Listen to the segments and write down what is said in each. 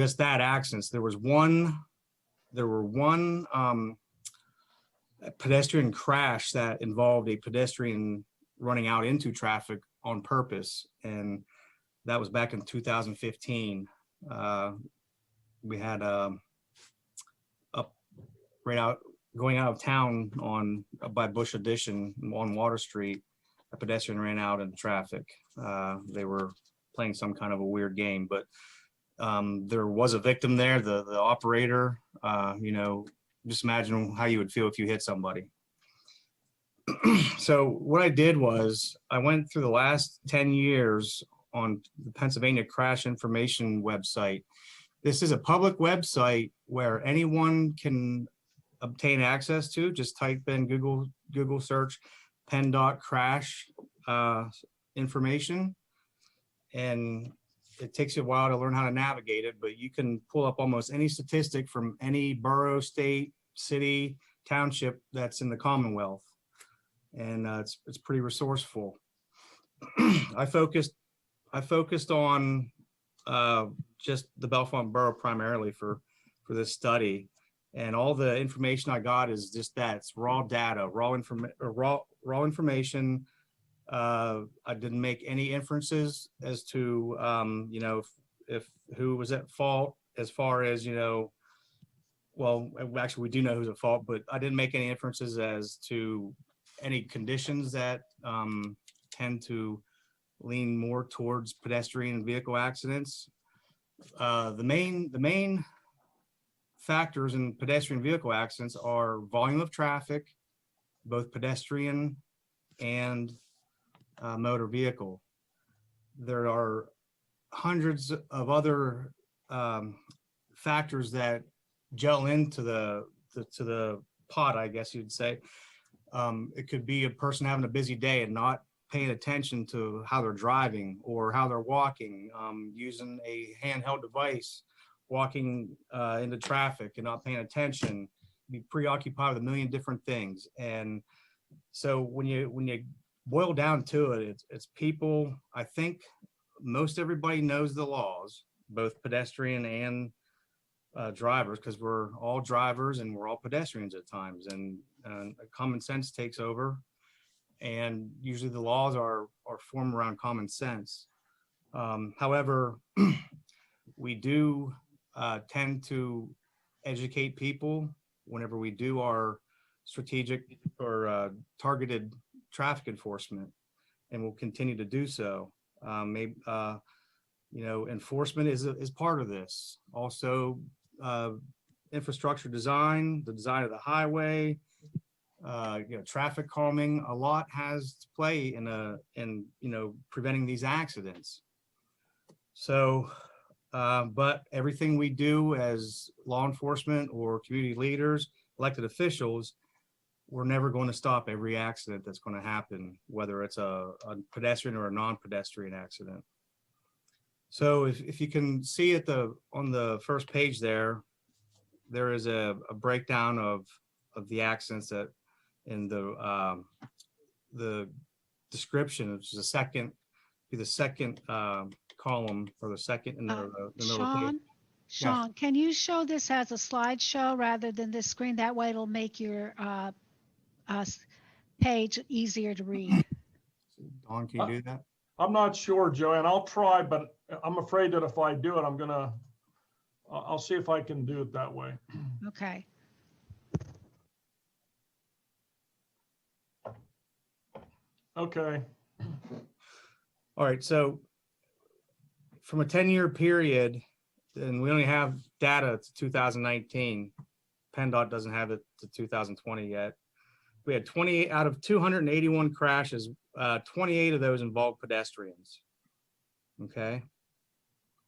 just that accidents. There were one pedestrian crash that involved a pedestrian running out into traffic on purpose, and that was back in 2015. We had going out of town by Bush Addition on Water Street. A pedestrian ran out in traffic. They were playing some kind of a weird game, but there was a victim there. The operator, just imagine how you would feel if you hit somebody. So what I did was I went through the last 10 years on the Pennsylvania Crash Information website. This is a public website where anyone can obtain access to. Just type in Google search PEN.crash information, and it takes you a while to learn how to navigate it, but you can pull up almost any statistic from any borough, state, city, township that's in the Commonwealth, and it's pretty resourceful. I focused on just the Bellfont Borough primarily for this study, and all the information I got is just that. It's raw data, raw information. I didn't make any inferences as to if who was at fault, as far as well, actually we do know who's at fault, but I didn't make any inferences as to any conditions that tend to lean more towards pedestrian and vehicle accidents. The main factors in pedestrian vehicle accidents are volume of traffic, both pedestrian and motor vehicle. There are hundreds of other factors that gel into the pot, I guess you'd say. It could be a person having a busy day and not paying attention to how they're driving or how they're walking, using a handheld device, walking into traffic and not paying attention, be preoccupied with a million different things. And so when you boil down to it, it's people. I think most everybody knows the laws, both pedestrian and drivers, because we're all drivers and we're all pedestrians at times, and common sense takes over, and usually the laws are formed around common sense. However, we do tend to educate people whenever we do our strategic or targeted traffic enforcement, and we'll continue to do so. Enforcement is part of this. Also, infrastructure design, the design of the highway, traffic calming, a lot has to play in preventing these accidents. So, but everything we do as law enforcement or community leaders, elected officials, we're never going to stop every accident that's going to happen, whether it's a pedestrian or a non-pedestrian accident. So if you can see on the first page there is a breakdown of the accidents that in the description, which is the second column, or the second in the middle of the page. Sean, yes. Can you show this as a slideshow rather than this screen? That way it'll make your page easier to read. Don, can you do that? I'm not sure, Joanne. I'll try, but I'm afraid that if I do it, I'll see if I can do it that way. Okay. Okay. All right. So from a 10-year period, and we only have data to 2019. PennDOT doesn't have it to 2020 yet. We had 28 out of 281 crashes. 28 of those involved pedestrians. Okay.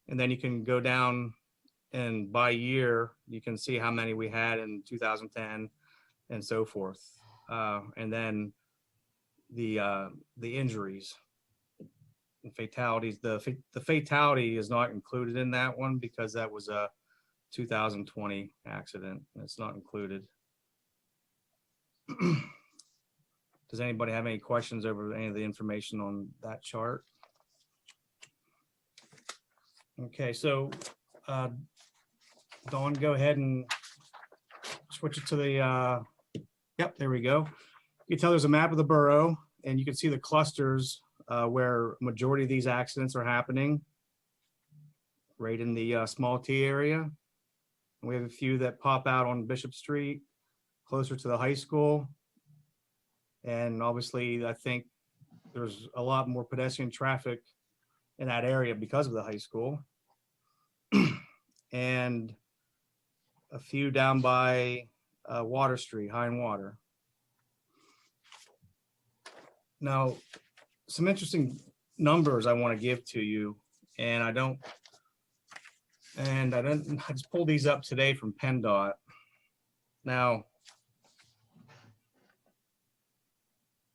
And then you can go down, and by year, you can see how many we had in 2010 and so forth. And then the injuries and fatalities. The fatality is not included in that one because that was a 2020 accident. It's not included. Does anybody have any questions over any of the information on that chart? Okay, so Dawn, go ahead and switch it to the, yep, there we go. You can tell there's a map of the borough, and you can see the clusters where majority of these accidents are happening, right in the small T area. We have a few that pop out on Bishop Street, closer to the high school. And obviously, I think there's a lot more pedestrian traffic in that area because of the high school. And a few down by Water Street, High and Water. Now, some interesting numbers I want to give to you, and I just pulled these up today from PennDOT. Now,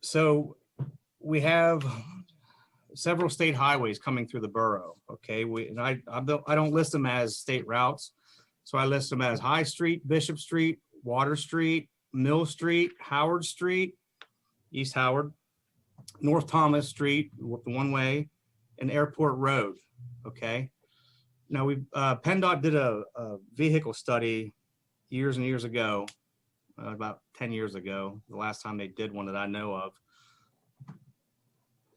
so we have several state highways coming through the borough. Okay, I don't list them as state routes, so I list them as High Street, Bishop Street, Water Street, Mill Street, Howard Street, East Howard, North Thomas Street, the one way, and Airport Road. Okay. Now PennDOT did a vehicle study years and years ago, about 10 years ago, the last time they did one that I know of.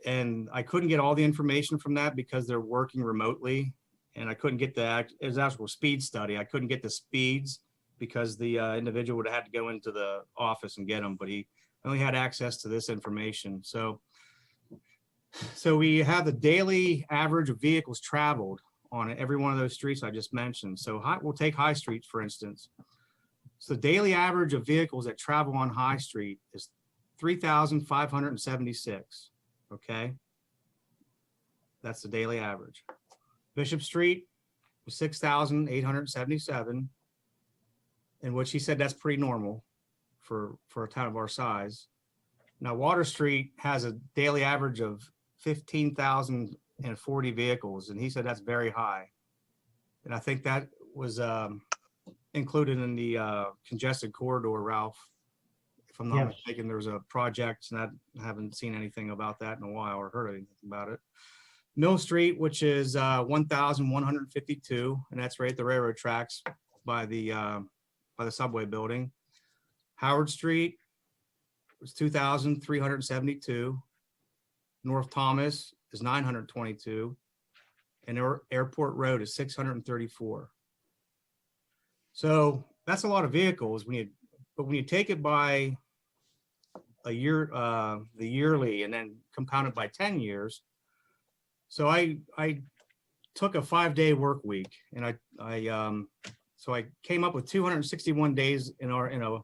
And I couldn't get all the information from that because they're working remotely, and I couldn't get it was an actual speed study. I couldn't get the speeds because the individual would have had to go into the office and get them, but he only had access to this information. So we have the daily average of vehicles traveled on every one of those streets I just mentioned. So we'll take High Street, for instance. So the daily average of vehicles that travel on High Street is 3,576. Okay. That's the daily average. Bishop Street was 6,877. And what she said, that's pretty normal for a town of our size. Now, Water Street has a daily average of 15,040 vehicles, and he said that's very high. And I think that was included in the congested corridor, Ralph. If I'm not mistaken, there was a project, and I haven't seen anything about that in a while or heard anything about it. Mill Street, which is 1,152, and that's right at the railroad tracks by the subway building. Howard Street was 2,372. North Thomas is 922, and Airport Road is 634. So that's a lot of vehicles but when you take it by a year, the yearly, and then compound it by 10 years. So I took a 5-day work week, and so I came up with 261 days in a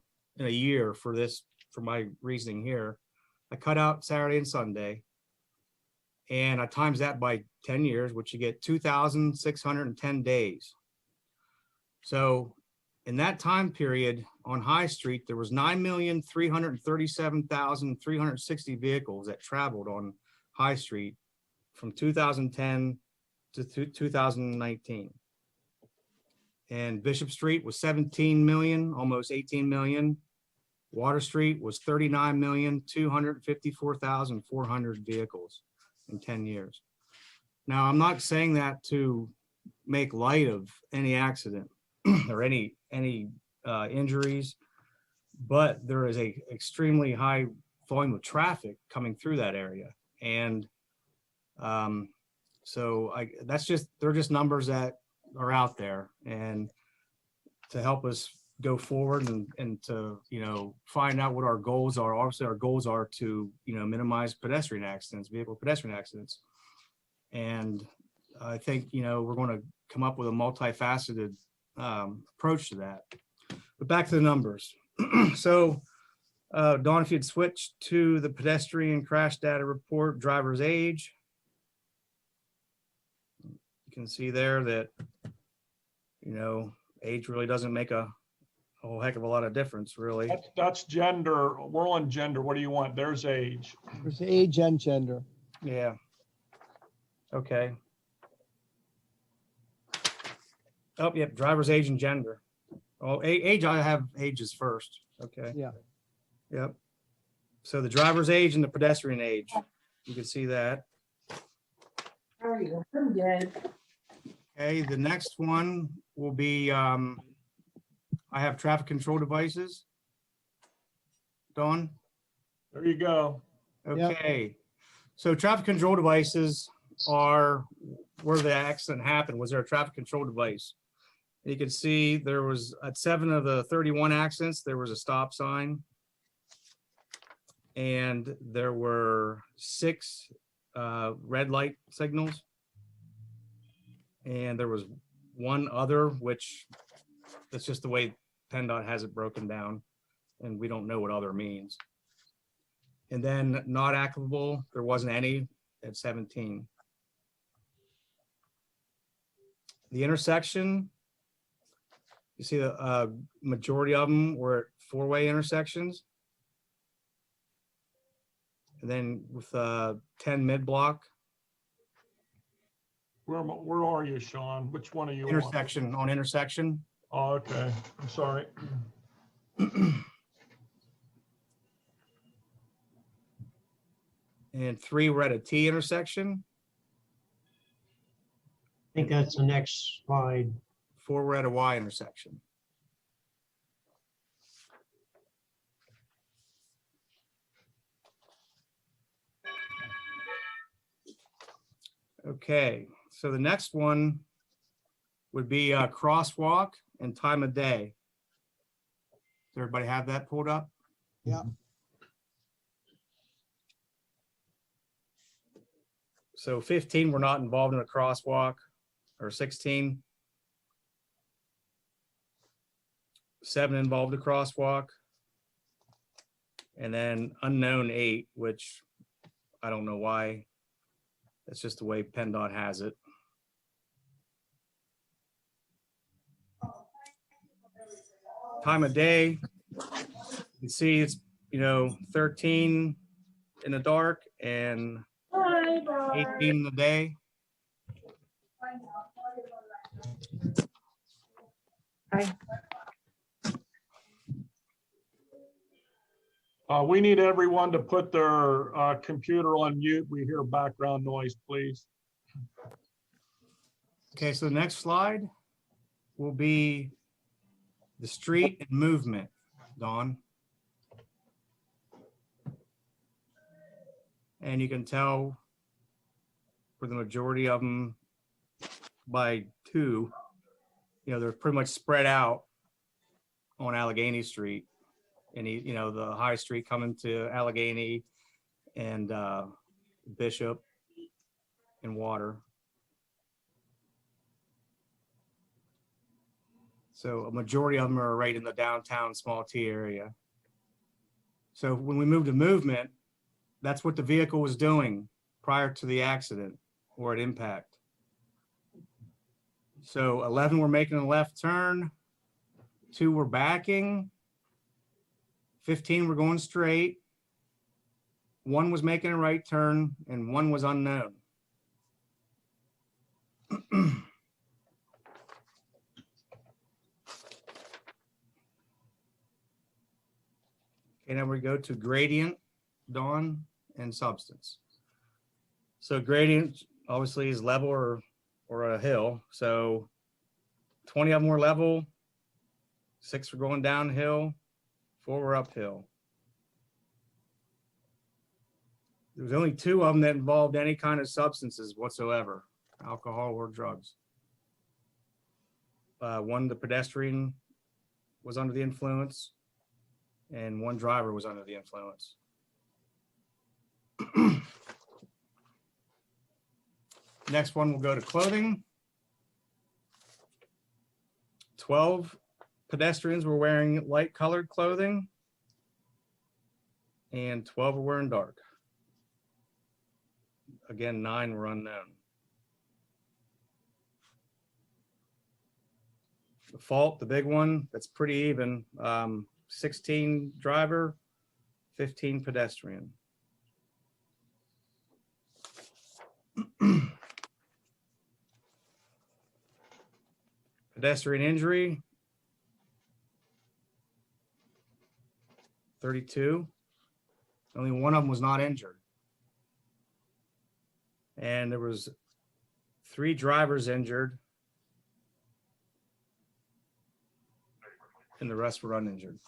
year for my reasoning here. I cut out Saturday and Sunday, and I times that by 10 years, which you get 2,610 days. So in that time period on High Street, there was 9,337,360 vehicles that traveled on High Street from 2010 to 2019. And Bishop Street was 17 million, almost 18 million. Water Street was 39,254,400 vehicles in 10 years. Now, I'm not saying that to make light of any accident or any injuries, but there is a extremely high volume of traffic coming through that area. And so they're just numbers that are out there, and to help us go forward and to, find out what our goals are. Obviously, our goals are to, minimize pedestrian accidents, vehicle pedestrian accidents. And I think, we're going to come up with a multifaceted approach to that. But back to the numbers. So, Dawn, if you'd switch to the pedestrian crash data report, driver's age. You can see there that, age really doesn't make a whole heck of a lot of difference, really. That's gender. We're on gender. What do you want? There's age. There's age and gender. Yeah. Okay. Oh, yep. Driver's age and gender. Oh, age, I have ages first. Okay. Yeah. Yep. So the driver's age and the pedestrian age. You can see that. How are you? I'm good. Okay, the next one will be, I have traffic control devices. Dawn? There you go. Yep. Okay, so traffic control devices are where the accident happened. Was there a traffic control device? You can see there was at 7 of the 31 accidents, there was a stop sign. And there were 6 red light signals. And there was one other, which that's just the way PennDOT has it broken down. And we don't know what other means. And then not applicable, there wasn't any at 17. The intersection, you see the majority of them were at 4-way intersections. And then with 10 mid-block Where are you, Sean? Which one are you on? intersection on intersection. Oh, okay. I'm sorry. And 3 were at a T intersection. I think that's the next slide. 4 were at a Y intersection. Okay, so the next one would be a crosswalk and time of day. Does everybody have that pulled up? Yeah. So 15 were not involved in a crosswalk, or 16. 7 involved a crosswalk. And then unknown 8, which I don't know why. That's just the way PennDOT has it. Time of day, you can see it's, 13 in the dark and 18 in the day. We need everyone to put their computer on mute. We hear background noise, please. Okay, so the next slide will be the street and movement, Dawn. And you can tell for the majority of them by 2, they're pretty much spread out on Allegheny Street. And the High Street coming to Allegheny and Bishop and Water. So a majority of them are right in the downtown small T area. So when we move to movement, that's what the vehicle was doing prior to the accident or at impact. So 11 were making a left turn, 2 were backing, 15 were going straight, 1 was making a right turn, and 1 was unknown. Okay, now we go to gradient, Dawn, and substance. So gradient obviously is level or a hill. So 20 of them were level, 6 were going downhill, 4 were uphill. There was only 2 of them that involved any kind of substances whatsoever, alcohol or drugs. 1, the pedestrian was under the influence, and 1 driver was under the influence. Next one will go to clothing. 12 pedestrians were wearing light colored clothing and 12 were wearing dark. Again, 9 were unknown. The fault, the big one, that's pretty even. 16 driver, 15 pedestrian. Pedestrian injury, 32. Only 1 of them was not injured. And there was 3 drivers injured and the rest were uninjured.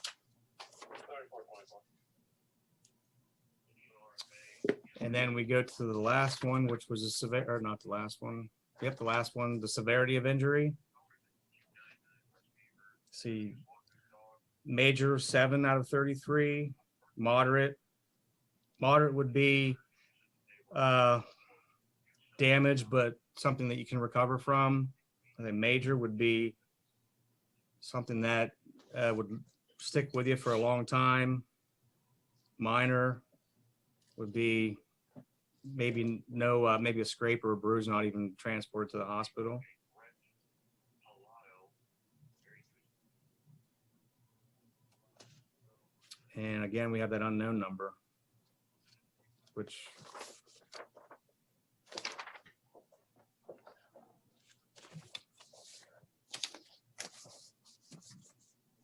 And then we go to the last one, which was a or not the last one. Yep, the last one, the severity of injury. See, major 7 out of 33, moderate would be damage, but something that you can recover from. And then major would be something that would stick with you for a long time. Minor would be maybe maybe a scrape or a bruise, not even transported to the hospital. And again, we have that unknown number, which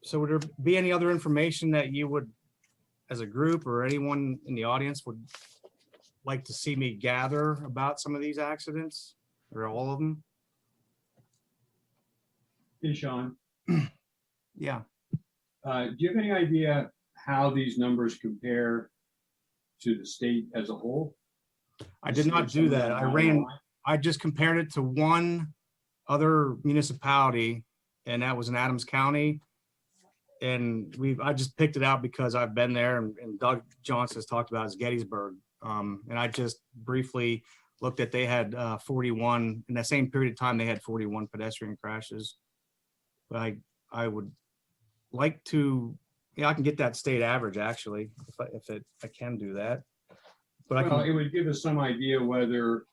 so would there be any other information that you would, as a group or anyone in the audience, would like to see me gather about some of these accidents or all of them? Hey, Sean, Yeah. do you have any idea how these numbers compare to the state as a whole? I did not do that. I just compared it to one other municipality, and that was in Adams County. And I just picked it out because I've been there, and Doug Johnson has talked about is Gettysburg. And I just briefly looked at, they had 41 in that same period of time, they had 41 pedestrian crashes. But I would like to, I can get that state average actually, if I can do that. But Well, it would give us some idea whether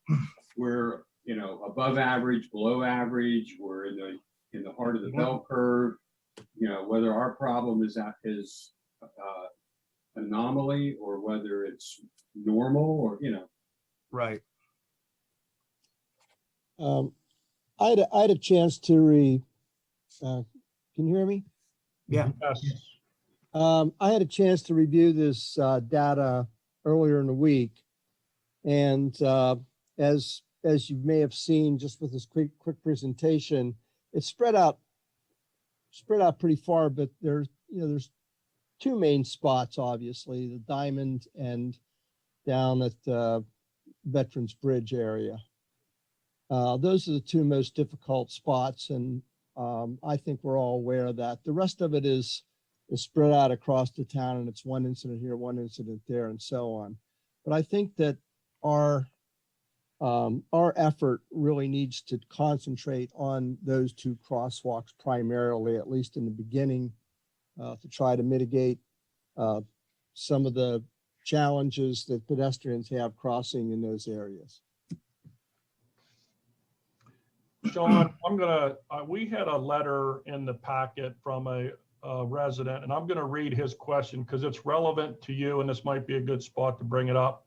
we're, above average, below average, we're in the heart of the bell curve, whether our problem is anomaly or whether it's normal or, Right. I had a chance to can you hear me? Yeah. Yes. I had a chance to review this data earlier in the week, and as you may have seen just with this quick presentation, it's spread out pretty far, but there's two main spots, obviously, the Diamond and down at Veterans Bridge area. Those are the two most difficult spots, and I think we're all aware of that. The rest of it is spread out across the town, and it's one incident here, one incident there, and so on. But I think that our effort really needs to concentrate on those two crosswalks primarily, at least in the beginning, to try to mitigate some of the challenges that pedestrians have crossing in those areas. Sean, we had a letter in the packet from a resident, and I'm gonna read his question because it's relevant to you, and this might be a good spot to bring it up.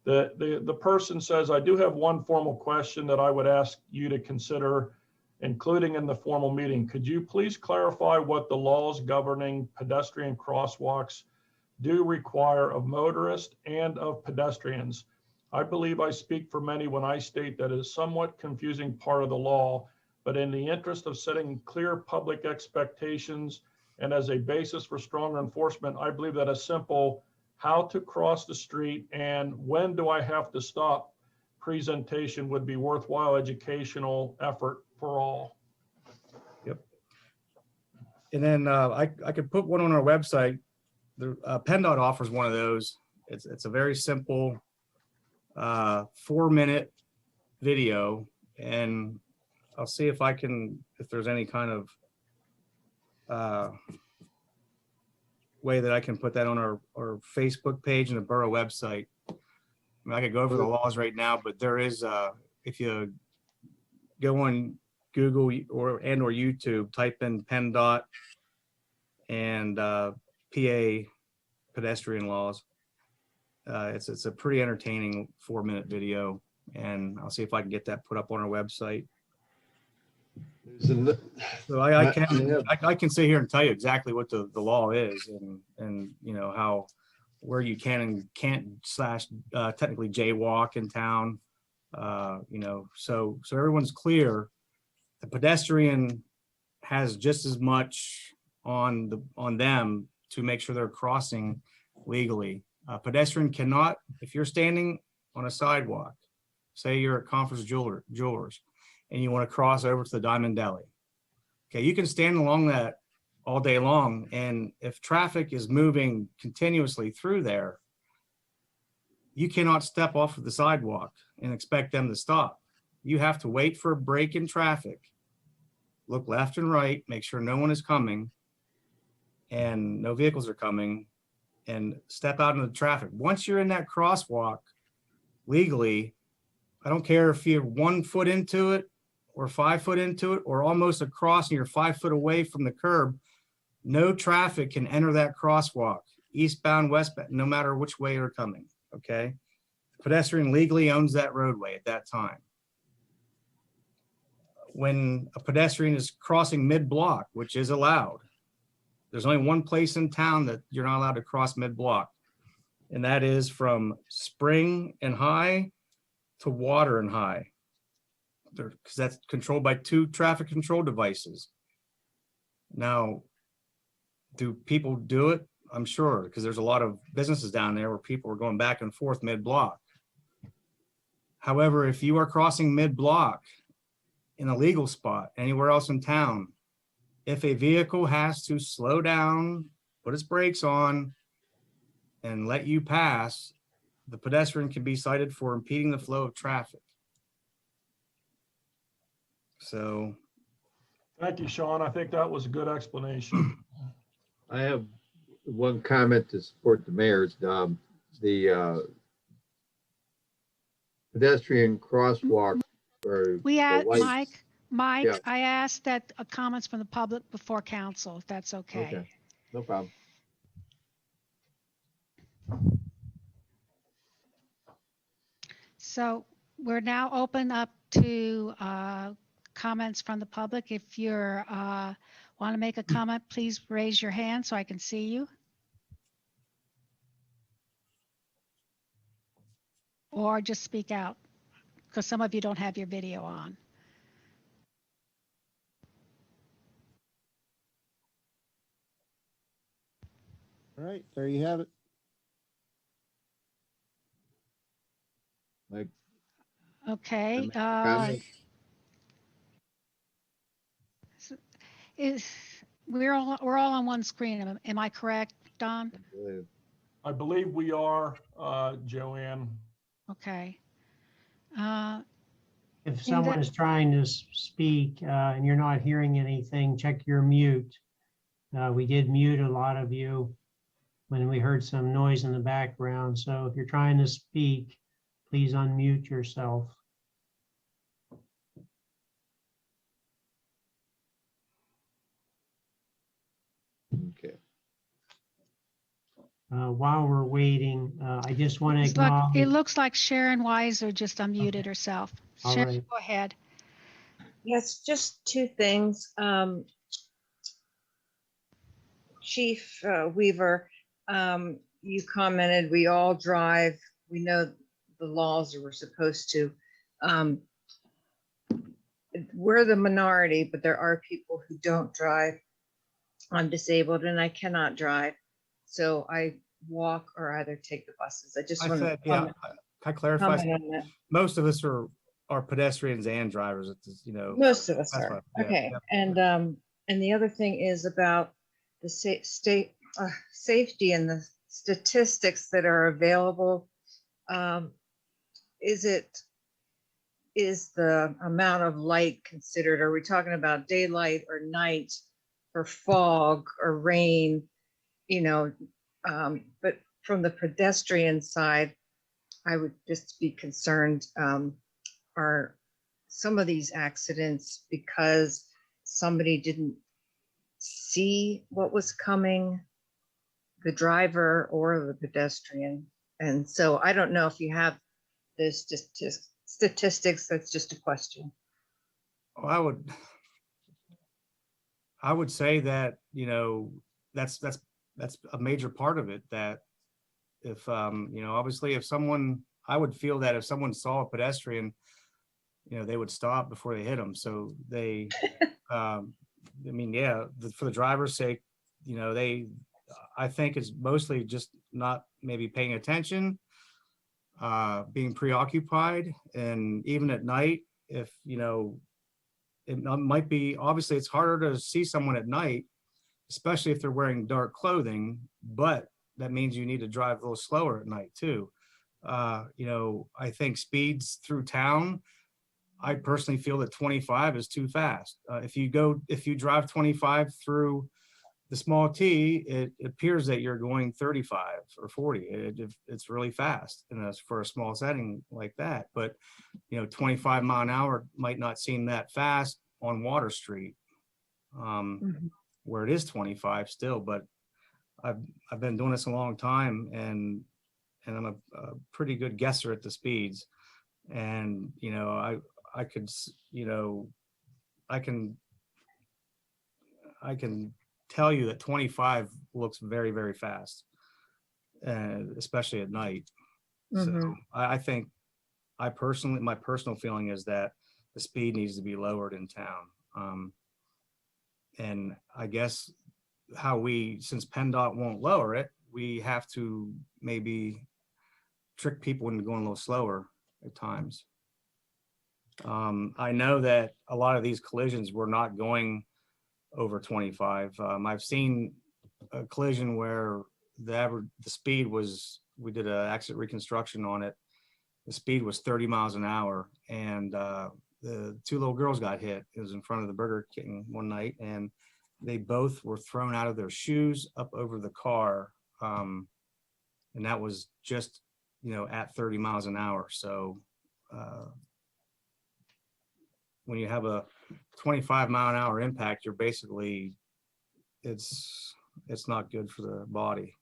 The person says, I do have one formal question that I would ask you to consider including in the formal meeting. Could you please clarify what the laws governing pedestrian crosswalks do require of motorists and of pedestrians? I believe I speak for many when I state that it is somewhat confusing part of the law, but in the interest of setting clear public expectations and as a basis for stronger enforcement, I believe that a simple how to cross the street and when do I have to stop presentation would be worthwhile educational effort for all. Yep. And then I could put one on our website. The PennDOT offers one of those. It's a very simple 4-minute video, and I'll see if there's any kind of way that I can put that on our Facebook page and the borough website. I mean, I could go over the laws right now, but there is, if you go on Google or YouTube, type in PennDOT and PA pedestrian laws. It's a pretty entertaining 4-minute video, and I'll see if I can get that put up on our website. So I can sit here and tell you exactly what the law is, and where you can and can't technically jaywalk in town. So everyone's clear. The pedestrian has just as much on them to make sure they're crossing legally. A pedestrian cannot, if you're standing on a sidewalk, say you're at Conference Jewelers, and you want to cross over to the Diamond Deli. Okay, you can stand along that all day long, and if traffic is moving continuously through there, you cannot step off of the sidewalk and expect them to stop. You have to wait for a break in traffic, look left and right, make sure no one is coming and no vehicles are coming, and step out into the traffic. Once you're in that crosswalk legally, I don't care if you're 1 foot into it or 5 foot into it or almost across and you're 5 foot away from the curb, no traffic can enter that crosswalk, eastbound, westbound, no matter which way you're coming, okay? The pedestrian legally owns that roadway at that time. When a pedestrian is crossing mid-block, which is allowed, there's only one place in town that you're not allowed to cross mid-block, and that is from Spring and High to Water and High, because that's controlled by 2 traffic control devices. Now, do people do it? I'm sure, because there's a lot of businesses down there where people are going back and forth mid-block. However, if you are crossing mid-block in a legal spot anywhere else in town, if a vehicle has to slow down, put its brakes on, and let you pass, the pedestrian can be cited for impeding the flow of traffic. So. Thank you, Sean. I think that was a good explanation. I have one comment to support the mayor's. The pedestrian crosswalk or We the asked, lights- Mike, Yeah. I asked that comments from the public before council, if that's okay. Okay, no problem. So we're now open up to comments from the public. If you're want to make a comment, please raise your hand so I can see you. Or just speak out, because some of you don't have your video on. All right, there you have it. Like, Okay. comment? We're all on one screen. Am I correct, Don? I believe we are, Joanne. Okay. If someone is trying to speak and you're not hearing anything, check your mute. We did mute a lot of you when we heard some noise in the background. So if you're trying to speak, please unmute yourself. Okay. While we're waiting, I just want to It acknowledge. looks like Sharon Weiser just unmuted herself. All Sharon, right. go ahead. Yes, just 2 things. Chief Weaver, you commented we all drive. We know the laws are we're supposed to. We're the minority, but there are people who don't drive. I'm disabled and I cannot drive. So I walk or either take the buses. I just want to Can I clarify? comment on that. Most of us are pedestrians and drivers. It's, Most of us that's are. right, yeah, Okay. yeah. And the other thing is about the safety and the statistics that are available. Is the amount of light considered? Are we talking about daylight or night or fog or rain? But from the pedestrian side, I would just be concerned, are some of these accidents because somebody didn't see what was coming, the driver or the pedestrian? And so I don't know if you have this statistics. That's just a question. Well, I would say that, that's a major part of it, that if, obviously if someone, I would feel that if someone saw a pedestrian, they would stop before they hit them. So they, I mean, yeah, for the driver's sake, you know, I think it's mostly just not maybe paying attention, being preoccupied, and even at night, if, you know, it might be, obviously it's harder to see someone at night, especially if they're wearing dark clothing, but that means you need to drive a little slower at night too. You know, I think speeds through town, I personally feel that 25 is too fast. If you drive 25 through the small T, it appears that you're going 35 or 40. It's really fast, and that's for a small setting like that. But, you know, 25 mile an hour might not seem that fast on Water Street, where it is 25 still. But I've been doing this a long time, and I'm a pretty good guesser at the speeds. And, you know, I could, you know, I can tell you that 25 looks very, very fast, especially at night. So I think my personal feeling is that the speed needs to be lowered in town. And I guess since PennDOT won't lower it, we have to maybe trick people into going a little slower at times. I know that a lot of these collisions were not going over 25. I've seen a collision where the speed was, we did an accident reconstruction on it. The speed was 30 miles an hour, and the two little girls got hit. It was in front of the Burger King one night, and they both were thrown out of their shoes up over the car. And that was just, you know, at 30 miles an hour. So when you have a 25 mile an hour impact, you're basically, it's not good for the body.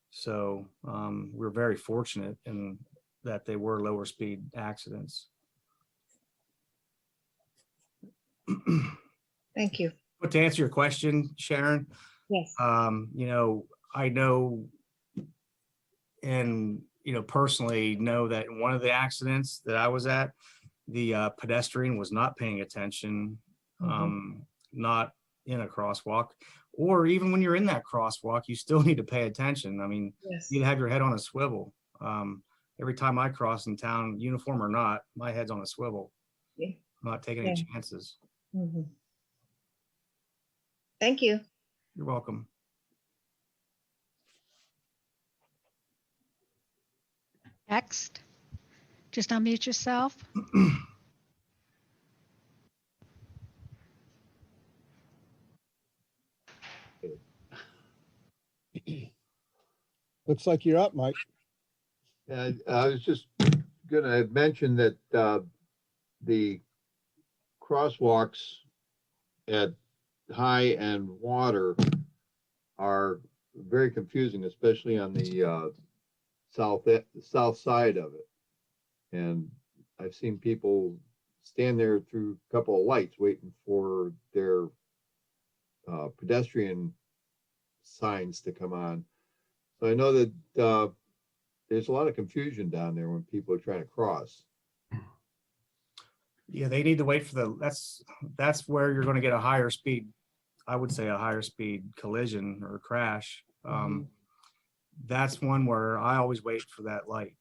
So we're very fortunate in that they were lower speed accidents. Thank you. But to answer your question, Sharon, Yes. you know, I know, and, you know, personally know that in one of the accidents that I was at, the pedestrian was not paying attention, not in a crosswalk, or even when you're in that crosswalk, you still need to pay attention. I mean, Yes. you need to have your head on a swivel. Every time I cross in town, uniform or not, my head's on a swivel. Yeah. I'm not taking any chances. Thank you. You're welcome. Next, just unmute yourself. Looks like you're up, Mike. And I was just gonna mention that the crosswalks at High and Water are very confusing, especially on the south side of it. And I've seen people stand there through a couple of lights waiting for their pedestrian signs to come on. So I know that there's a lot of confusion down there when people are trying to cross. Yeah, they need to wait for that's where you're going to get a higher speed, I would say a higher speed collision or crash. That's one where I always wait for that light.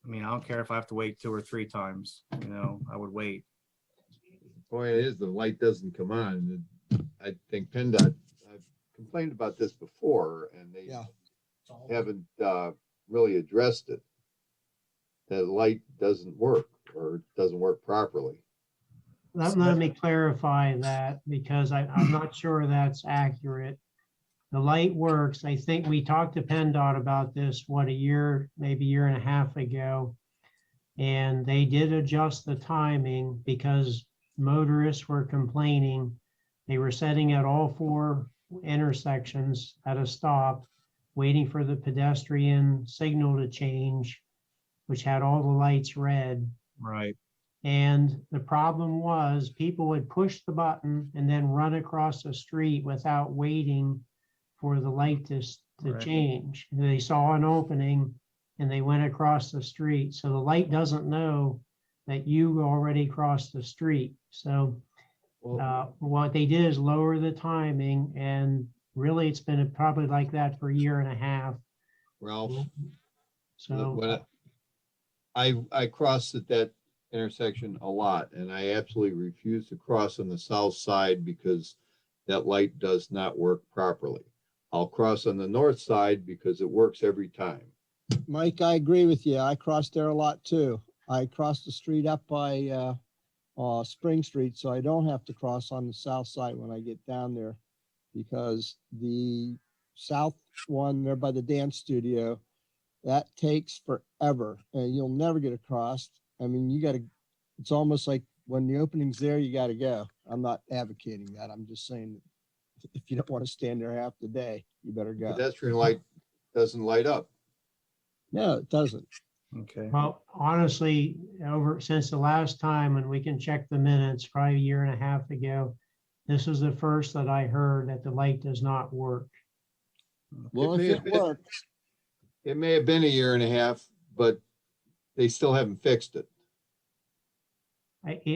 I mean, I don't care if I have to wait 2 or 3 times, you know, I would wait. The point is, the light doesn't come on. I think PennDOT, I've complained about this before, and they haven't really addressed it. That light doesn't work, or doesn't work properly. Let me clarify that, because I'm not sure that's accurate. The light works. I think we talked to PennDOT about this, what, a year, maybe year and a half ago. And they did adjust the timing because motorists were complaining. They were sitting at all 4 intersections at a stop, waiting for the pedestrian signal to change, which had all the lights red. Right. And the problem was people would push the button and then run across the street without waiting for the light to change. They saw an opening and they went across the street. So the light doesn't know that you already crossed the street. So What they did is lower the timing, and really it's been probably like that for a year and a half. Ralph, So when I cross at that intersection a lot, and I absolutely refuse to cross on the south side because that light does not work properly. I'll cross on the north side because it works every time. Mike, I agree with you. I cross there a lot too. I cross the street up by Spring Street, so I don't have to cross on the south side when I get down there, because the south one there by the dance studio, that takes forever and you'll never get across. I mean, it's almost like when the opening's there, you got to go. I'm not advocating that. I'm just saying that if you don't want to stand there half the day, you better go. Pedestrian light doesn't light up. No, it doesn't. Okay. well, honestly, since the last time, and we can check the minutes, probably a year and a half ago, this was the first that I heard that the light does not work. Well, It may if have it been- works, It may have been a year and a half, but they still haven't fixed it.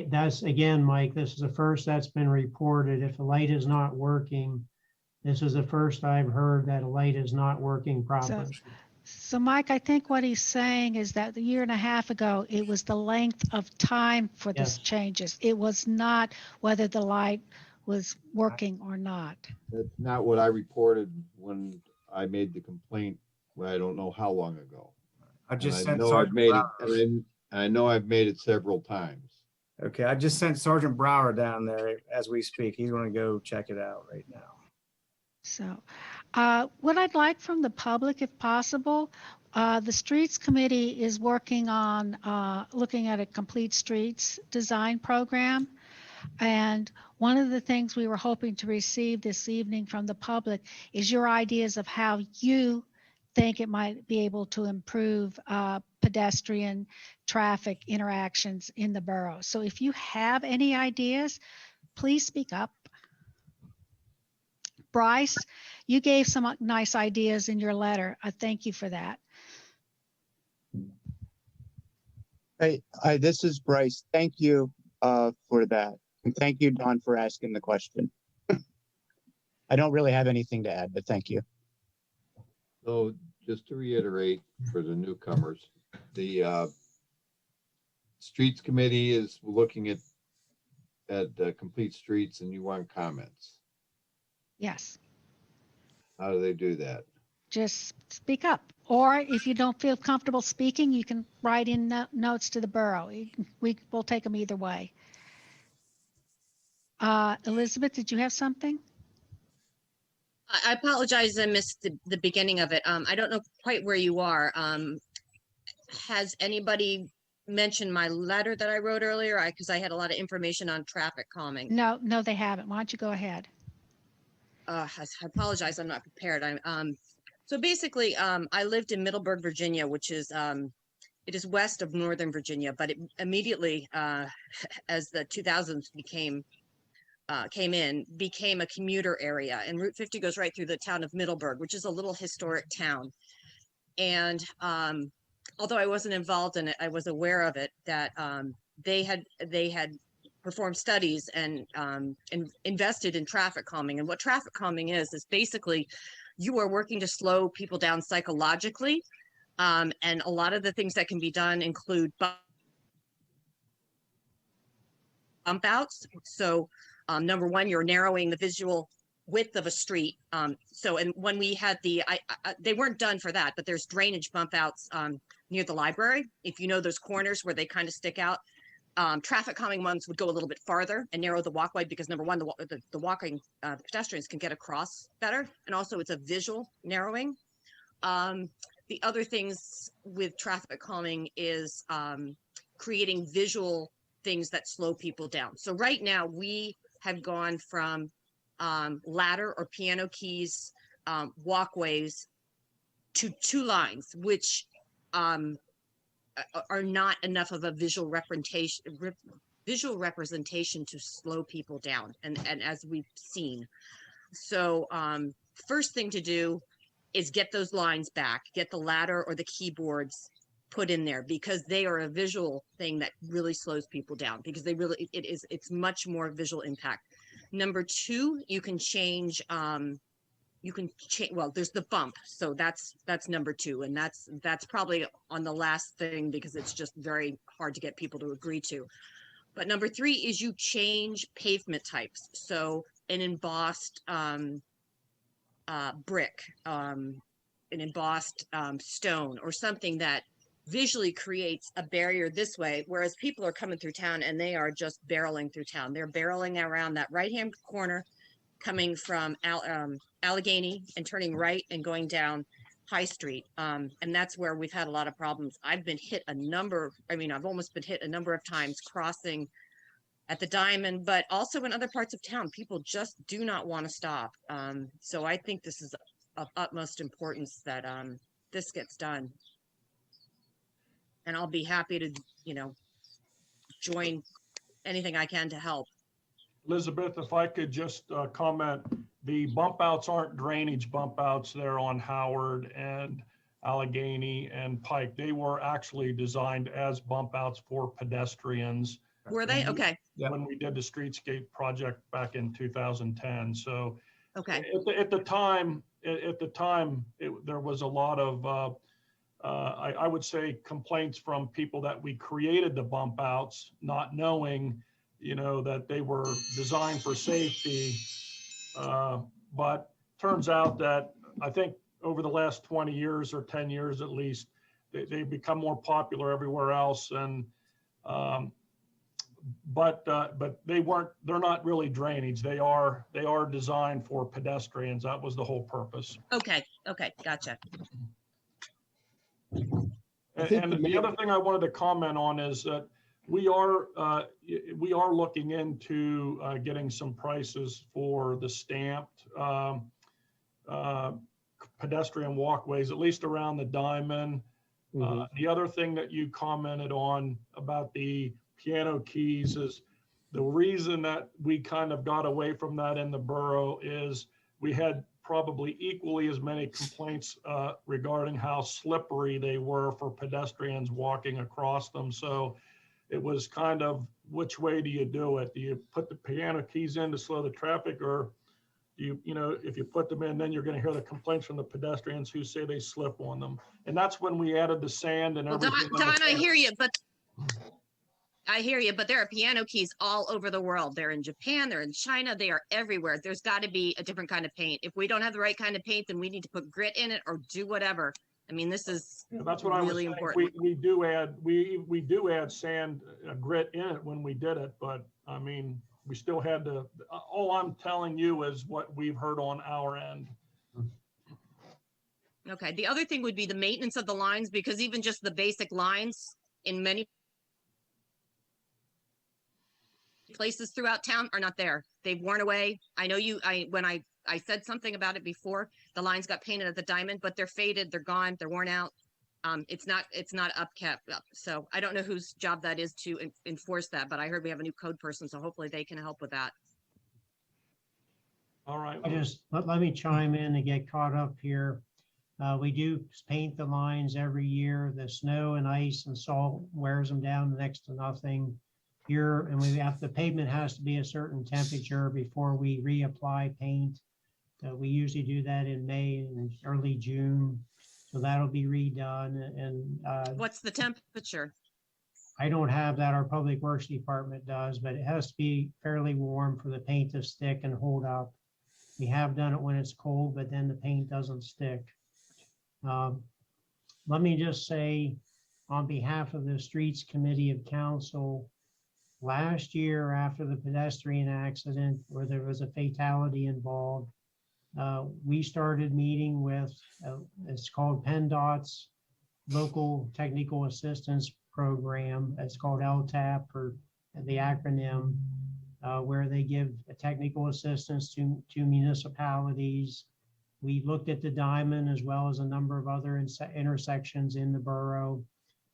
That's, again, Mike, this is the first that's been reported. If the light is not working, this is the first I've heard that a light is not working properly. So Mike, I think what he's saying is that a year and a half ago, it was the length of time for Yes. this changes. It was not whether the light was working or not. That's not what I reported when I made the complaint, I don't know how long ago. I And just I sent know I've Sergeant made it, Brower. and I know I've made it several times. Okay, I just sent Sergeant Brower down there as we speak. He's going to go check it out right now. So what I'd like from the public, if possible, the Streets Committee is working on looking at a complete streets design program. And one of the things we were hoping to receive this evening from the public is your ideas of how you think it might be able to improve pedestrian traffic interactions in the borough. So if you have any ideas, please speak up. Bryce, you gave some nice ideas in your letter. I thank you for that. Hey, this is Bryce. Thank you for that. And thank you, Don, for asking the question. I don't really have anything to add, but thank you. So just to reiterate for the newcomers, the Streets Committee is looking at complete streets, and you want comments. Yes, How do they do that? just speak up. Or if you don't feel comfortable speaking, you can write in notes to the borough. We'll take them either way. Elizabeth, did you have something? I apologize, I missed the beginning of it. I don't know quite where you are. Has anybody mentioned my letter that I wrote earlier? Because I had a lot of information on traffic calming. No, they haven't. Why don't you go ahead? I apologize, I'm not prepared. So basically, I lived in Middleburg, Virginia, which is it is west of Northern Virginia, but it immediately, as the 2000s came became a commuter area, and Route 50 goes right through the town of Middleburg, which is a little historic town. And although I wasn't involved in it, I was aware of it, that they had performed studies and invested in traffic calming. And what traffic calming is basically you are working to slow people down psychologically. And a lot of the things that can be done include bump outs. So number one, you're narrowing the visual width of a street. And when we had they weren't done for that, but there's drainage bump outs near the library. If you know those corners where they kind of stick out, traffic calming ones would go a little bit farther and narrow the walkway, because number one, the walking pedestrians can get across better. And also it's a visual narrowing. The other things with traffic calming is creating visual things that slow people down. So right now we have gone from ladder or piano keys walkways to 2 lines, which are not enough of a visual representation to slow people down, and as we've seen. So first thing to do is get those lines back, get the ladder or the keyboards put in there because they are a visual thing that really slows people down because it's much more visual impact. Number two, you can change, well, there's the bump. So that's number two. And that's probably on the last thing because it's just very hard to get people to agree to. But number three is you change pavement types. So an embossed brick, an embossed stone, or something that visually creates a barrier this way, whereas people are coming through town and they are just barreling through town. They're barreling around that right-hand corner, coming from Allegheny and turning right and going down High Street. And that's where we've had a lot of problems. I've almost been hit a number of times crossing at the Diamond, but also in other parts of town. People just do not want to stop. So I think this is of utmost importance that this gets done. And I'll be happy to, join anything I can to help. Elizabeth, if I could just comment, the bump outs aren't drainage bump outs. They're on Howard and Allegheny and Pike. They were actually designed as bump outs for pedestrians. Were they? Okay. When we did the streetscape project back in 2010. So okay. At the time, there was a lot of, I would say, complaints from people that we created the bump outs, not knowing, that they were designed for safety. But turns out that I think over the last 20 years or 10 years at least, they've become more popular everywhere else. And but they're not really drainage. They are designed for pedestrians. That was the whole purpose. Okay, gotcha. And the other thing I wanted to comment on is that we are looking into getting some prices for the stamped pedestrian walkways, at least around the Diamond. The other thing that you commented on about the piano keys is the reason that we kind of got away from that in the borough is we had probably equally as many complaints regarding how slippery they were for pedestrians walking across them. So it was kind of, which way do you do it? Do you put the piano keys in to slow the traffic, or do you, if you put them in, then you're going to hear the complaints from the pedestrians who say they slip on them. And that's when we added the sand and everything. Don, I hear you, but there are piano keys all over the world. They're in Japan, they're in China, they are everywhere. There's got to be a different kind of paint. If we don't have the right kind of paint, then we need to put grit in it or do whatever. I mean, this is that's what really important. We do add sand, grit in it when we did it, but I mean, we still had to. All I'm telling you is what we've heard on our end. Okay. The other thing would be the maintenance of the lines, because even just the basic lines in many places throughout town are not there. They've worn away. I know when I said something about it before, the lines got painted at the Diamond, but they're faded, they're gone, they're worn out. It's not upkept. So I don't know whose job that is to enforce that, but I heard we have a new code person, so hopefully they can help with that. All right. Let me chime in and get caught up here. We do paint the lines every year. The snow and ice and salt wears them down to next to nothing. And the pavement has to be a certain temperature before we reapply paint. We usually do that in May and early June, so that'll be redone. And what's the temperature? I don't have that. Our Public Works Department does, but it has to be fairly warm for the paint to stick and hold up. We have done it when it's cold, but then the paint doesn't stick. Let me just say, on behalf of the Streets Committee of Council, last year after the pedestrian accident where there was a fatality involved, we started meeting with, it's called PennDOT's Local Technical Assistance Program. It's called LTAP, or the acronym, where they give technical assistance to municipalities. We looked at the Diamond as well as a number of other intersections in the borough.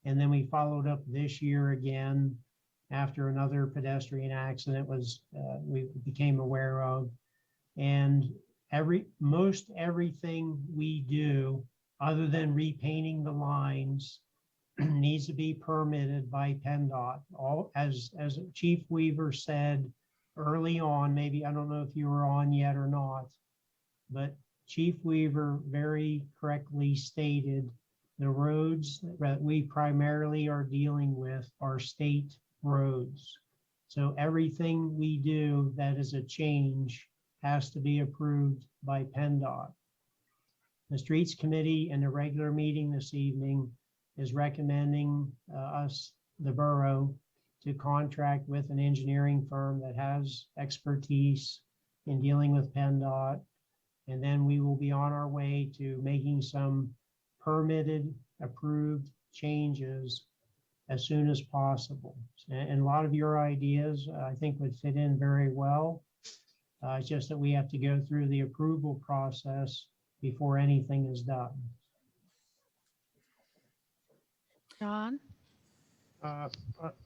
And then we followed up this year again after another pedestrian accident we became aware of. And most everything we do, other than repainting the lines, needs to be permitted by PennDOT. All, as Chief Weaver said early on, maybe, I don't know if you were on yet or not, but Chief Weaver very correctly stated the roads that we primarily are dealing with are state roads. So everything we do that is a change has to be approved by PennDOT. The Streets Committee in the regular meeting this evening is recommending us, the borough, to contract with an engineering firm that has expertise in dealing with PennDOT. And then we will be on our way to making some permitted, approved changes as soon as possible. And a lot of your ideas, I think, would fit in very well. It's just that we have to go through the approval process before anything is done. John?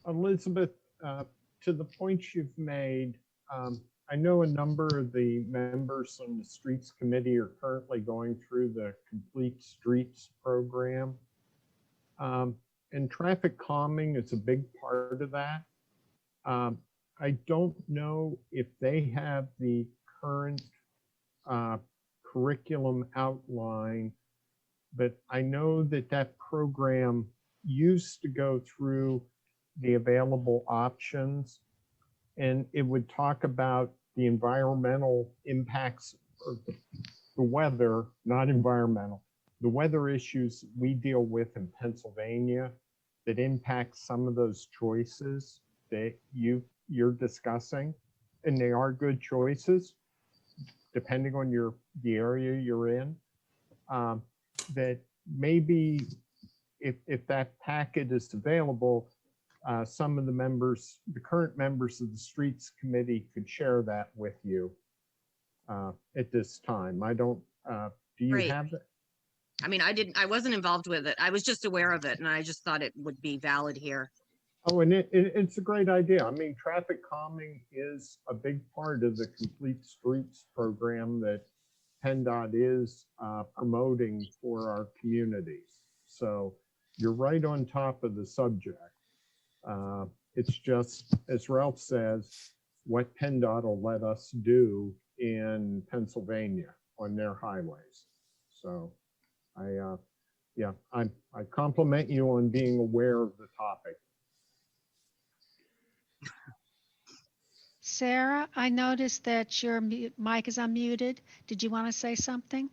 Elizabeth, to the points you've made, I know a number of the members on the Streets Committee are currently going through the Complete Streets program. And traffic calming is a big part of that. I don't know if they have the current curriculum outline, but I know that that program used to go through the available options, and it would talk about the environmental impacts of the weather, not environmental, the weather issues we deal with in Pennsylvania that impact some of those choices that you're discussing. And they are good choices, depending on the area you're in. That maybe if that packet is available, some of the members, the current members of the Streets Committee could share that with you at this time. I don't, do you Great. have that? I mean, I wasn't involved with it. I was just aware of it and I just thought it would be valid here. Oh, and it's a great idea. I mean, traffic calming is a big part of the Complete Streets program that PennDOT is promoting for our communities. So you're right on top of the subject. It's just, as Ralph says, what PennDOT will let us do in Pennsylvania on their highways. So I compliment you on being aware of the topic. Sarah, I noticed that your mic is unmuted. Did you want to say something?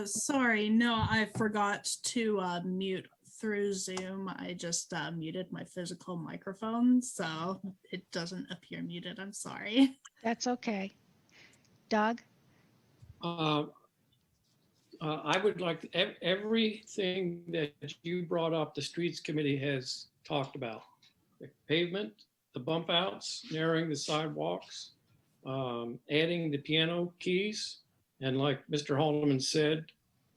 Sorry, no, I forgot to mute through Zoom. I just muted my physical microphone, so it doesn't appear muted. I'm sorry. That's okay. Doug? I would like everything that you brought up, the Streets Committee has talked about. The pavement, the bump outs, narrowing the sidewalks, adding the piano keys. And like Mr. Haldeman said,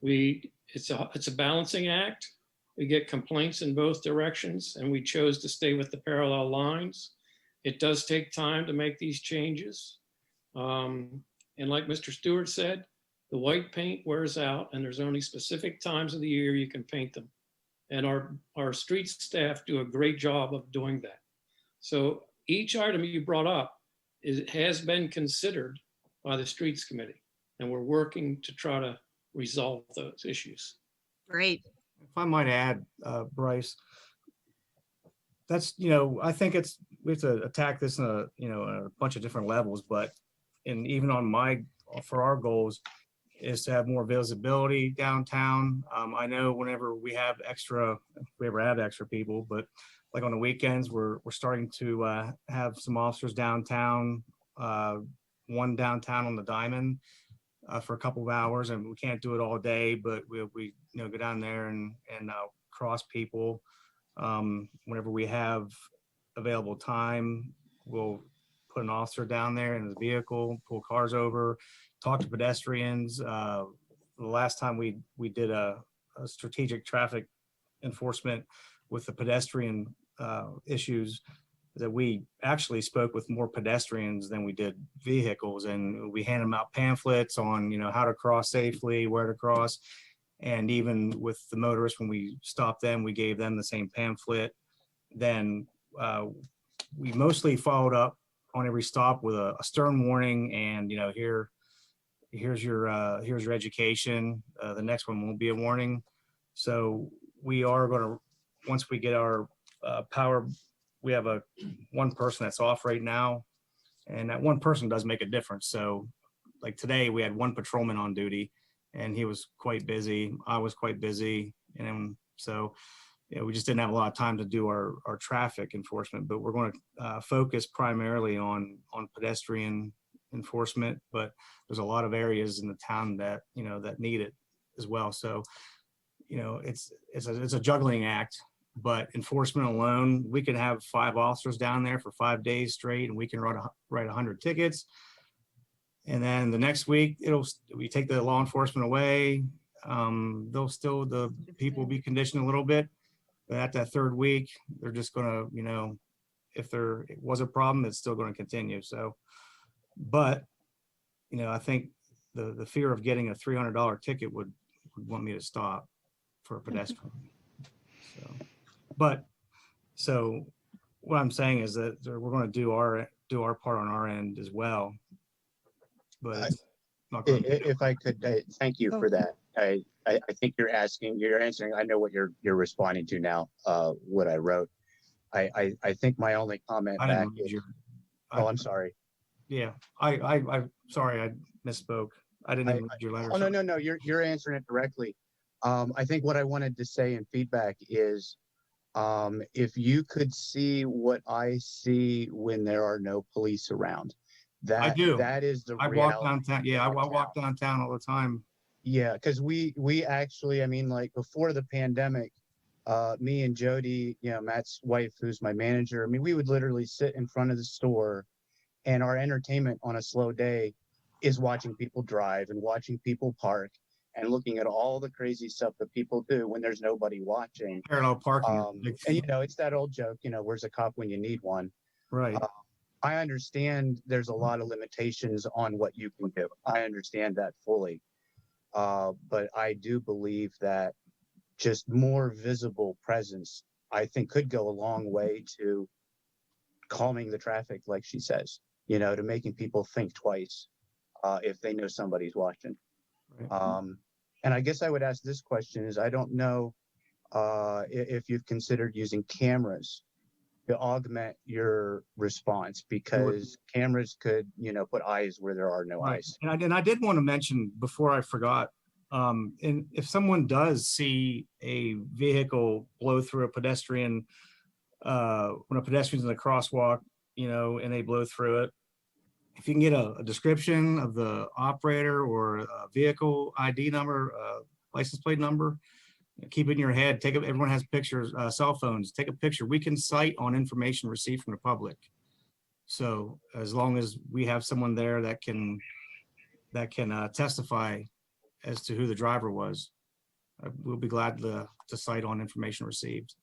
it's a balancing act. We get complaints in both directions and we chose to stay with the parallel lines. It does take time to make these changes. And like Mr. Stewart said, the white paint wears out and there's only specific times of the year you can paint them. And our streets staff do a great job of doing that. So each item you brought up has been considered by the Streets Committee, and we're working to try to resolve those issues. Great. If I might add, Bryce, that's, I think we have to attack this in a bunch of different levels, but even for our goals is to have more visibility downtown. I know whenever we have extra, if we ever have extra people, but like on the weekends, we're starting to have some officers downtown, one downtown on the Diamond for a couple of hours, and we can't do it all day, but we go down there and cross people. Whenever we have available time, we'll put an officer down there in the vehicle, pull cars over, talk to pedestrians. The last time we did a strategic traffic enforcement with the pedestrian issues, that we actually spoke with more pedestrians than we did vehicles, and we handed them out pamphlets on how to cross safely, where to cross, And even with the motorists, when we stopped them, we gave them the same pamphlet. Then we mostly followed up on every stop with a stern warning and, here's your education. The next one won't be a warning. So we are going to, once we get our power, we have one person that's off right now, and that one person does make a difference. So like today we had one patrolman on duty and he was quite busy. I was quite busy. And so, we just didn't have a lot of time to do our traffic enforcement, but we're going to focus primarily on pedestrian enforcement, but there's a lot of areas in the town that, that need it as well. So, it's a juggling act, but enforcement alone, we can have 5 officers down there for 5 days straight and we can write 100 tickets. And then the next week, we take the law enforcement away. The people will be conditioned a little bit. But at that 3rd week, they're just gonna, if there was a problem, it's still gonna continue. So, but, I think the fear of getting a $300 ticket would want me to stop for a pedestrian. So what I'm saying is that we're gonna do our part on our end as well. But it's not gonna If I could, thank you for that. I think you're answering, I know what you're responding to now, what I wrote. I think my only comment back is, I'm sorry. Yeah, I'm sorry, I misspoke. I didn't even read your letter. Oh, no, you're answering it directly. I think what I wanted to say in feedback is, if you could see what I see when there are no police around, I do. That is the reality. Walk downtown. Yeah, I walk downtown all the time. Yeah, because we actually, like before the pandemic, me and Jody, Matt's wife, who's my manager, we would literally sit in front of the store, and our entertainment on a slow day is watching people drive and watching people park and looking at all the crazy stuff that people do when there's nobody watching. Parallel parking. And it's that old joke, where's a cop when you need one? Right. I understand there's a lot of limitations on what you can do. I understand that fully. But I do believe that just more visible presence, I think, could go a long way to calming the traffic, like she says, to making people think twice if they know somebody's watching. Right. And I guess I would ask this question is, I don't know if you've considered using cameras to augment your response, because cameras could, put eyes where there are no eyes. And I did want to mention before I forgot, and if someone does see a vehicle blow through a pedestrian, when a pedestrian's in the crosswalk, and they blow through it, if you can get a description of the operator or a vehicle ID number, license plate number, keep it in your head. Everyone has pictures, cell phones. Take a picture. We can cite on information received from the public. So as long as we have someone there that can testify as to who the driver was, we'll be glad to cite on information received.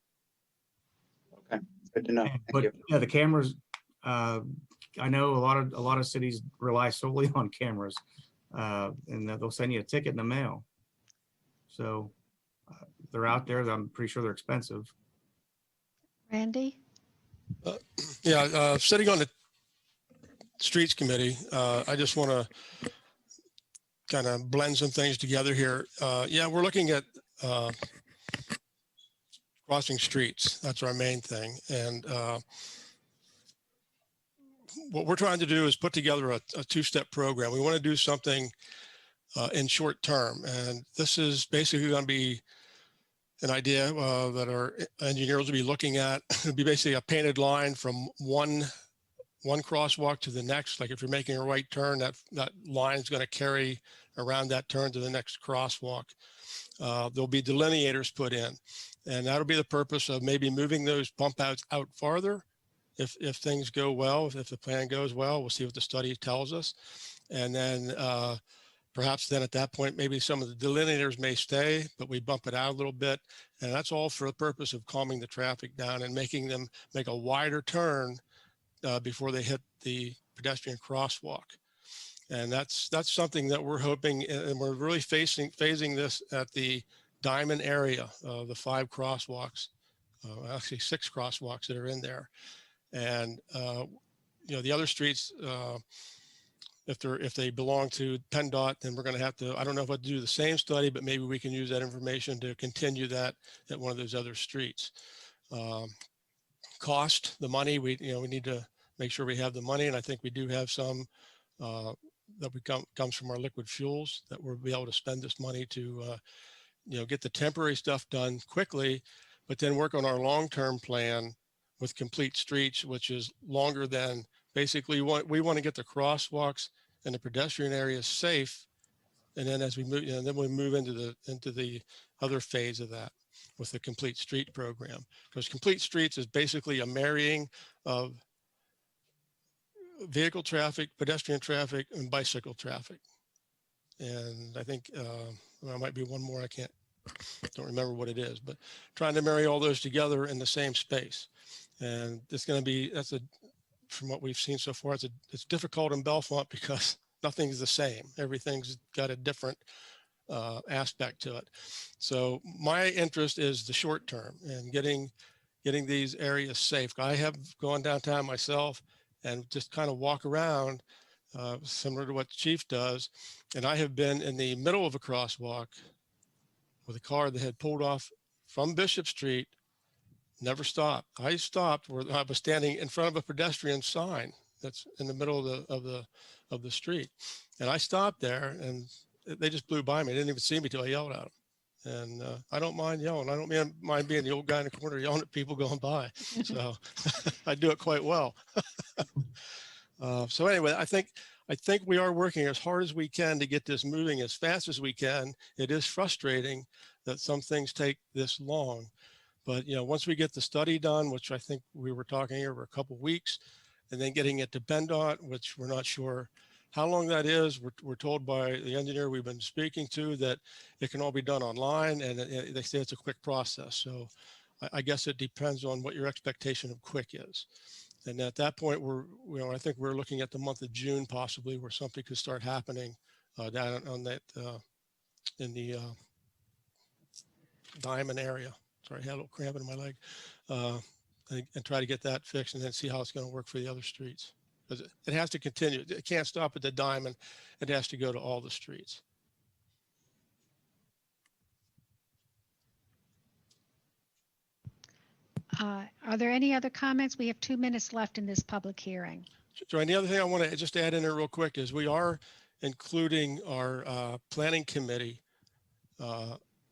Okay, good to know. But yeah, the cameras. I know a lot of cities rely solely on cameras, and they'll send you a ticket in the mail. So. They're out there. I'm pretty sure they're expensive. Randy? Sitting on the streets committee, I just want to kind of blend some things together here. We're looking at crossing streets. That's our main thing. And what we're trying to do is put together a 2-step program. We want to do something in short term. And this is basically going to be an idea that our engineers will be looking at. It'll be basically a painted line from one crosswalk to the next. Like if you're making a right turn, that line is going to carry around that turn to the next crosswalk. There'll be delineators put in, and that'll be the purpose of maybe moving those bump outs out farther. If things go well, if the plan goes well, we'll see what the study tells us. And then perhaps then at that point, maybe some of the delineators may stay, but we bump it out a little bit. And that's all for the purpose of calming the traffic down and making them make a wider turn before they hit the pedestrian crosswalk. And that's something that we're hoping, and we're really phasing this at the diamond area, the 5 crosswalks, actually 6 crosswalks that are in there. And, you know, the other streets, if they belong to PennDOT, then we're going to have to, I don't know if I'll do the same study, but maybe we can use that information to continue that at one of those other streets. Cost, the money, we need to make sure we have the money. And I think we do have some that comes from our liquid fuels that we'll be able to spend this money to, get the temporary stuff done quickly, but then work on our long-term plan with complete streets, which is longer than basically we want to get the crosswalks and the pedestrian areas safe. And then as we move, then we move into the other phase of that with the complete street program, because complete streets is basically a marrying of vehicle traffic, pedestrian traffic, and bicycle traffic. And I think there might be one more. Don't remember what it is, but trying to marry all those together in the same space. And it's going to be, from what we've seen so far, it's difficult in Bellfont because nothing's the same. Everything's got a different aspect to it. So my interest is the short term and getting these areas safe. I have gone downtown myself and just kind of walk around similar to what the chief does. And I have been in the middle of a crosswalk with a car that had pulled off from Bishop Street, never stopped. I stopped where I was standing in front of a pedestrian sign that's in the middle of the street. And I stopped there and they just blew by me. They didn't even see me till I yelled at them. And I don't mind yelling. I don't mind being the old guy in the corner yelling at people going by. So I do it quite well. So anyway, I think we are working as hard as we can to get this moving as fast as we can. It is frustrating that some things take this long, but once we get the study done, which I think we were talking over a couple of weeks, and then getting it to PennDOT, which we're not sure how long that is. We're told by the engineer we've been speaking to that it can all be done online, and they say it's a quick process. So I guess it depends on what your expectation of quick is. And at that point, I think we're looking at the month of June possibly, where something could start happening down on that in the diamond area. Sorry, I had a little cramp in my leg, and try to get that fixed, and then see how it's going to work for the other streets. Because it has to continue. It can't stop at the diamond. It has to go to all the streets. Are there any other comments? We have 2 minutes left in this public hearing. So the other thing I want to just add in there real quick is we are including our planning committee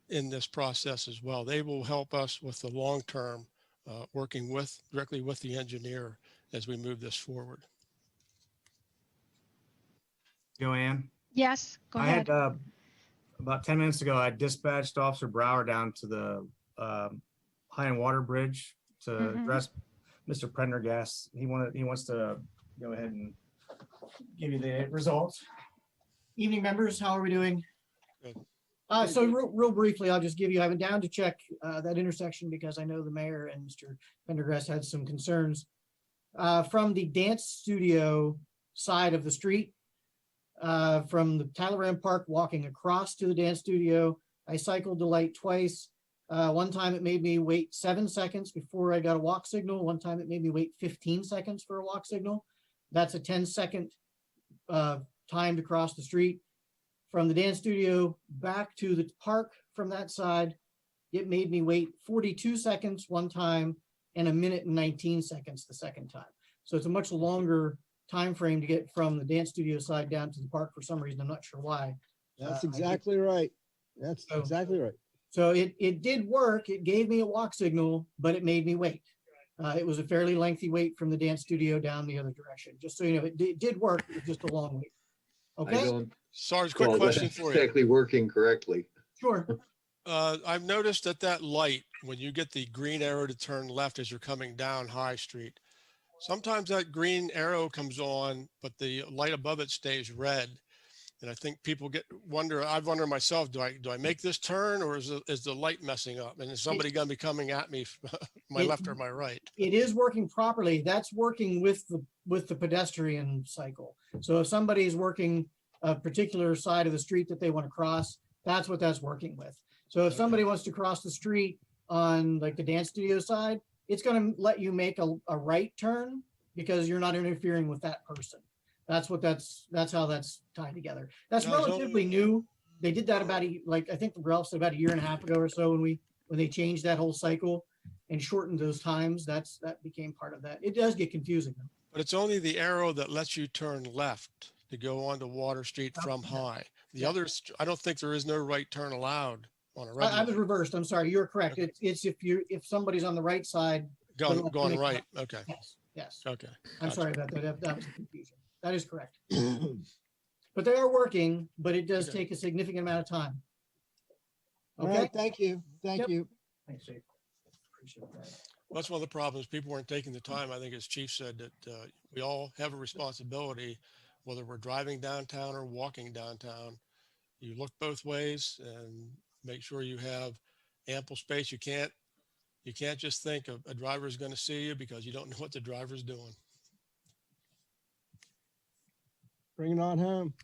in this process as well. They will help us with the long-term working directly with the engineer as we move this forward. Joanne? Yes, go ahead. I had, about 10 minutes ago, I dispatched Officer Brower down to the High and Water Bridge to address Mr. Prendergast. He wants to go ahead and give you the results. Evening, members. How are we doing? Good. So real briefly, I'll just give you, I went down to check that intersection because I know the mayor and Mr. Prendergast had some concerns. From the dance studio side of the street, from the Tyler Ram Park, walking across to the dance studio, I cycled the light twice. One time it made me wait 7 seconds before I got a walk signal. One time it made me wait 15 seconds for a walk signal. That's a 10-second time to cross the street. From the dance studio back to the park from that side, it made me wait 42 seconds one time and 1 minute and 19 seconds the second time. So it's a much longer time frame to get from the dance studio side down to the park for some reason. I'm not sure why. That's exactly right. That's exactly right. So it did work. It gave me a walk signal, but it made me wait. It was a fairly lengthy wait from the dance studio down the other direction. Just so you know, it did work. It was just a long wait. Okay. Sarge, quick question for you. Exactly working correctly. Sure. I've noticed that light, when you get the green arrow to turn left as you're coming down High Street, sometimes that green arrow comes on, but the light above it stays red. And I think people I've wondered myself, do I make this turn, or is the light messing up? And is somebody going to be coming at me, my left or my right? It is working properly. That's working with the pedestrian cycle. So if somebody's working a particular side of the street that they want to cross, that's what that's working with. So if somebody wants to cross the street on like the dance studio side, it's going to let you make a right turn because you're not interfering with that person. That's how that's tied together. That's relatively new. They did that I think Ralph said about a year and a half ago or so when they changed that whole cycle and shortened those times. That became part of that. It does get confusing. But it's only the arrow that lets you turn left to go onto Water Street from High. The others, I don't think there is no right turn allowed on a regular. I was reversed. I'm sorry. You're correct. Okay. It's if somebody's on the right side. Going right. Okay. Yes. Okay. I'm sorry about that. That was a confusion. That is correct. But they are working, but it does take a significant amount of time. All right, thank you. Thank you. Thanks, Dave. Appreciate that. Well, that's one of the problems. People weren't taking the time. I think, as Chief said, that we all have a responsibility, whether we're driving downtown or walking downtown. You look both ways and make sure you have ample space. You can't just think a driver is going to see you because you don't know what the driver's doing. Bring it on home.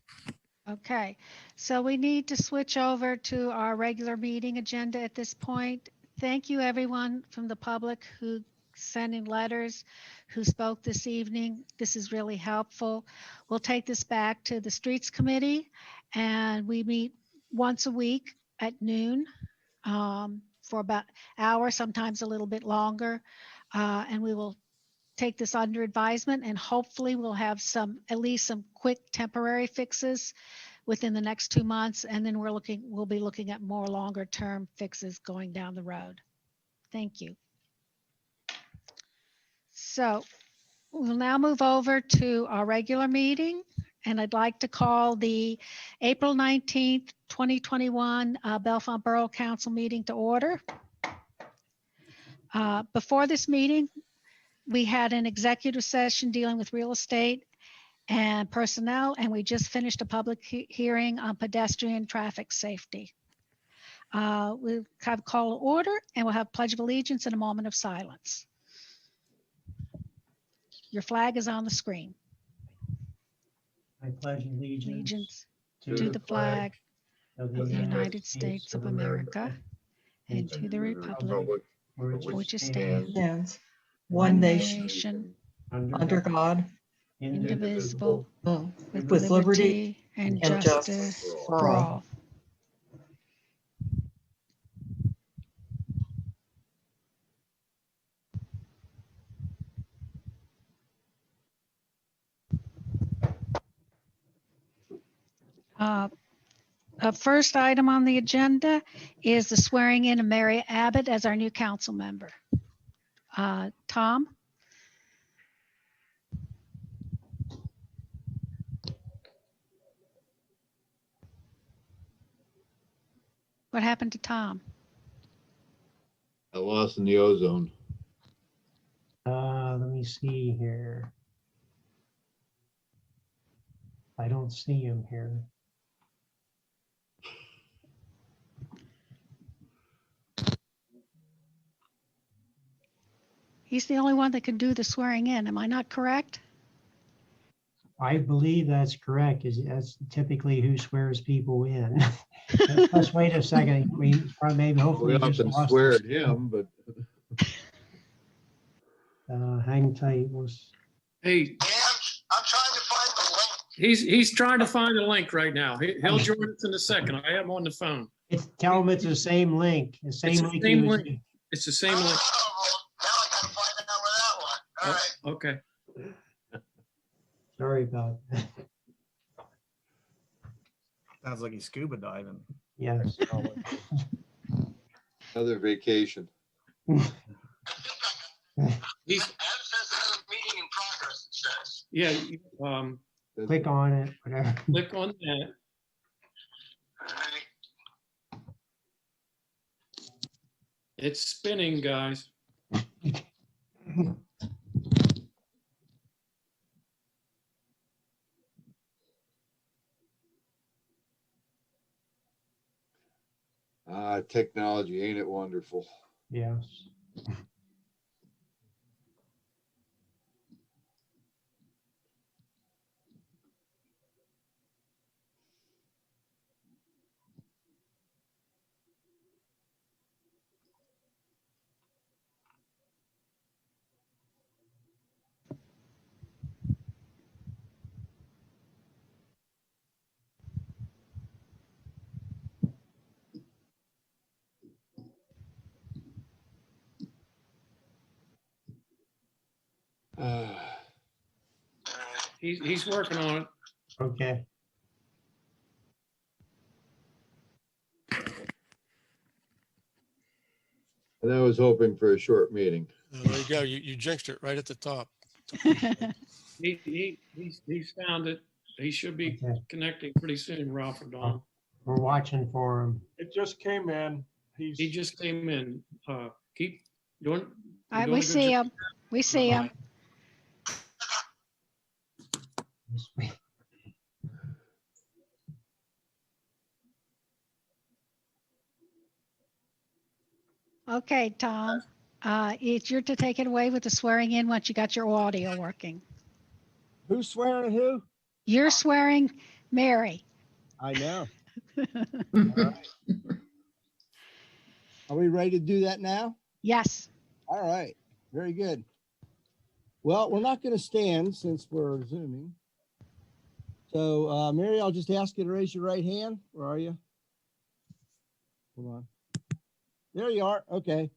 Okay, so we need to switch over to our regular meeting agenda at this point. Thank you, everyone from the public who sent in letters, who spoke this evening. This is really helpful. We'll take this back to the Streets Committee, and we meet once a week at noon for about an hour, sometimes a little bit longer, and we will take this under advisement, and hopefully we'll have at least some quick temporary fixes within the next 2 months. And then we'll be looking at more longer term fixes going down the road. Thank you. So we'll now move over to our regular meeting, and I'd like to call the April 19th, 2021 Bellefonte Borough Council meeting to order. Before this meeting, we had an executive session dealing with real estate and personnel, and we just finished a public hearing on pedestrian traffic safety. We'll have a call to order, and we'll have Pledge of Allegiance and a moment of silence. Your flag is on the screen. I pledge allegiance to the flag of the United States of America and to the republic for which it stands, one nation, under God, indivisible, with liberty and justice for all. First item on the agenda is the swearing in of Mary Abbott as our new council member. Tom? What happened to Tom? I lost in the ozone. Let me see here. I don't see him here. He's the only one that can do the swearing in. Am I not correct? I believe that's correct. That's typically who swears people in. Let's wait a second. We probably maybe hopefully We often swear at him, but hang tight. Hey, I'm trying to find the link. He's trying to find the link right now. He'll join us in a second. I have him on the phone. Tell him it's the same link. The same link. It's the same link. All right. Okay. Sorry about that. Sounds like he's scuba diving. Yes. another vacation. Yeah. Click on it, whatever. Click on that. It's spinning, guys. Technology, ain't it wonderful? Yes. He's working on it. Okay. And I was hoping for a short meeting. There you go. You jinxed it right at the top. He's found it. He should be Okay. connecting pretty soon, Ralph or Don. We're watching for him. It just came in. He just came in. Keep doing. All right, we see him. We see him. Okay, Tom, it's your to take it away with the swearing in once you got your audio working. Who's swearing who? You're swearing Mary. I know. All right. Are we ready to do that now? Yes. All right, very good. Well, we're not going to stand since we're Zooming. So, Mary, I'll just ask you to raise your right hand. Where are you? Hold on. There you are. Okay.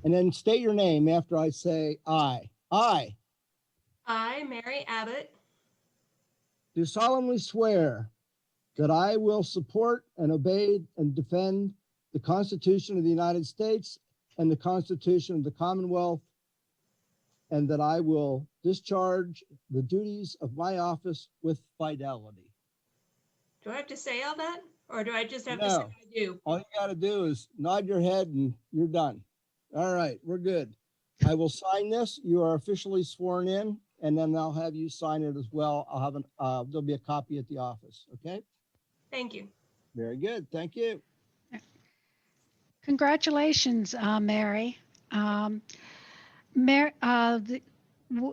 And then state your name after I say I. I Mary Abbott, do solemnly swear that I will support and obey and defend the Constitution of the United States and the Constitution of the Commonwealth, and that I will discharge the duties of my office with fidelity. do I have to say all that? Or do I just have to say No, I do? all you got to do is nod your head and you're done. All right, we're good. I will sign this. You are officially sworn in, and then I'll have you sign it as well. I'll have there'll be a copy at the office. Okay. Thank you. Very good. Thank you. Congratulations, Mary. Mary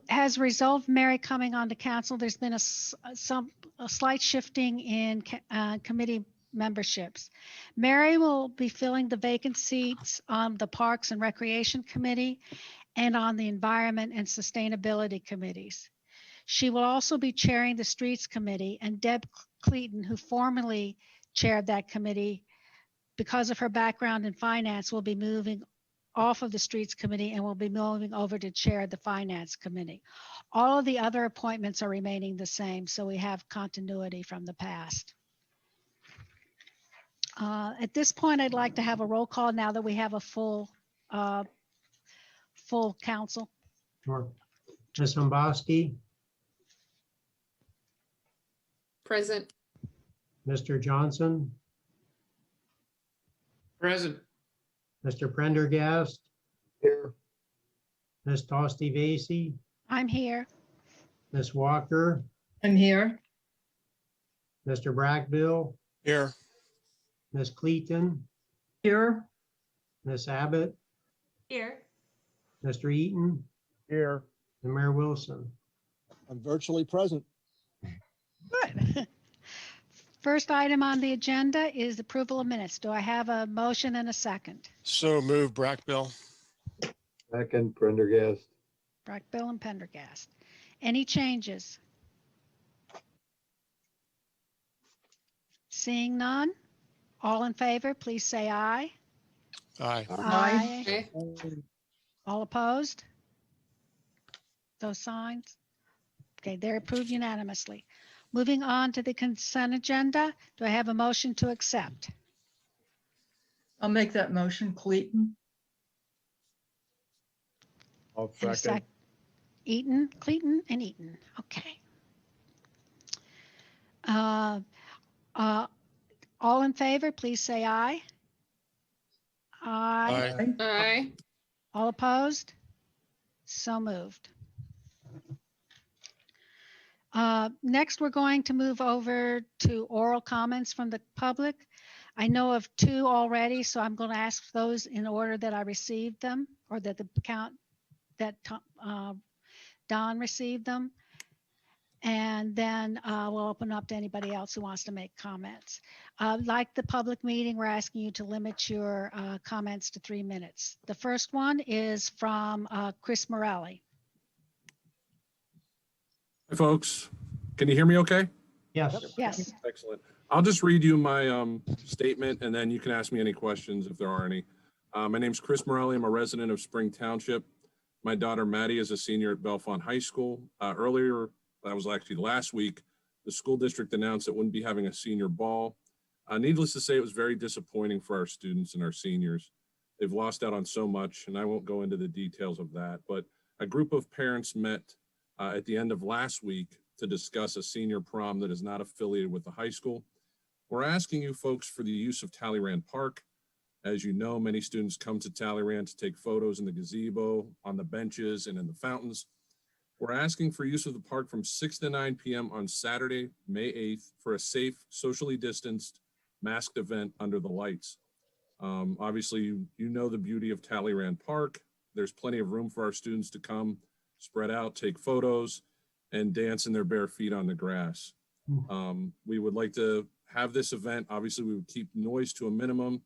has result of Mary coming on to council. There's been a slight shifting in committee memberships. Mary will be filling the vacant seats on the Parks and Recreation Committee and on the Environment and Sustainability Committees. She will also be chairing the Streets Committee, and Deb Clayton, who formerly chaired that committee, because of her background in finance, will be moving off of the Streets Committee and will be moving over to chair the Finance Committee. All of the other appointments are remaining the same, so we have continuity from the past. At this point, I'd like to have a roll call now that we have a full council. Sure. Ms. Homboski, Present. Mr. Johnson, Present. Mr. Prendergast, Here. Ms. Tosti Vasey, I'm here. Ms. Walker, I'm here. Mr. Brackbill, Here. Ms. Clayton, Here. Ms. Abbott, Here. Mr. Eaton, Here. and Mayor Wilson. I'm virtually present. Good. First item on the agenda is approval of minutes. Do I have a motion and a second? So move, Brackbill. Second, Prendergast. Brackbill and Pendergast. Any changes? Seeing none? All in favor, please say aye. Aye. Aye. Okay. All opposed? Those signs? Okay, they're approved unanimously. Moving on to the consent agenda, do I have a motion to accept? I'll make that motion, Clayton. I'll And a second. Eaton, Clayton, and Eaton. Okay. All in favor, please say aye. Aye. Aye. Aye. All opposed? So moved. Next, we're going to move over to oral comments from the public. I know of 2 already, so I'm going to ask those in order that I received them, or that the account that Don received them. And then we'll open up to anybody else who wants to make comments. Like the public meeting, we're asking you to limit your comments to 3 minutes. The first one is from Chris Morelli. Hi, folks. Can you hear me okay? Yes. Yes. Excellent. I'll just read you my statement, and then you can ask me any questions if there are any. My name's Chris Morelli. I'm a resident of Spring Township. My daughter Maddie is a senior at Bellfont High School. Earlier, that was actually last week, the school district announced it wouldn't be having a senior ball. Needless to say, it was very disappointing for our students and our seniors. They've lost out on so much, and I won't go into the details of that, but a group of parents met at the end of last week to discuss a senior prom that is not affiliated with the high school. We're asking you folks for the use of Talleyrand Park. As you know, many students come to Talleyrand to take photos in the gazebo, on the benches, and in the fountains. We're asking for use of the park from 6 to 9 p.m. on Saturday, May 8th, for a safe, socially distanced, masked event under the lights. Obviously, you know the beauty of Talleyrand Park. There's plenty of room for our students to come, spread out, take photos, and dance in their bare feet on the grass. We would like to have this event. Obviously, we would keep noise to a minimum.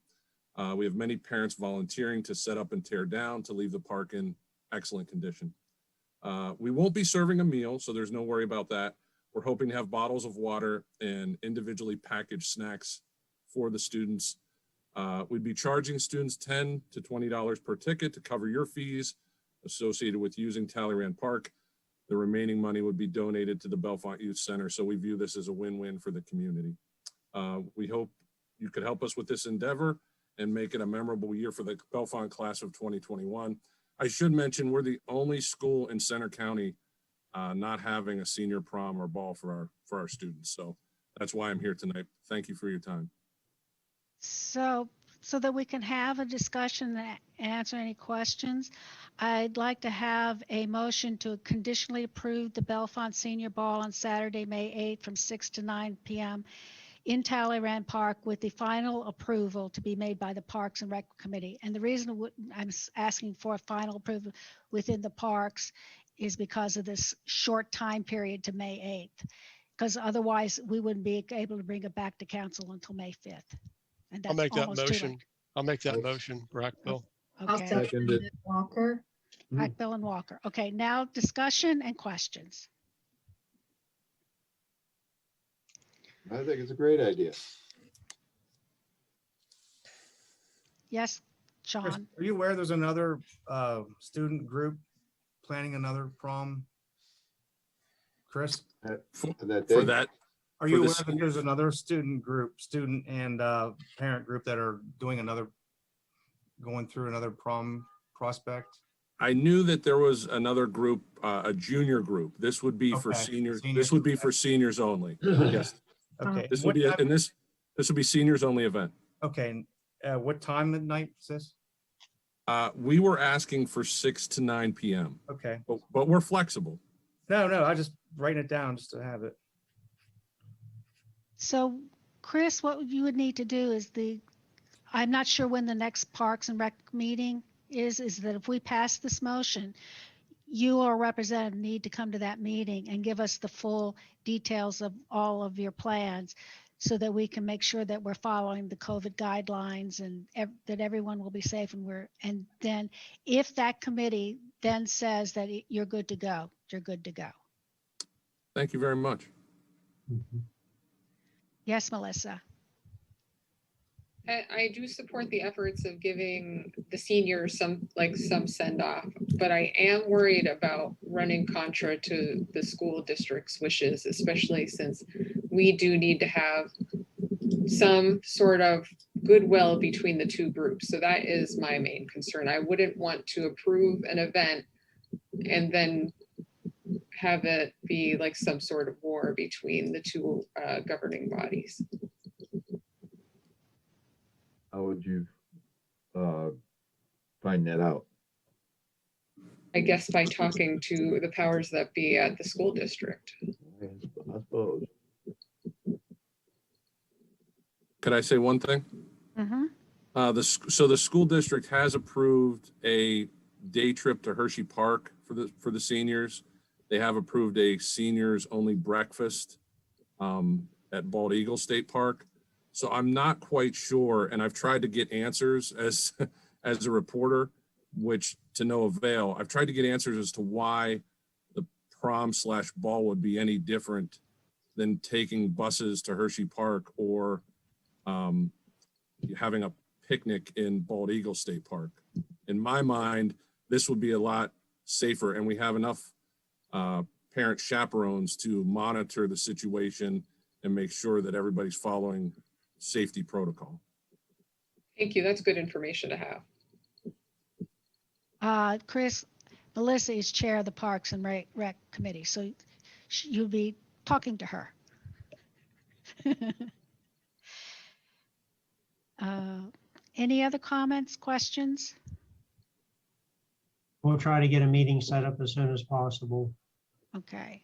We have many parents volunteering to set up and tear down to leave the park in excellent condition. We won't be serving a meal, so there's no worry about that. We're hoping to have bottles of water and individually packaged snacks for the students. We'd be charging students $10 to $20 per ticket to cover your fees associated with using Talleyrand Park. The remaining money would be donated to the Bellfont Youth Center, so we view this as a win-win for the community. We hope you could help us with this endeavor and make it a memorable year for the Bellfont class of 2021. I should mention we're the only school in Center County not having a senior prom or ball for our students. So that's why I'm here tonight. Thank you for your time. So that we can have a discussion and answer any questions, I'd like to have a motion to conditionally approve the Bellfont Senior Ball on Saturday, May 8th from 6 to 9 p.m. in Talleyrand Park, with the final approval to be made by the Parks and Rec Committee. And the reason I'm asking for final approval within the parks is because of this short time period to May 8th, because otherwise we wouldn't be able to bring it back to council until May 5th. And I'll that's make that almost too motion. late. I'll make that motion, Rackville. Okay. Second it. Walker. Bill and Walker. Okay, now discussion and questions. I think it's a great idea. Yes, Chris, Sean. are you aware there's another student group planning another prom? Chris? For day? that, Are you For the aware that there's another student and parent group that are going through another prom prospect? I knew that there was another group, a junior group. This would be for Okay. seniors. Seniors. This would be for seniors only. Yes. Okay. This would be, and this would be seniors only event. Okay. What time at night is this? We were asking for 6 to 9 p.m. Okay. But we're flexible. No, I just writing it down just to have it. So Chris, what you would need to do is I'm not sure when the next Parks and Rec meeting is that if we pass this motion, you or a representative need to come to that meeting and give us the full details of all of your plans so that we can make sure that we're following the COVID guidelines and that everyone will be safe, and then if that committee then says that you're good to go, you're good to go. Thank you very much. Yes, Melissa. I do support the efforts of giving the seniors some send off, but I am worried about running contra to the school district's wishes, especially since we do need to have some sort of goodwill between the two groups. So that is my main concern. I wouldn't want to approve an event and then have it be like some sort of war between the two governing bodies. How would you find that out? I guess by talking to the powers that be at the school district. I suppose. Could I say one thing? So the school district has approved a day trip to Hershey Park for the seniors. They have approved a seniors only breakfast at Bald Eagle State Park. So I'm not quite sure, and I've tried to get answers as as a reporter, which to no avail. I've tried to get answers as to why the prom/ball would be any different than taking buses to Hershey Park or having a picnic in Bald Eagle State Park. In my mind, this would be a lot safer, and we have enough parent chaperones to monitor the situation and make sure that everybody's following safety protocol. Thank you. That's good information to have. Chris, Melissa is chair of the Parks and Rec Committee, so you'll be talking to her. Any other comments, questions? We'll try to get a meeting set up as soon as possible. Okay.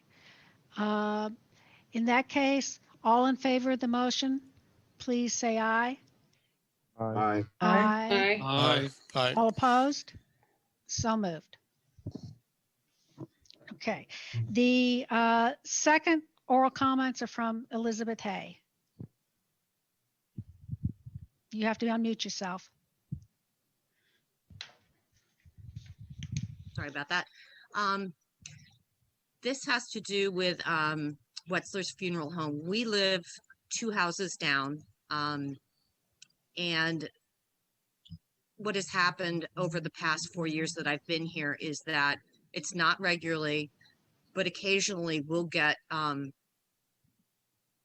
In that case, all in favor of the motion, please say aye. Aye. Aye. Aye. Aye. All opposed? So moved. Okay. The second oral comments are from Elizabeth Hay. You have to unmute yourself. Sorry about that. This has to do with Wetzler's Funeral Home. We live 2 houses down, and what has happened over the past 4 years that I've been here is that it's not regularly, but occasionally we'll get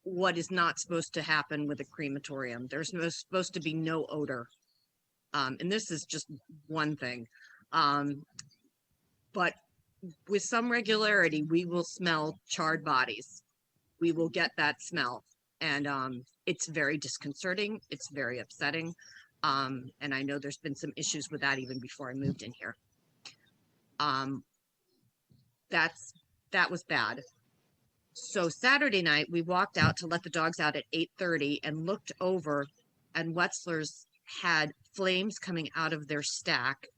what is not supposed to happen with a crematorium. There's supposed to be no odor. And this is just one thing. But with some regularity, we will smell charred bodies. We will get that smell. And it's very disconcerting. It's very upsetting. And I know there's been some issues with that even before I moved in here. That was bad. So Saturday night, we walked out to let the dogs out at 8:30 and looked over, and Wetzler's had flames coming out of their stack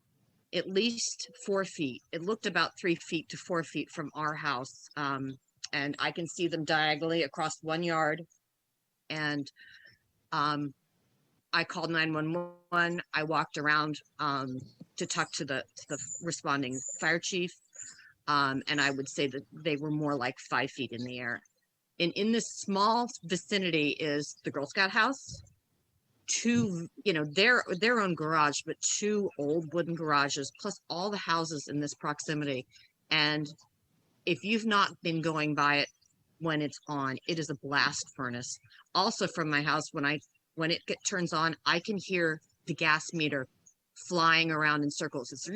at least 4 feet. It looked about 3 feet to 4 feet from our house. And I can see them diagonally across 1 yard. And I called 911. I walked around to talk to the responding fire chief. And I would say that they were more like 5 feet in the air. And in this small vicinity is the Girl Scout house, 2, their own garage, but 2 old wooden garages, plus all the houses in this proximity. And if you've not been going by it when it's on, it is a blast furnace. Also from my house, when it turns on, I can hear the gas meter flying around in circles. It's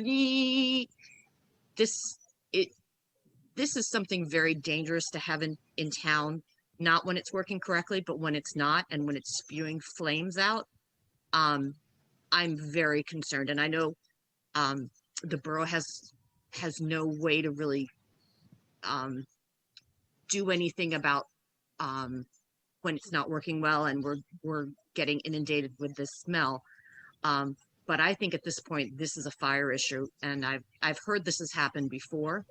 this is something very dangerous to have in town, not when it's working correctly, but when it's not, and when it's spewing flames out. I'm very concerned. And I know the borough has no way to really do anything about when it's not working well and we're getting inundated with this smell. But I think at this point, this is a fire issue, and I've heard this has happened before.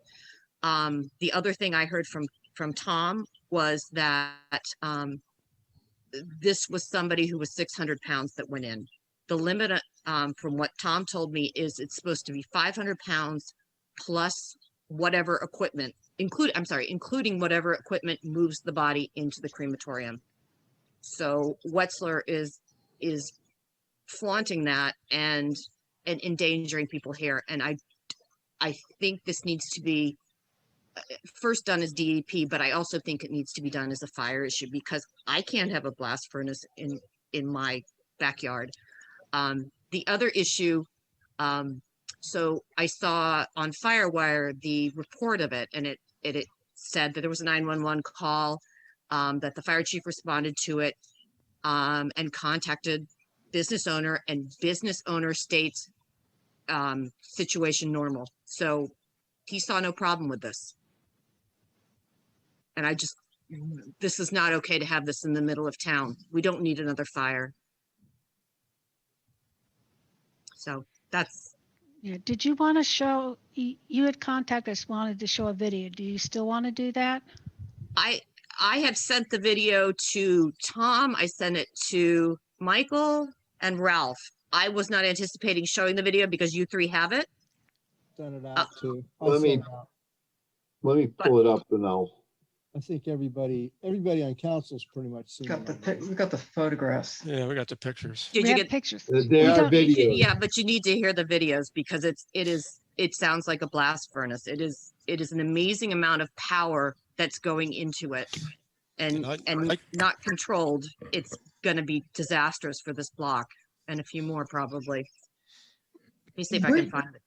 The other thing I heard from Tom was that this was somebody who was 600 pounds that went in. The limit from what Tom told me is it's supposed to be 500 pounds plus whatever equipment, including whatever equipment moves the body into the crematorium. So Wetzler is flaunting that and endangering people here. And I think this needs to be first done as DEP, but I also think it needs to be done as a fire issue, because I can't have a blast furnace in my backyard. The other issue, so I saw on FireWire the report of it, and it said that there was a 911 call, that the fire chief responded to it, and contacted business owner, and business owner states situation normal. So he saw no problem with this. And this is not okay to have this in the middle of town. We don't need another fire. So that's, Yeah, did you want to show, you had contacted us, wanted to show a video. Do you still want to do that? I have sent the video to Tom. I sent it to Michael and Ralph. I was not anticipating showing the video because you three have it. Send it out too. Let me pull it up and I think everybody on council's pretty much seen it. We got the photographs. Yeah, we got the pictures. Did We you have get pictures? They are videos. Yeah, but you need to hear the videos because it sounds like a blast furnace. It is an amazing amount of power that's going into it, and not controlled. It's going to be disastrous for this block and a few more probably. Let me see if I can find it.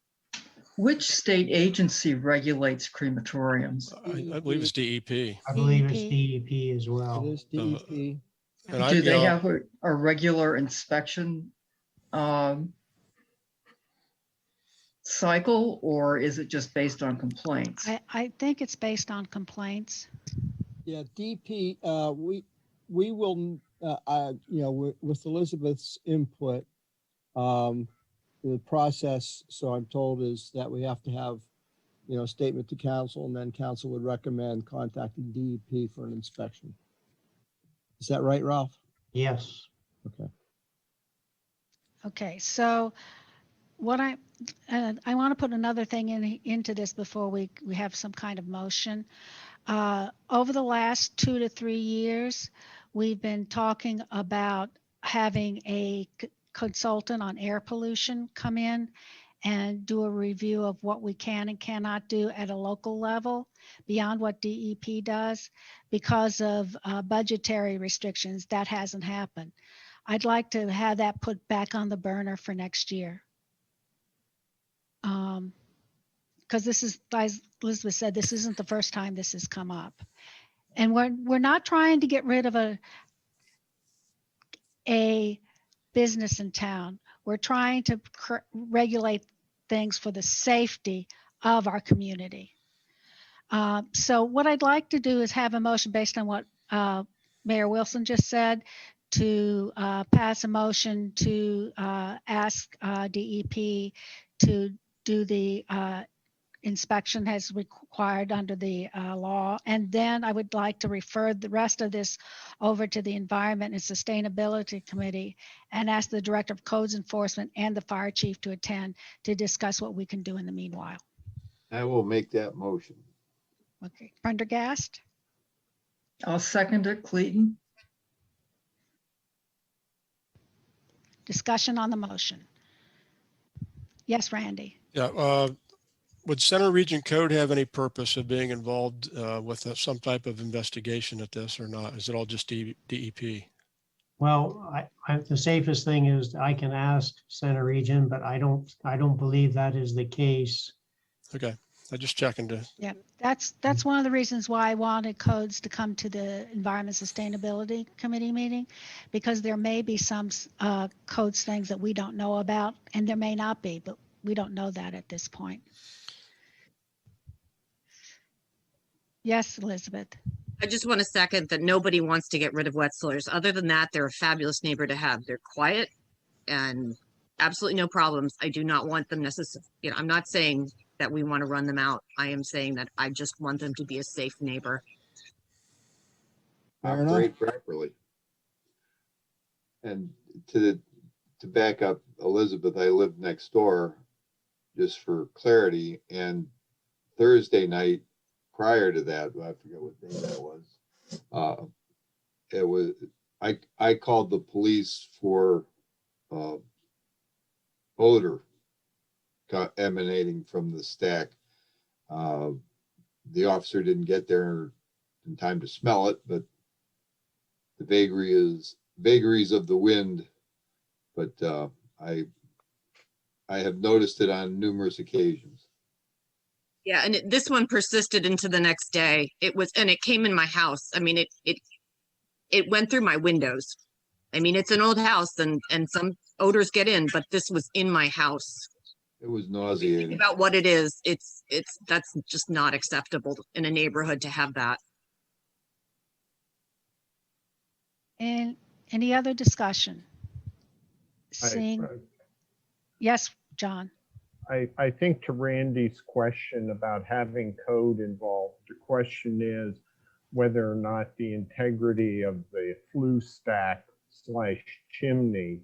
Which state agency regulates crematoriums? I believe it's DEP. I believe it's DEP as well. It is DEP. Do they have a regular inspection cycle, or is it just based on complaints? I think it's based on complaints. Yeah, DP, we will, with Elizabeth's input, the process, so I'm told, is that we have to have, a statement to council, and then council would recommend contacting DEP for an inspection. Is that right, Ralph? Yes. Okay. Okay, so what I want to put another thing into this before we have some kind of motion. Over the last 2 to 3 years, we've been talking about having a consultant on air pollution come in and do a review of what we can and cannot do at a local level beyond what DEP does. Because of budgetary restrictions, that hasn't happened. I'd like to have that put back on the burner for next year. Because this is, as Elizabeth said, this isn't the first time this has come up. And we're not trying to get rid of a business in town. We're trying to regulate things for the safety of our community. So what I'd like to do is have a motion based on what Mayor Wilson just said, to pass a motion to ask DEP to do the inspection as required under the law. And then I would like to refer the rest of this over to the Environment and Sustainability Committee and ask the Director of Codes Enforcement and the Fire Chief to attend to discuss what we can do in the meanwhile. I will make that motion. Okay, Prendergast? I'll second it, Clayton. Discussion on the motion. Yes, Randy. Yeah. Would Center Region Code have any purpose of being involved with some type of investigation at this or not? Is it all just DEP? Well, the safest thing is I can ask Center Region, but I don't believe that is the case. Okay, I just checking to. Yeah, that's one of the reasons why I wanted codes to come to the Environment Sustainability Committee meeting, because there may be some codes things that we don't know about, and there may not be, but we don't know that at this point. Yes, Elizabeth. I just want to second that nobody wants to get rid of Wetzlers. Other than that, they're a fabulous neighbor to have. They're quiet and absolutely no problems. I do not want them necessarily, I'm not saying that we want to run them out. I am saying that I just want them to be a safe neighbor. Operate properly. And to back up Elizabeth, I live next door, just for clarity, and Thursday night prior to that, I forget what day that was. It was I called the police for odor emanating from the stack. The officer didn't get there in time to smell it, but the vagaries of the wind. But I have noticed it on numerous occasions. Yeah, and this one persisted into the next day. It came in my house. I mean, it went through my windows. I mean, it's an old house and some odors get in, but this was in my house. It was nauseating. Think about what it is. That's just not acceptable in a neighborhood to have that. And any other discussion? Seeing, Yes, John. I think to Randy's question about having code involved, the question is whether or not the integrity of the flue stack / chimney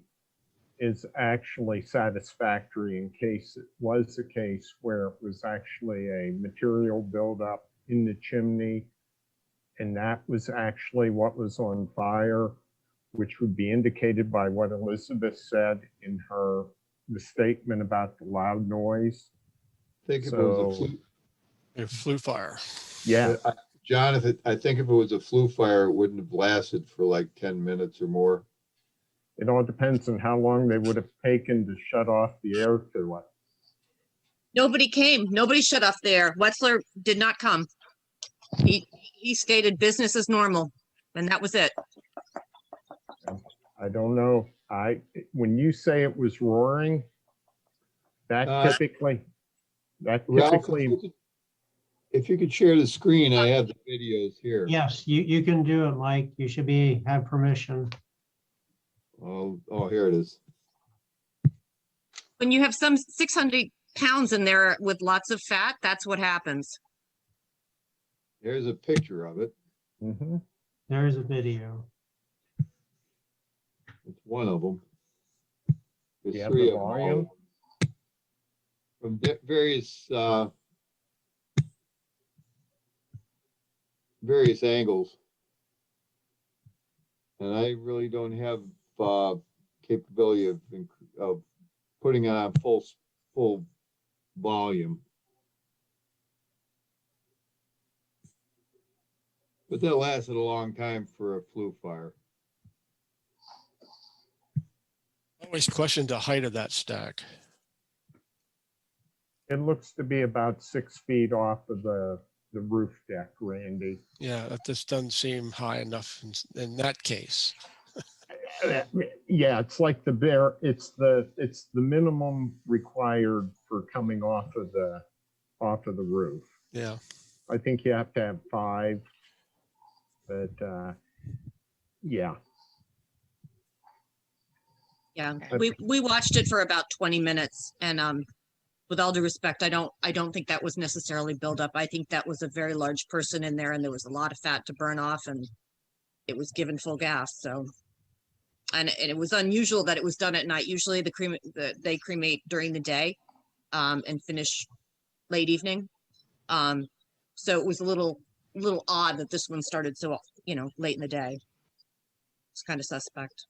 is actually satisfactory in case it was a case where it was actually a material buildup in the chimney, and that was actually what was on fire, which would be indicated by what Elizabeth said in the statement about the loud noise. I think if it was A flue fire. Yeah. John, I think if it was a flue fire, it wouldn't have lasted for like 10 minutes or more. It all depends on how long they would have taken to shut off the air to it. Nobody came. Nobody shut off there. Wetzler did not come. He stated business as normal, and that was it. I don't know. When you say it was roaring, that typically. Ralph, if you could share the screen, I have the videos here. Yes, you can do it, Mike. You should have permission. Oh, here it is. When you have some 600 pounds in there with lots of fat, that's what happens. There's a picture of it. Mm-hmm. There's a video. It's one of them. There's Yeah, three the of them. volume. From various angles. And I really don't have capability of putting it on full volume. But that lasted a long time for a flue fire. I always questioned the height of that stack. It looks to be about 6 feet off of the roof deck, Randy. Yeah, that just doesn't seem high enough in that case. Yeah, it's like it's the minimum required for coming off of the roof. Yeah. I think you have to have 5, but yeah. Yeah, we watched it for about 20 minutes, and with all due respect, I don't think that was necessarily buildup. I think that was a very large person in there, and there was a lot of fat to burn off, and it was given full gas. So, and it was unusual that it was done at night. Usually they cremate during the day, and finish late evening. So it was a little odd that this one started so late in the day. It's kind of suspect.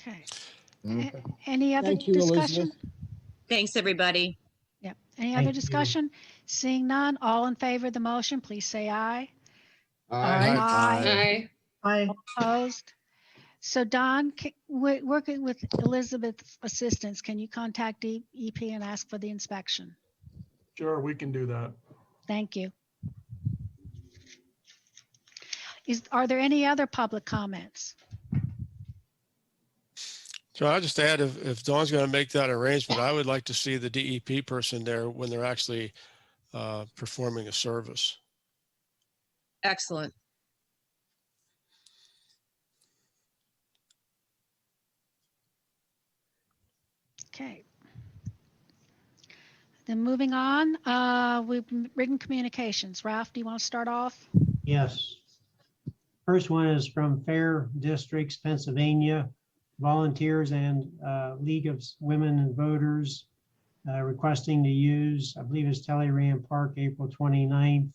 Okay. Okay. Any other Thank you, discussion? Elizabeth. Thanks, everybody. Yep. Any Thank other you. discussion? Seeing none, all in favor of the motion, please say aye. Aye. Aye. Opposed? So Don, working with Elizabeth's assistance, can you contact EP and ask for the inspection? Sure, we can do that. Thank you. Are there any other public comments? So I'll just add, if Dawn's going to make that arrangement, I would like to see the DEP person there when they're actually performing a service. Excellent. Okay. Then moving on, we've written communications. Ralph, do you want to start off? Yes. First one is from Fair Districts, Pennsylvania. Volunteers and League of Women and Voters requesting to use, I believe it's Talleyrand Park, April 29th.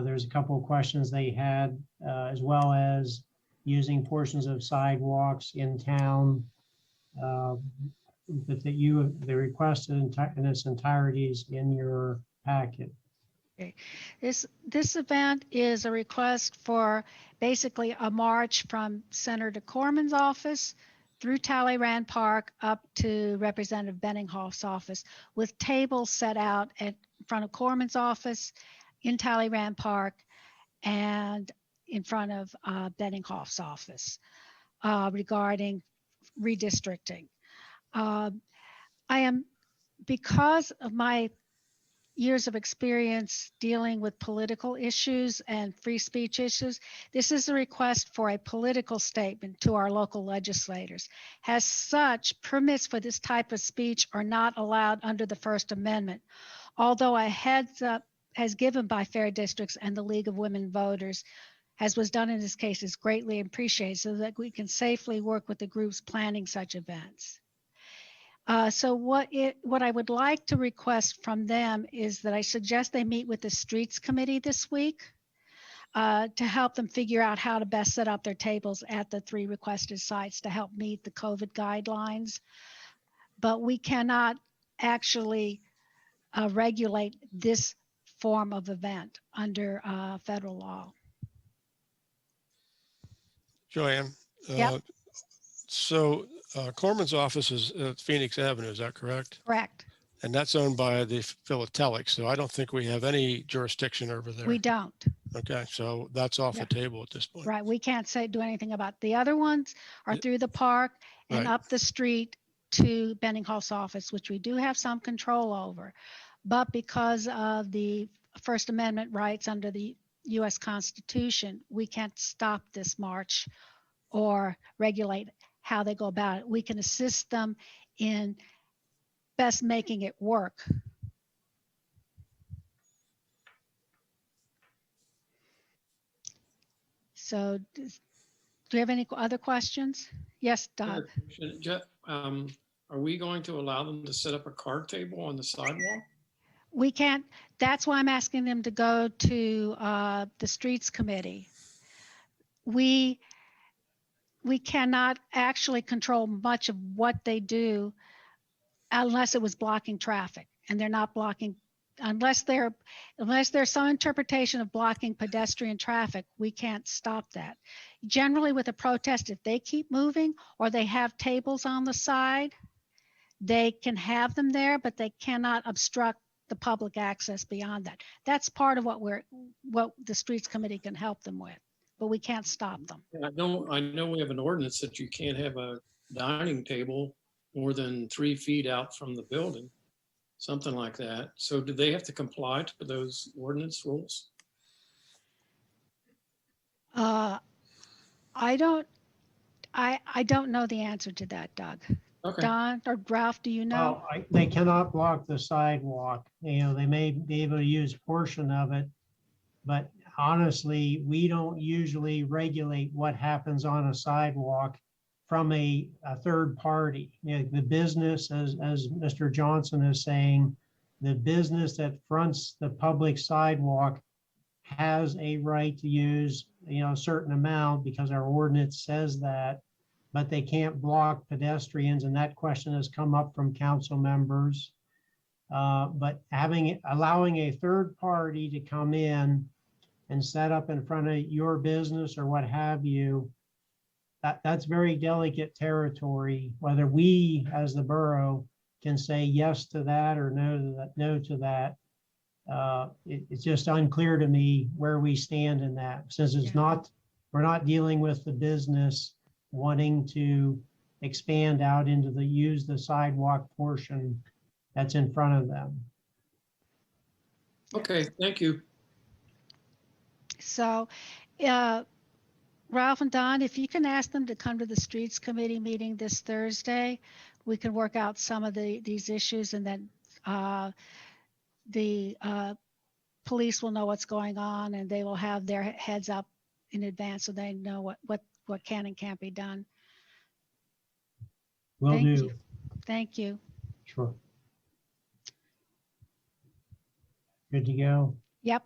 There's a couple of questions they had, as well as using portions of sidewalks in town. But the request in its entirety is in your packet. Okay. This event is a request for basically a march from Senator Corman's office through Talleyrand Park up to Representative Benninghoff's office, with tables set out in front of Corman's office, in Talleyrand Park, and in front of Benninghoff's office regarding redistricting. Because of my years of experience dealing with political issues and free speech issues. This is a request for a political statement to our local legislators. As such, permits for this type of speech are not allowed under the First Amendment. Although a heads up has given by Fair Districts and the League of Women Voters, as was done in this case, is greatly appreciated so that we can safely work with the groups planning such events. So what I would like to request from them is that I suggest they meet with the Streets Committee this week to help them figure out how to best set up their tables at the 3 requested sites to help meet the COVID guidelines. But we cannot actually regulate this form of event under federal law. Joanne, Yep. So Corman's office is at Phoenix Avenue, is that correct? Correct. And that's owned by the philatelic, so I don't think we have any jurisdiction over there. We don't. Okay, so that's off the table at this point. Right. We can't do anything about the other ones are through the park and Right. up the street to Benninghoff's office, which we do have some control over. But because of the First Amendment rights under the U.S. Constitution, we can't stop this march or regulate how they go about it. We can assist them in best making it work. So do you have any other questions? Yes, Doug. Are we going to allow them to set up a card table on the sidewalk? We can't, that's why I'm asking them to go to the Streets Committee. We cannot actually control much of what they do unless it was blocking traffic, and they're not blocking, unless there's some interpretation of blocking pedestrian traffic, we can't stop that. Generally with a protest, if they keep moving or they have tables on the side, they can have them there, but they cannot obstruct the public access beyond that. That's part of what the Streets Committee can help them with, but we can't stop them. I know we have an ordinance that you can't have a dining table more than 3 feet out from the building, something like that. So do they have to comply to those ordinance rules? I don't know the answer to that, Doug. Okay. Don or Ralph, do you know? Well, they cannot block the sidewalk. They may be able to use a portion of it, but honestly, we don't usually regulate what happens on a sidewalk from a third party. The business, as Mr. Johnson is saying, the business that fronts the public sidewalk has a right to use, a certain amount because our ordinance says that, but they can't block pedestrians. And that question has come up from council members. But allowing a third party to come in and set up in front of your business or what have you, that's very delicate territory, whether we as the borough can say yes to that or no to that. It's just unclear to me where we stand in that, since we're not dealing with the business wanting to expand out into use the sidewalk portion that's in front of them. Okay, thank you. So, Ralph and Don, if you can ask them to come to the Streets Committee meeting this Thursday, we can work out some of these issues, and then the police will know what's going on, and they will have their heads up in advance so they know what can and can't be done. Will do. You. Thank you. Sure. Good to go. Yep.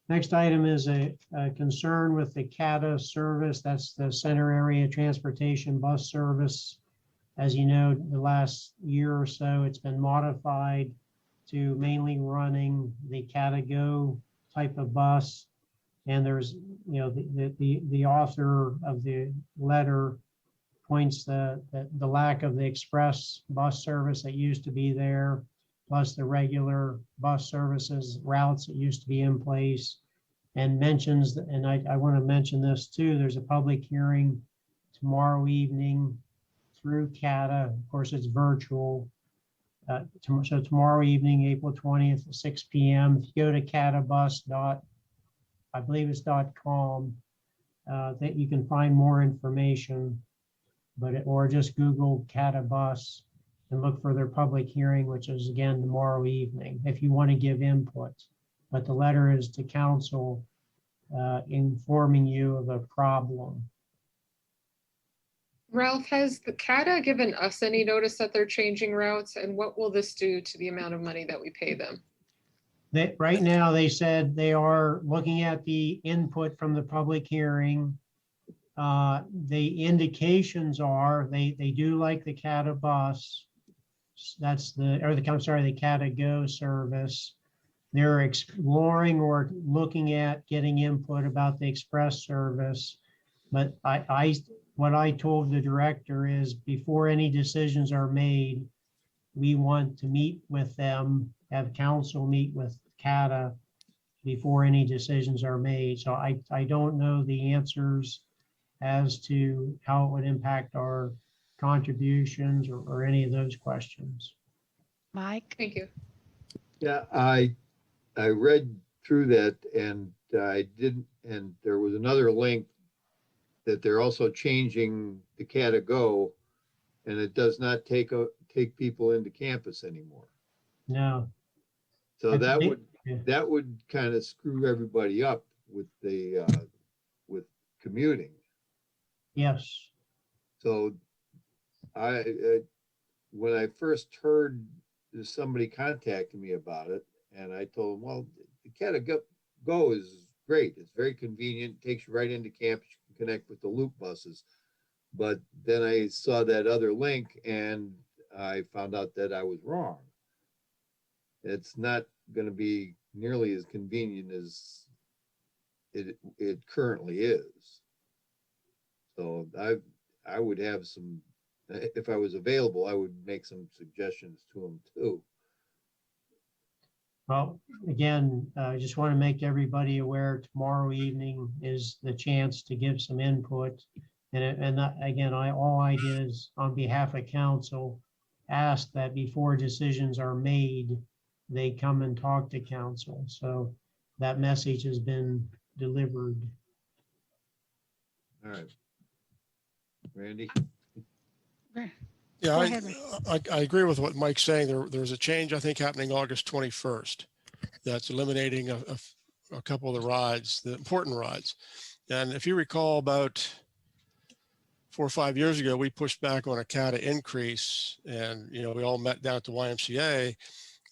Next item is a concern with the CATA service. That's the Center Area Transportation Bus Service. As you know, the last year or so, it's been modified to mainly running the CATA Go type of bus. And there's, the author of the letter points the lack of the express bus service that used to be there, plus the regular bus services routes that used to be in place, and mentions, and I want to mention this too, there's a public hearing tomorrow evening through CATA. Of course, it's virtual, So tomorrow evening, April 20th at 6 p.m. If you go to catabus. I believe it's .com, that you can find more information, or just Google Catabus and look for their public hearing, which is again tomorrow evening, if you want to give input. But the letter is to council informing you of a problem. Ralph, has the CATA given us any notice that they're changing routes, and what will this do to the amount of money that we pay them? Right now, they said they are looking at the input from the public hearing. The indications are they do like the CATA bus. That's the CATA Go service. They're exploring or looking at getting input about the express service. But what I told the director is before any decisions are made, we want to meet with them, have council meet with CATA before any decisions are made. So I don't know the answers as to how it would impact our contributions or any of those questions. Mike? Thank you. Yeah, I read through that and there was another link that they're also changing the CATA Go, and it does not take people into campus anymore. No. So that would kind of screw everybody up with with commuting. Yes. So when I first heard somebody contacted me about it, and I told them, well, the CATA Go is great. It's very convenient, takes you right into campus, you can connect with the loop buses. But then I saw that other link and I found out that I was wrong. It's not going to be nearly as convenient as it currently is. So I would have some, if I was available, I would make some suggestions to them too. Well, again, I just want to make everybody aware tomorrow evening is the chance to give some input. And again, all I did is on behalf of council, ask that before decisions are made, they come and talk to council. So that message has been delivered. All right. Randy? Yeah, I agree with what Mike's saying. There's a change, I think, happening August 21st that's eliminating a couple of the rides, the important rides. And if you recall, about 4 or 5 years ago, we pushed back on a CATA increase, and we all met down at the YMCA.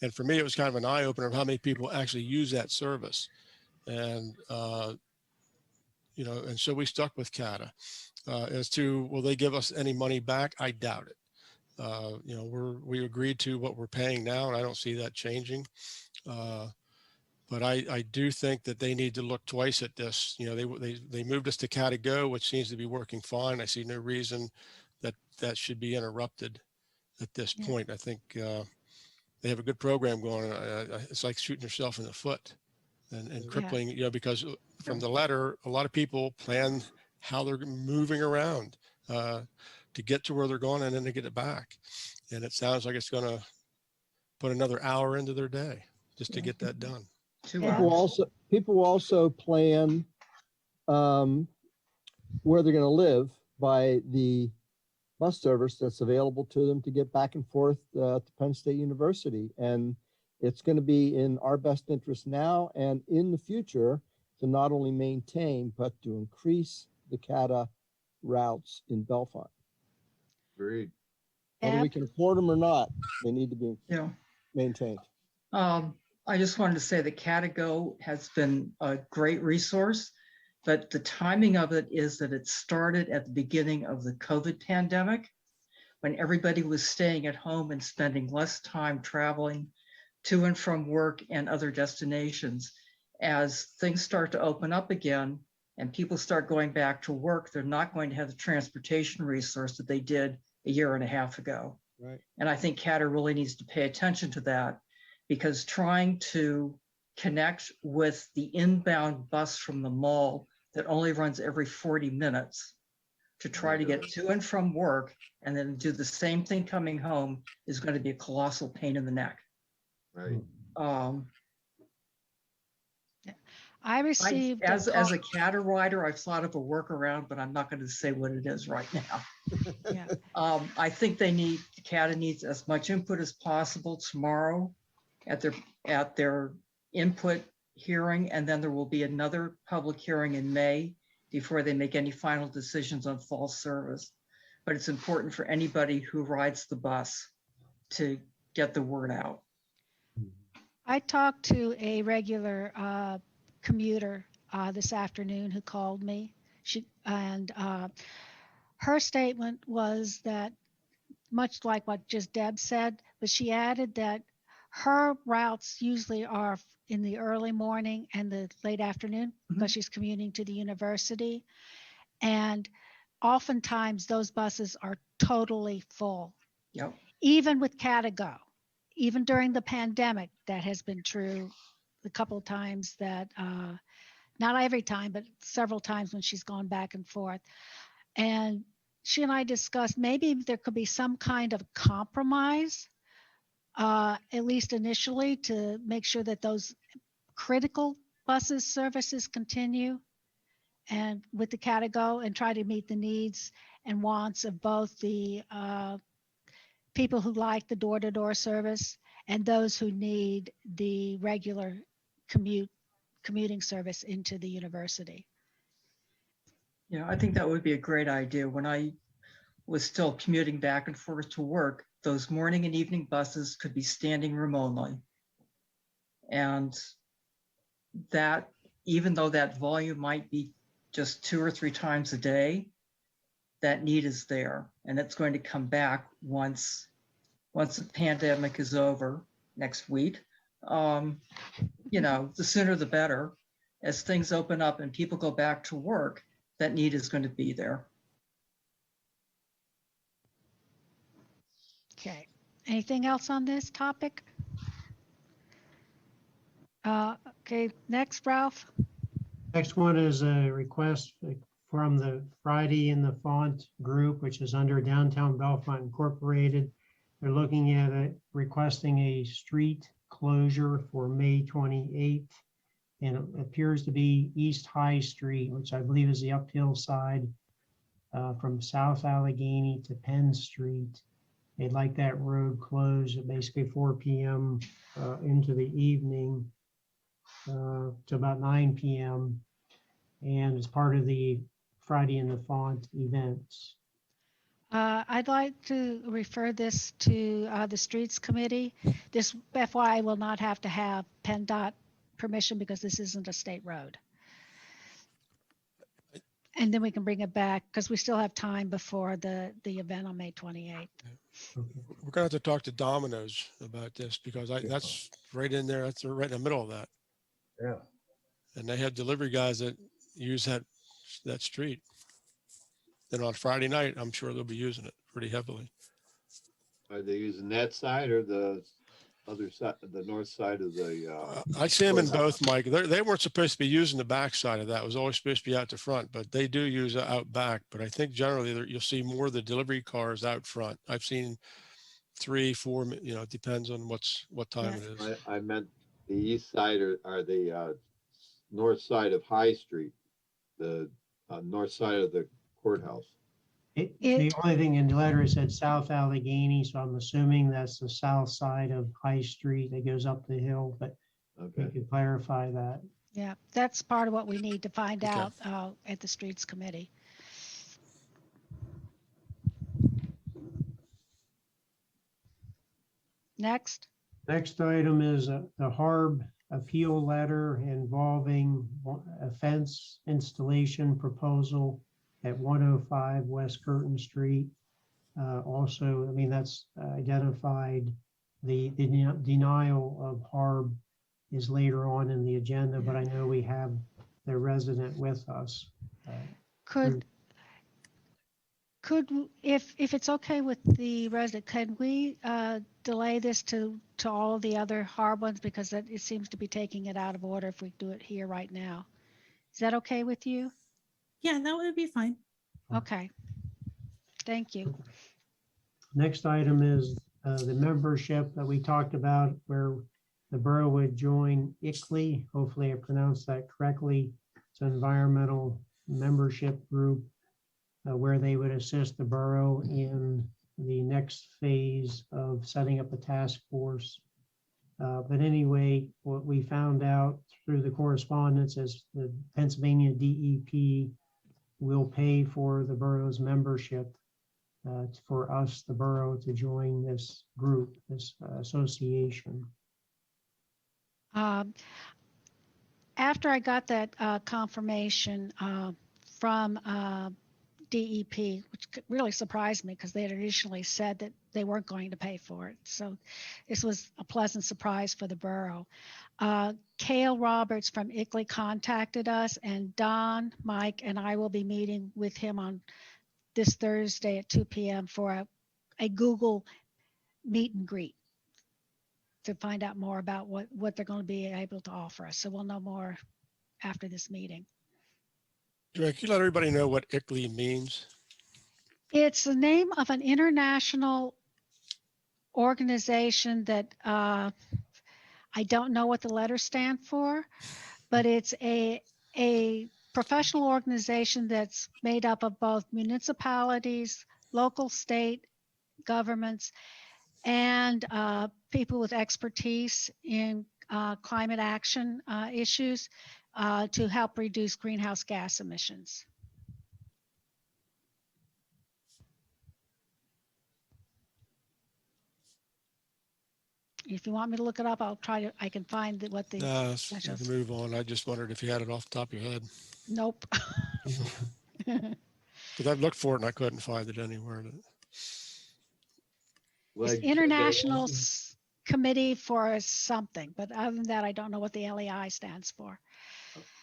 And for me, it was kind of an eye opener of how many people actually use that service. And and so we stuck with CATA. As to will they give us any money back? I doubt it. We agreed to what we're paying now, and I don't see that changing. But I do think that they need to look twice at this. They moved us to CATA Go, which seems to be working fine. I see no reason that should be interrupted at this point. I think they have a good program going. It's like shooting yourself in the foot and crippling, because from the letter, a lot of people plan how they're moving around to get to where they're going and then to get it back. And it sounds like it's going to put another hour into their day just to get that done. People also plan where they're going to live by the bus service that's available to them to get back and forth to Penn State University. And it's going to be in our best interest now and in the future to not only maintain, but to increase the CATA routes in Bellfont. Agreed. Whether we can afford them or not, they need to be maintained. I just wanted to say that CATA Go has been a great resource, but the timing of it is that it started at the beginning of the COVID pandemic, when everybody was staying at home and spending less time traveling to and from work and other destinations. As things start to open up again and people start going back to work, they're not going to have the transportation resource that they did a year and a half ago. Right. And I think CATA really needs to pay attention to that, because trying to connect with the inbound bus from the mall that only runs every 40 minutes to try to get to and from work and then do the same thing coming home is going to be a colossal pain in the neck. Right. I received as a CATA rider, I've thought of a workaround, but I'm not going to say what it is right now. Yeah. I think CATA needs as much input as possible tomorrow at their input hearing, and then there will be another public hearing in May before they make any final decisions on fall service. But it's important for anybody who rides the bus to get the word out. I talked to a regular commuter this afternoon who called me. Her statement was that, much like what just Deb said, but she added that her routes usually are in the early morning and the late afternoon because she's commuting to the university. And oftentimes those buses are totally full. Yep. Even with CATA-Go, even during the pandemic, that has been true a couple of times that, not every time, but several times when she's gone back and forth. And she and I discussed maybe there could be some kind of compromise, at least initially, to make sure that those critical buses services continue and with the CATA-Go, and try to meet the needs and wants of both the people who like the door-to-door service and those who need the regular commuting service into the university. Yeah, I think that would be a great idea. When I was still commuting back and forth to work, those morning and evening buses could be standing room only. And that, even though that volume might be just 2 or 3 times a day, that need is there. And it's going to come back once the pandemic is over next week. The sooner the better. As things open up and people go back to work, that need is going to be there. Okay. Anything else on this topic? Okay, next, Ralph. Next one is a request from the Friday in the Font group, which is under Downtown Bellfont Incorporated. They're looking at requesting a street closure for May 28th. And it appears to be East High Street, which I believe is the uphill side from South Allegheny to Penn Street. They'd like that road closed at basically 4 p.m. Into the evening to about 9 p.m. And as part of the Friday in the Font events. I'd like to refer this to the Streets Committee. This FYI will not have to have PennDOT permission because this isn't a state road. And then we can bring it back because we still have time before the event on May 28th. We're gonna have to talk to Domino's about this because that's right in there. That's right in the middle of that. Yeah. And they have delivery guys that use that street. Then on Friday night, I'm sure they'll be using it pretty heavily. Are they using that side or the other side, the north side of the? I see them in both, Mike. They weren't supposed to be using the back side of that. It was always supposed to be out the front, but they do use it out back. But I think generally you'll see more of the delivery cars out front. I've seen 3, 4, it depends on what time it is. I meant the east side or the north side of High Street, the north side of the courthouse. The only thing in the letter is said South Allegheny, so I'm assuming that's the south side of High Street that goes up the hill, but we could clarify that. Yeah, that's part of what we need to find out at the Streets Committee. Next. Next item is the HARB appeal letter involving a fence installation proposal at 105 West Curtin Street. Also, that's identified. The denial of HARB is later on in the agenda, but I know we have the resident with us. If it's okay with the resident, can we delay this to all of the other HARB ones because it seems to be taking it out of order if we do it here right now? Is that okay with you? Yeah, that would be fine. Okay. Thank you. Next item is the membership that we talked about, where the borough would join ICLEI. Hopefully I pronounced that correctly. It's an environmental membership group where they would assist the borough in the next phase of setting up a task force. But anyway, what we found out through the correspondence is the Pennsylvania DEP will pay for the borough's membership for us, the borough, to join this group, this association. After I got that confirmation from DEP, which really surprised me because they had initially said that they weren't going to pay for it. So this was a pleasant surprise for the borough. Cale Roberts from ICLEI contacted us, and Don, Mike, and I will be meeting with him on this Thursday at 2 p.m. for a Google meet and greet to find out more about what they're going to be able to offer us. So we'll know more after this meeting. Joanne, can you let everybody know what ICLEI means? It's the name of an international organization that I don't know what the letters stand for, but it's a professional organization that's made up of both municipalities, local, state governments, and people with expertise in climate action issues to help reduce greenhouse gas emissions. If you want me to look it up, I can find what the. No, you can move on. I just wondered if you had it off the top of your head. Nope. Because I've looked for it and I couldn't find it anywhere. It's International Committee for something, but other than that, I don't know what the LEI stands for.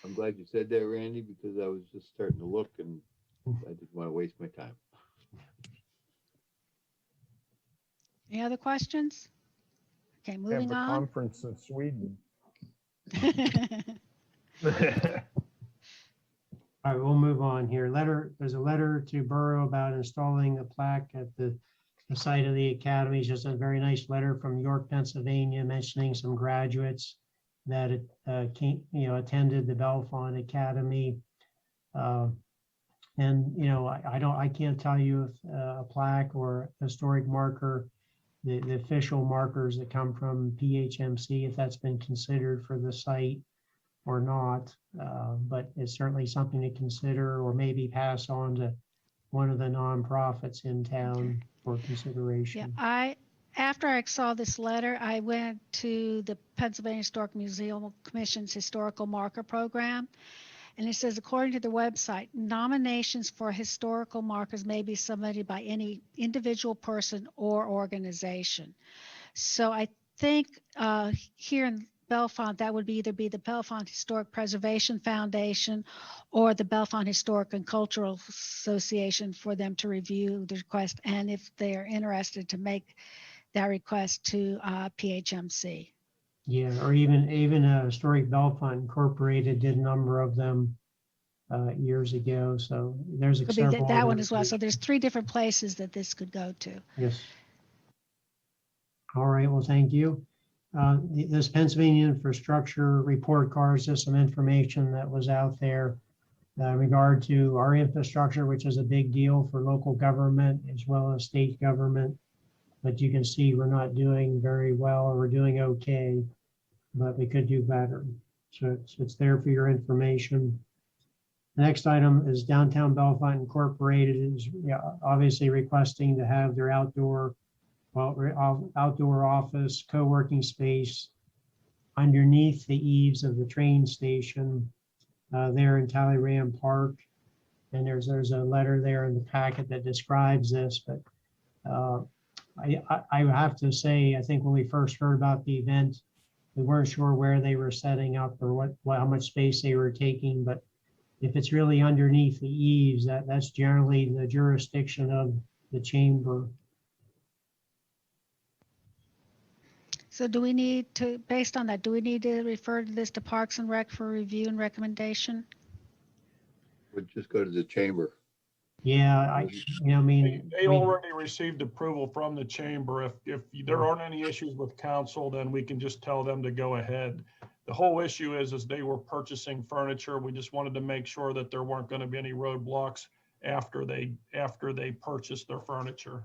I'm glad you said that, Randy, because I was just starting to look and I didn't want to waste my time. Any other questions? Okay, Have moving a on. conference in Sweden. All right, we'll move on here. There's a letter to borough about installing a plaque at the site of the academy. It's just a very nice letter from York, Pennsylvania, mentioning some graduates that attended the Bellfont Academy. I can't tell you if a plaque or historic marker, the official markers that come from PHMC, if that's been considered for the site or not, but it's certainly something to consider, or maybe pass on to one of the nonprofits in town for consideration. Yeah, after I saw this letter, I went to the Pennsylvania Historic Museum Commission's Historical Marker Program. And it says, according to the website, nominations for historical markers may be submitted by any individual person or organization. So I think here in Bellfont, that would either be the Bellfont Historic Preservation Foundation or the Bellfont Historic and Cultural Association for them to review the request, and if they're interested, to make that request to PHMC. Yeah, or even Historic Bellfont Incorporated did a number of them years ago. So there's Could be that one as well. So there's 3 different places that this could go to. Yes. All right, well, thank you. This Pennsylvania infrastructure report card is just some information that was out there in regard to our infrastructure, which is a big deal for local government as well as state government. But you can see we're not doing very well, or we're doing okay, but we could do better. So it's there for your information. The next item is Downtown Bellfont Incorporated is obviously requesting to have their outdoor office co-working space underneath the eaves of the train station there in Talleyrand Park. And there's a letter there in the packet that describes this, but I have to say, I think when we first heard about the event, we weren't sure where they were setting up or how much space they were taking, but if it's really underneath the eaves, that's generally the jurisdiction of the chamber. So do we need to, based on that, do we need to refer to this to Parks and Rec for review and recommendation? Would just go to the chamber. Yeah, I mean, They already received approval from the chamber. If there aren't any issues with council, then we can just tell them to go ahead. The whole issue is they were purchasing furniture. We just wanted to make sure that there weren't going to be any roadblocks after they purchased their furniture.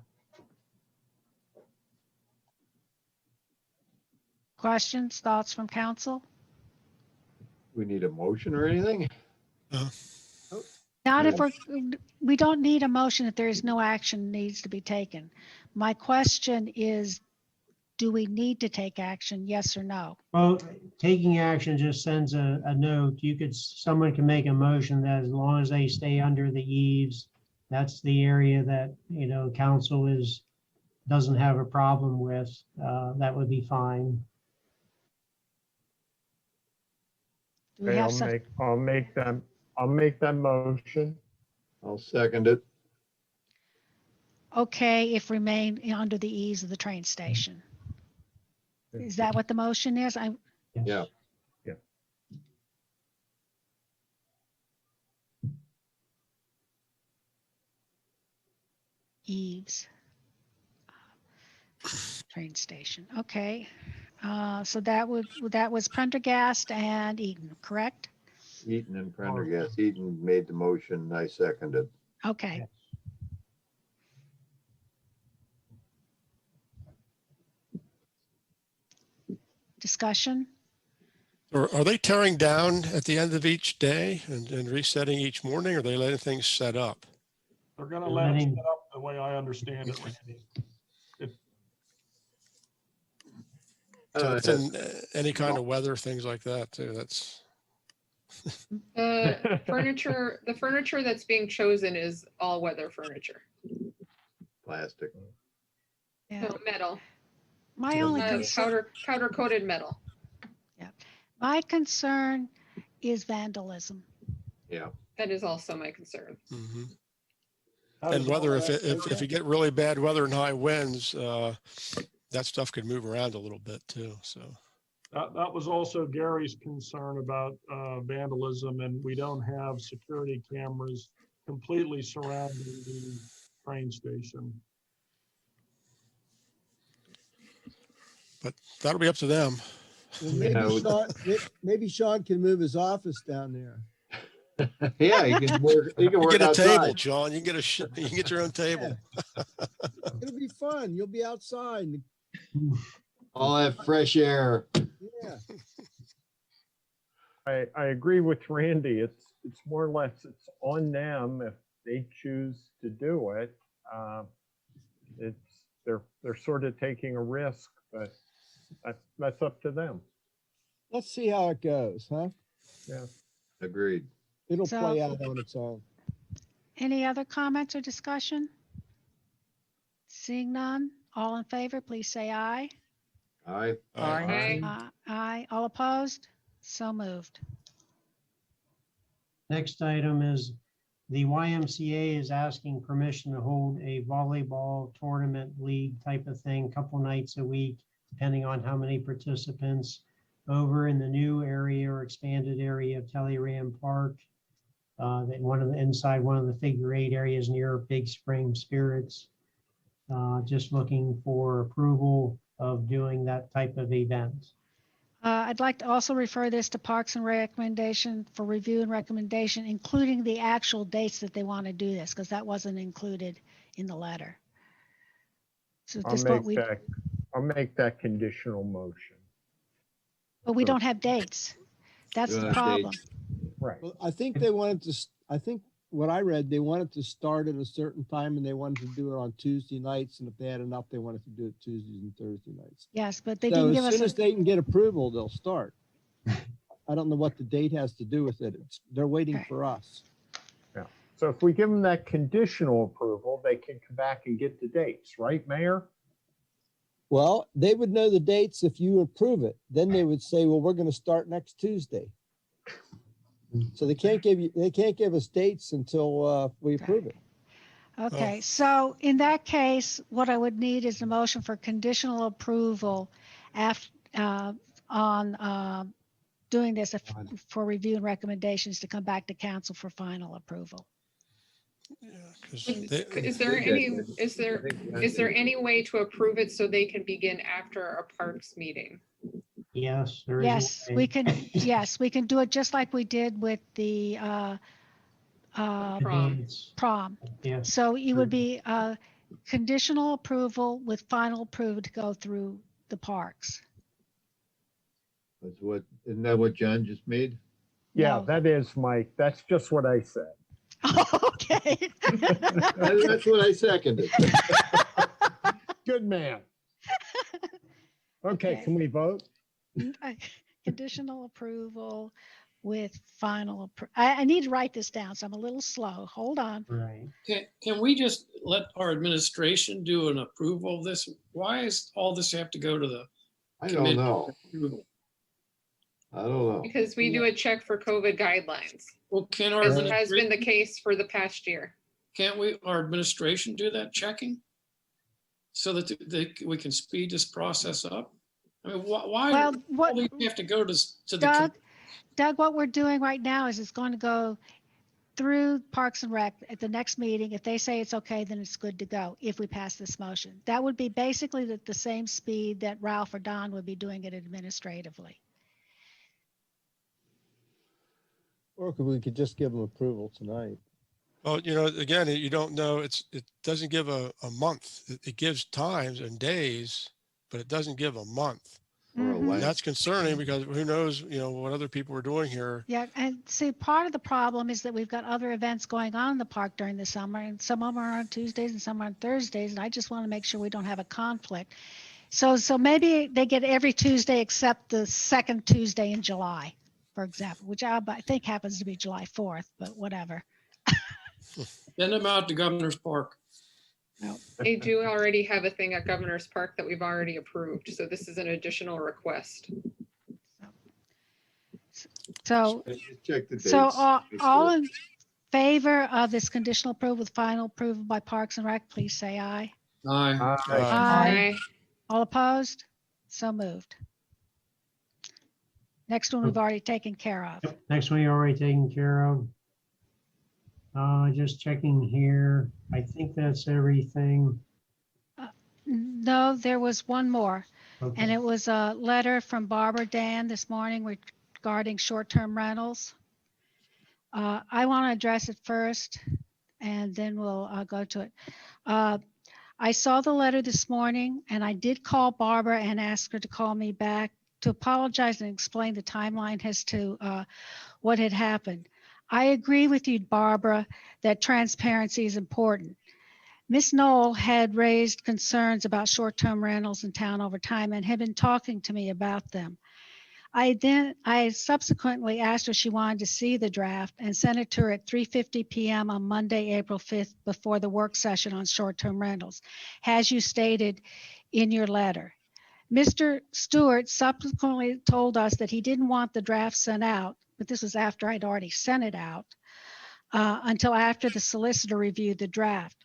Questions, thoughts from council? We need a motion or anything? Not if we don't need a motion if there is no action needs to be taken. My question is, do we need to take action, yes or no? well, taking action just sends a note. Someone can make a motion that as long as they stay under the eaves, that's the area that, council doesn't have a problem with, that would be fine. Do we Okay, have I'll make that motion. I'll second it. Okay, if remain under the eaves of the train station. Is that what the motion is? Yeah. Eaves. Train station. Okay. So that was Prendergast and Eaton, correct? Eaton and Prendergast. Eaton made the motion. I seconded. Okay. Discussion? Are they tearing down at the end of each day and resetting each morning, or are they letting things set up? They're going to let it set up the way I understand it, Randy. So it's in any kind of weather, things like that too. That's The furniture that's being chosen is all weather furniture. Plastic. Yeah. No, metal. My only concern, powder coated metal. yeah. My concern is vandalism. Yeah. That is also my concern. mm-hmm. And weather, if you get really bad weather and high winds, that stuff could move around a little bit too. So that was also Gary's concern about vandalism, and we don't have security cameras completely surrounding the train station. But that'll be up to them. Well, maybe Sean can move his office down there. Yeah, you can work. You can work get a outside. table, John. You can you can get your own table. It'll be fun. You'll be outside. All that fresh air. Yeah. I agree with Randy. It's more or less it's on them if they choose to do it. They're sort of taking a risk, but that's up to them. Let's see how it goes, huh? Yeah. Agreed. It'll play out on its own. Any other comments or discussion? Seeing none, all in favor, please say aye. Aye. Aye. Aye. All opposed? So moved. Next item is the YMCA is asking permission to hold a volleyball tournament league type of thing, couple nights a week, depending on how many participants, over in the new area or expanded area of Telegram Park. Inside one of the figure 8 areas near Big Spring Spirits. Just looking for approval of doing that type of event. I'd like to also refer this to Parks and Recommendation for review and recommendation, including the actual dates that they want to do this, because that wasn't included in the letter. So at this point, I'll make that conditional motion. but we don't have dates. That's the problem. Right. Well, I think they wanted to, I think what I read, they wanted to start at a certain time and they wanted to do it on Tuesday nights. And if they had enough, they wanted to do it Tuesdays and Thursday nights. Yes, but they didn't give us. As soon as they can get approval, they'll start. I don't know what the date has to do with it. They're waiting for us. Yeah. So if we give them that conditional approval, they can come back and get the dates, right, Mayor? Well, they would know the dates if you approve it. Then they would say, well, we're going to start next Tuesday. So they can't give us dates until we approve it. Okay, so in that case, what I would need is a motion for conditional approval on doing this for review and recommendations to come back to council for final approval. Is there any way to approve it so they can begin after our parks meeting? Yes, there is. Yes, we can. Yes, we can do it just like we did with the prom. Yes. So it would be conditional approval with final approval to go through the parks. Isn't that what John just made? Yeah, No. that is, Mike. That's just what I said. Okay. That's what I seconded. Good man. Okay, can we vote? Conditional approval with final approval. I need to write this down, so I'm a little slow. Hold on. Right. Can we just let our administration do an approval of this? Why is all this have to go to the I don't committee know. approval? I don't know. Because we do a check for COVID guidelines, Well, can our as has been the administration, case for the past year. can't we, our administration do that checking? So that we can speed this process up? I mean, why Well, why do we have to go to the? Doug, what we're doing right now is it's going to go through Parks and Rec at the next meeting. If they say it's okay, then it's good to go if we pass this motion. That would be basically the same speed that Ralph or Don would be doing it administratively. Or we could just give them approval tonight. Well, you know, again, you don't know, it doesn't give a month. It gives times and days, but it doesn't give a month. And that's concerning because who knows, you know, what other people are doing here. Yeah, and see, part of the problem is that we've got other events going on in the park during the summer, and some of them are on Tuesdays and some are on Thursdays, and I just want to make sure we don't have a conflict. So maybe they get every Tuesday except the second Tuesday in July, for example, which I think happens to be July 4th, but whatever. Send them out to Governor's Park. No. They do already have a thing at Governor's Park that we've already approved, so this is an additional request. So, Check the dates. so all in favor of this conditional approval with final approval by Parks and Rec, please say aye. Aye. Aye. All opposed? So moved. Next one we've already taken care of. Yep, next one you already taken care of. Just checking here. I think that's everything. No, there was one more. Okay. And it was a letter from Barbara Dan this morning regarding short-term rentals. I want to address it first, and then we'll go to it. I saw the letter this morning, and I did call Barbara and ask her to call me back to apologize and explain the timeline as to what had happened. I agree with you, Barbara, that transparency is important. Ms. Knoll had raised concerns about short-term rentals in town over time and had been talking to me about them. I subsequently asked her if she wanted to see the draft and sent it to her at 3:50 p.m. on Monday, April 5th, before the work session on short-term rentals, as you stated in your letter. Mr. Stewart subsequently told us that he didn't want the draft sent out, but this was after I'd already sent it out, until after the solicitor reviewed the draft.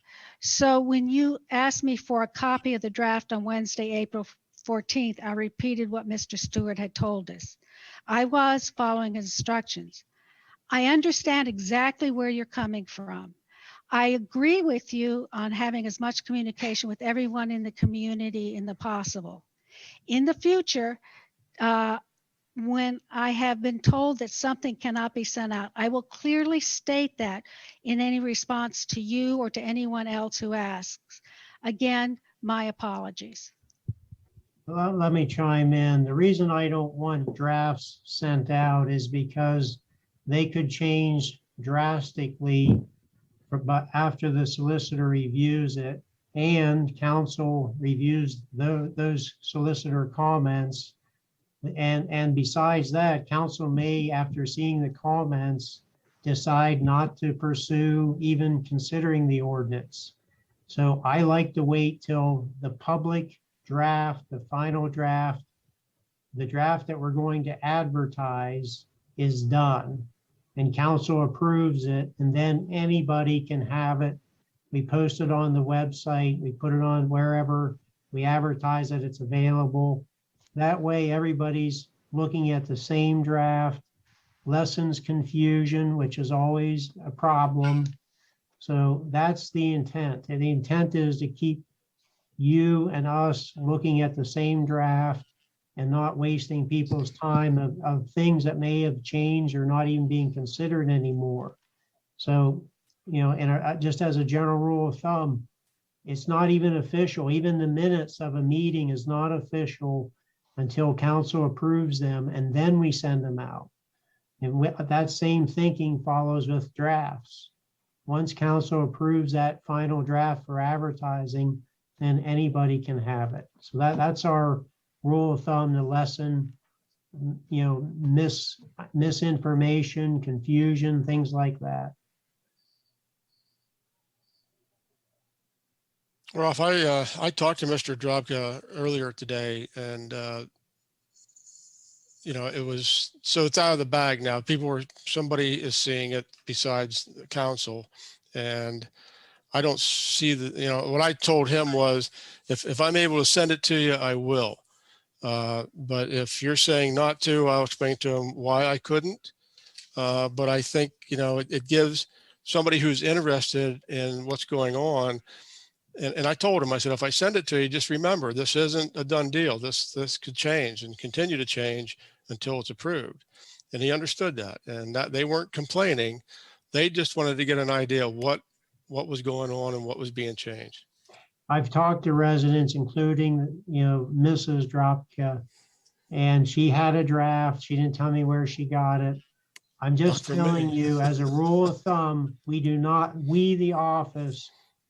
So when you asked me for a copy of the draft on Wednesday, April 14th, I repeated what Mr. Stewart had told us. I was following instructions. I understand exactly where you're coming from. I agree with you on having as much communication with everyone in the community in the possible. In the future, when I have been told that something cannot be sent out, I will clearly state that in any response to you or to anyone else who asks. Again, my apologies. Well, let me chime in. The reason I don't want drafts sent out is because they could change drastically after the solicitor reviews it and council reviews those solicitor comments. And besides that, council may, after seeing the comments, decide not to pursue even considering the ordinance. So I like to wait till the public draft, the final draft, the draft that we're going to advertise is done and council approves it, and then anybody can have it. We post it on the website, we put it on wherever we advertise that it's available. That way everybody's looking at the same draft, lessens confusion, which is always a problem. So that's the intent. And the intent is to keep you and us looking at the same draft and not wasting people's time of things that may have changed or not even being considered anymore. So, you know, and just as a general rule of thumb, it's not even official. Even the minutes of a meeting is not official until council approves them, and then we send them out. And that same thinking follows with drafts. Once council approves that final draft for advertising, then anybody can have it. So that's our rule of thumb to lessen, you know, misinformation, confusion, things like that. Ralph, I talked to Mr. Drobka earlier today, and you know, so it's out of the bag now. Somebody is seeing it besides the council, and I don't see what I told him was, if I'm able to send it to you, I will. But if you're saying not to, I'll explain to him why I couldn't. But I think, you know, it gives somebody who's interested in what's going on. And I told him, I said, if I send it to you, just remember, this isn't a done deal. This could change and continue to change until it's approved. And he understood that, and that they weren't complaining. They just wanted to get an idea of what was going on and what was being changed. I've talked to residents, including, you know, Mrs. Drobka, and she had a draft. She didn't tell me where she got it. I'm just telling you, as a rule of thumb, we, the office,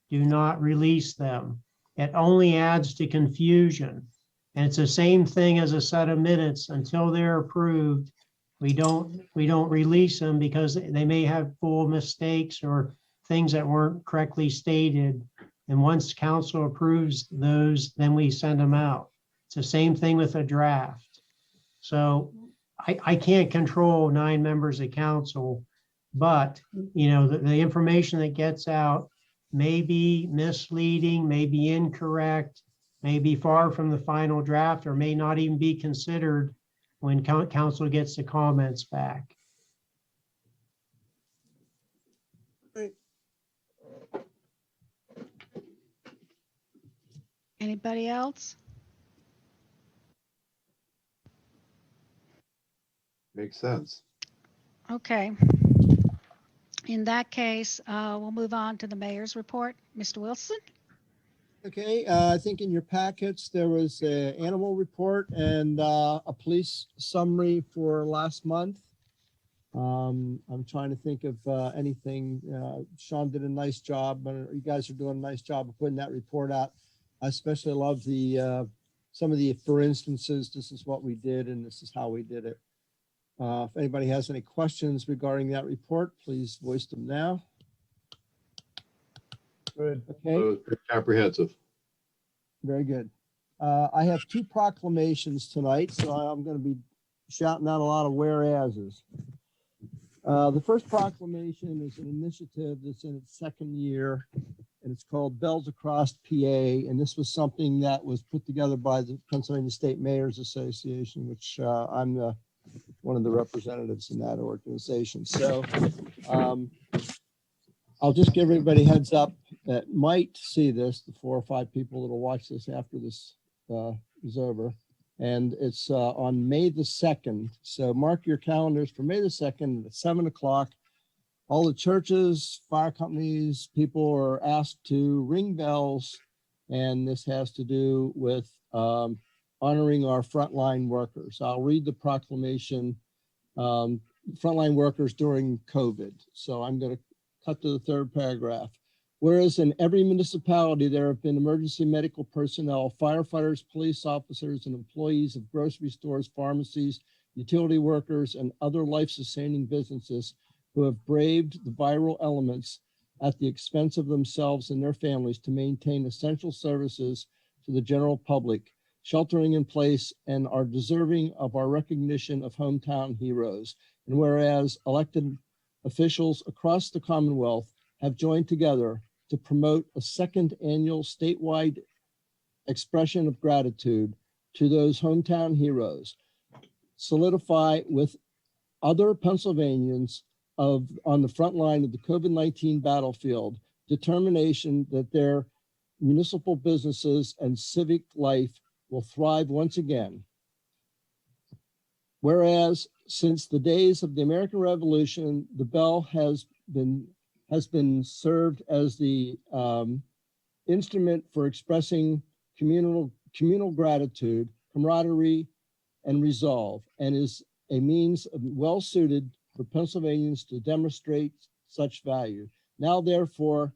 do not release them. It only adds to confusion. And it's the same thing as a set of minutes. Until they're approved, we don't release them because they may have full mistakes or things that weren't correctly stated. And once council approves those, then we send them out. It's the same thing with a draft. So I can't control 9 members of council, but you know, the information that gets out may be misleading, may be incorrect, may be far from the final draft, or may not even be considered when council gets the comments back. Anybody else? Makes sense. Okay. In that case, we'll move on to the mayor's report. Mr. Wilson? Okay, I think in your packets, there was an animal report and a police summary for last month. I'm trying to think of anything. Sean did a nice job, but you guys are doing a nice job of putting that report out. I especially love the some of the, for instances, this is what we did and this is how we did it. If anybody has any questions regarding that report, please voice them now. Good. Okay. Comprehensive. Very good. I have 2 proclamations tonight, so I'm going to be shouting out a lot of whereases. The first proclamation is an initiative that's in its 2nd year, and it's called Bells Across PA. And this was something that was put together by the Pennsylvania State Mayors Association, which I'm one of the representatives in that organization. So I'll just give everybody heads up that might see this, the 4 or 5 people that will watch this after this is over. And it's on May the 2nd. So mark your calendars for May the 2nd at 7 o'clock. All the churches, fire companies, people are asked to ring bells. And this has to do with honoring our frontline workers. I'll read the proclamation, frontline workers during COVID. So I'm going to cut to the 3rd paragraph. Whereas in every municipality, there have been emergency medical personnel, firefighters, police officers, and employees of grocery stores, pharmacies, utility workers, and other life-sustaining businesses who have braved the viral elements at the expense of themselves and their families to maintain essential services to the general public, sheltering in place, and are deserving of our recognition of hometown heroes. And whereas elected officials across the Commonwealth have joined together to promote a 2nd annual statewide expression of gratitude to those hometown heroes, solidify with other Pennsylvanians on the front line of the COVID-19 battlefield, determination that their municipal businesses and civic life will thrive once again. Whereas since the days of the American Revolution, the bell has been served as the instrument for expressing communal gratitude, camaraderie, and resolve, and is a means well suited for Pennsylvanians to demonstrate such value. Now, therefore,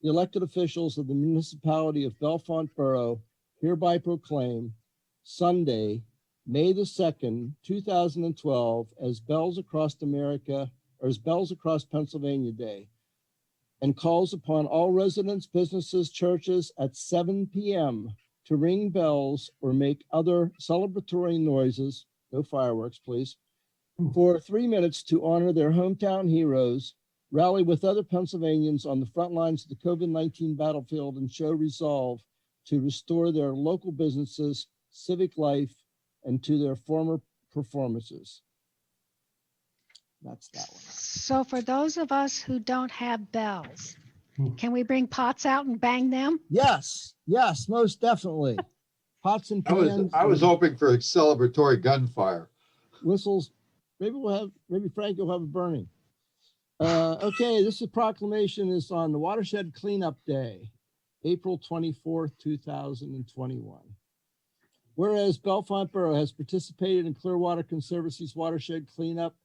the elected officials of the municipality of Bellefonte Borough hereby proclaim Sunday, May the 2nd, 2012, as Bells Across America, or as Bells Across Pennsylvania Day, and calls upon all residents, businesses, churches at 7 p.m. to ring bells or make other celebratory noises, no fireworks, please, for 3 minutes to honor their hometown heroes, rally with other Pennsylvanians on the front lines of the COVID-19 battlefield, and show resolve to restore their local businesses, civic life, and to their former performances. That's that one. So for those of us who don't have bells, can we bring pots out and bang them? Yes, yes, most definitely. Pots and pans. I was hoping for celebratory gunfire. Whistles. Maybe Frank will have a burning. Okay, this proclamation is on the Watershed Cleanup Day, April 24th, 2021. Whereas Bellefonte Borough has participated in Clearwater Conservancy's Watershed Cleanup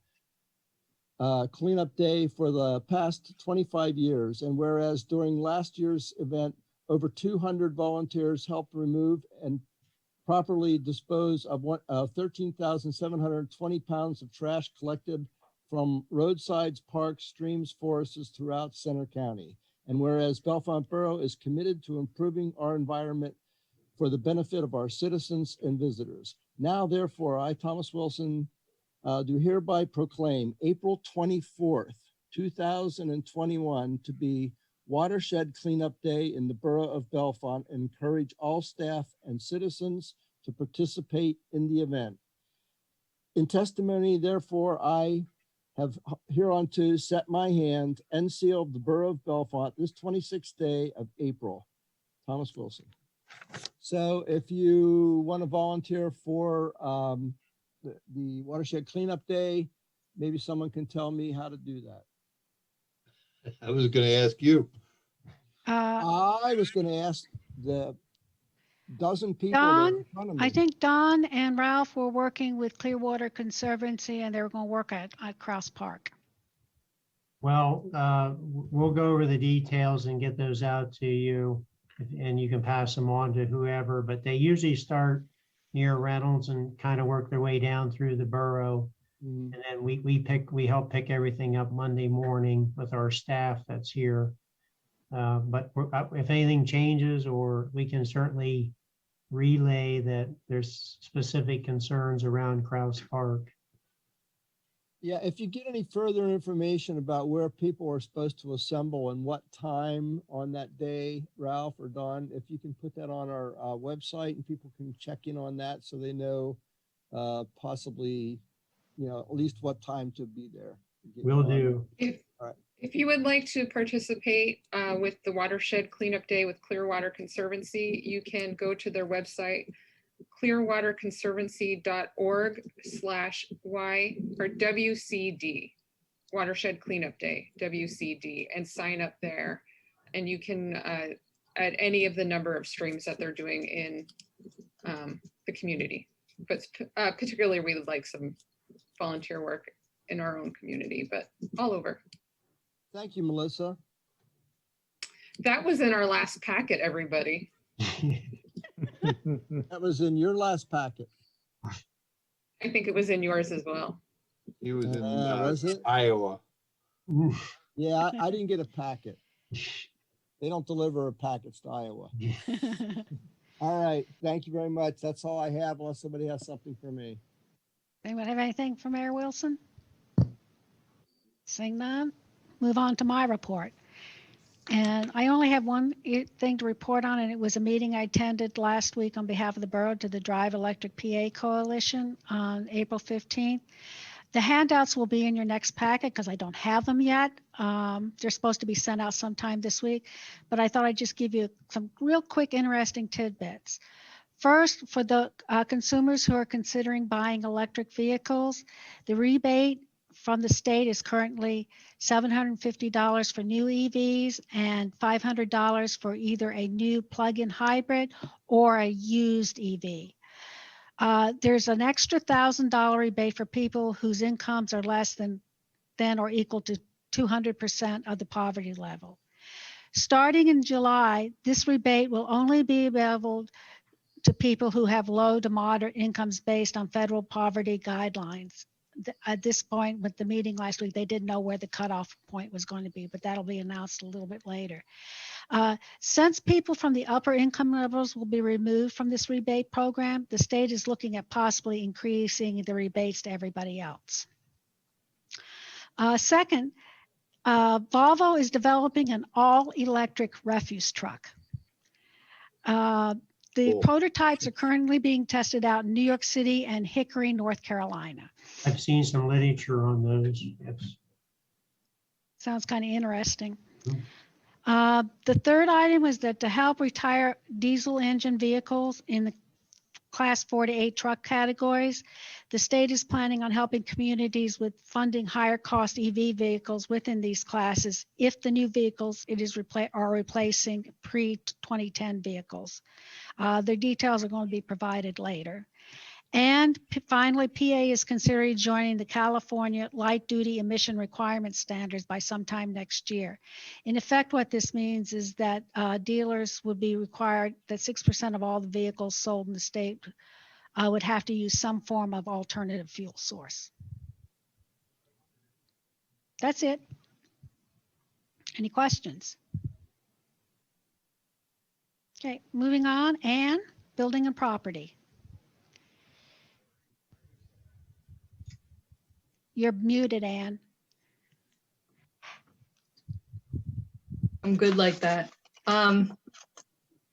Day for the past 25 years, and whereas during last year's event, over 200 volunteers helped remove and properly dispose of 13,720 pounds of trash collected from roadsides, parks, streams, forests throughout Center County. And whereas Bellefonte Borough is committed to improving our environment for the benefit of our citizens and visitors. Now, therefore, I, Thomas Wilson, do hereby proclaim April 24th, 2021 to be Watershed Cleanup Day in the Borough of Bellfont, and encourage all staff and citizens to participate in the event. In testimony, therefore, I have hereunto set my hand and sealed the Borough of Bellfont this 26th day of April. Thomas Wilson. So if you want to volunteer for the Watershed Cleanup Day, maybe someone can tell me how to do that. I was going to ask you. I was going to ask the dozen people that are in front of me. I think Don and Ralph were working with Clearwater Conservancy, and they were going to work at Cross Park. Well, we'll go over the details and get those out to you, and you can pass them on to whoever, but they usually start near Reynolds and kind of work their way down through the borough. And then we help pick everything up Monday morning with our staff that's here. But if anything changes, or we can certainly relay that there's specific concerns around Krause Park. Yeah, if you get any further information about where people are supposed to assemble and what time on that day, Ralph or Don, if you can put that on our website and people can check in on that so they know possibly, at least what time to be there. Will do. If you would like to participate with the Watershed Cleanup Day with Clearwater Conservancy, you can go to their website, clearwaterconservancy.org/Y or WCD, Watershed Cleanup Day, WCD, and sign up there. And you can add any of the number of streams that they're doing in the community. But particularly, we would like some volunteer work in our own community, but all over. Thank you, Melissa. That was in our last packet, everybody. That was in your last packet. I think it was in yours as well. He was in was it? Iowa. Yeah, I didn't get a packet. They don't deliver packets to Iowa. All right, thank you very much. That's all I have, unless somebody has something for me. Anyone have anything for Mayor Wilson? Seeing none, move on to my report. And I only have one thing to report on, and it was a meeting I attended last week on behalf of the borough to the Drive Electric PA Coalition on April 15th. The handouts will be in your next packet because I don't have them yet. They're supposed to be sent out sometime this week, but I thought I'd just give you some real quick, interesting tidbits. First, for the consumers who are considering buying electric vehicles, the rebate from the state is currently $750 for new EVs and $500 for either a new plug-in hybrid or a used EV. There's an extra $1,000 rebate for people whose incomes are less than or equal to 200% of the poverty level. Starting in July, this rebate will only be available to people who have low to moderate incomes based on federal poverty guidelines. At this point, with the meeting last week, they didn't know where the cutoff point was going to be, but that'll be announced a little bit later. Since people from the upper income levels will be removed from this rebate program, the state is looking at possibly increasing the rebates to everybody else. Second, Volvo is developing an all-electric refuse truck. The prototypes are currently being tested out in New York City and Hickory, North Carolina. I've seen some literature on those. Yes. Sounds kind of interesting. The third item was that to help retire diesel engine vehicles in the class 4 to 8 truck categories, the state is planning on helping communities with funding higher cost EV vehicles within these classes if the new vehicles are replacing pre-2010 vehicles. The details are going to be provided later. And finally, PA is considering joining the California light duty emission requirement standards by sometime next year. In effect, what this means is that dealers would be required that 6% of all the vehicles sold in the state would have to use some form of alternative fuel source. That's it. Any questions? Okay, moving on. Anne, building and property. You're muted, Anne. I'm good like that.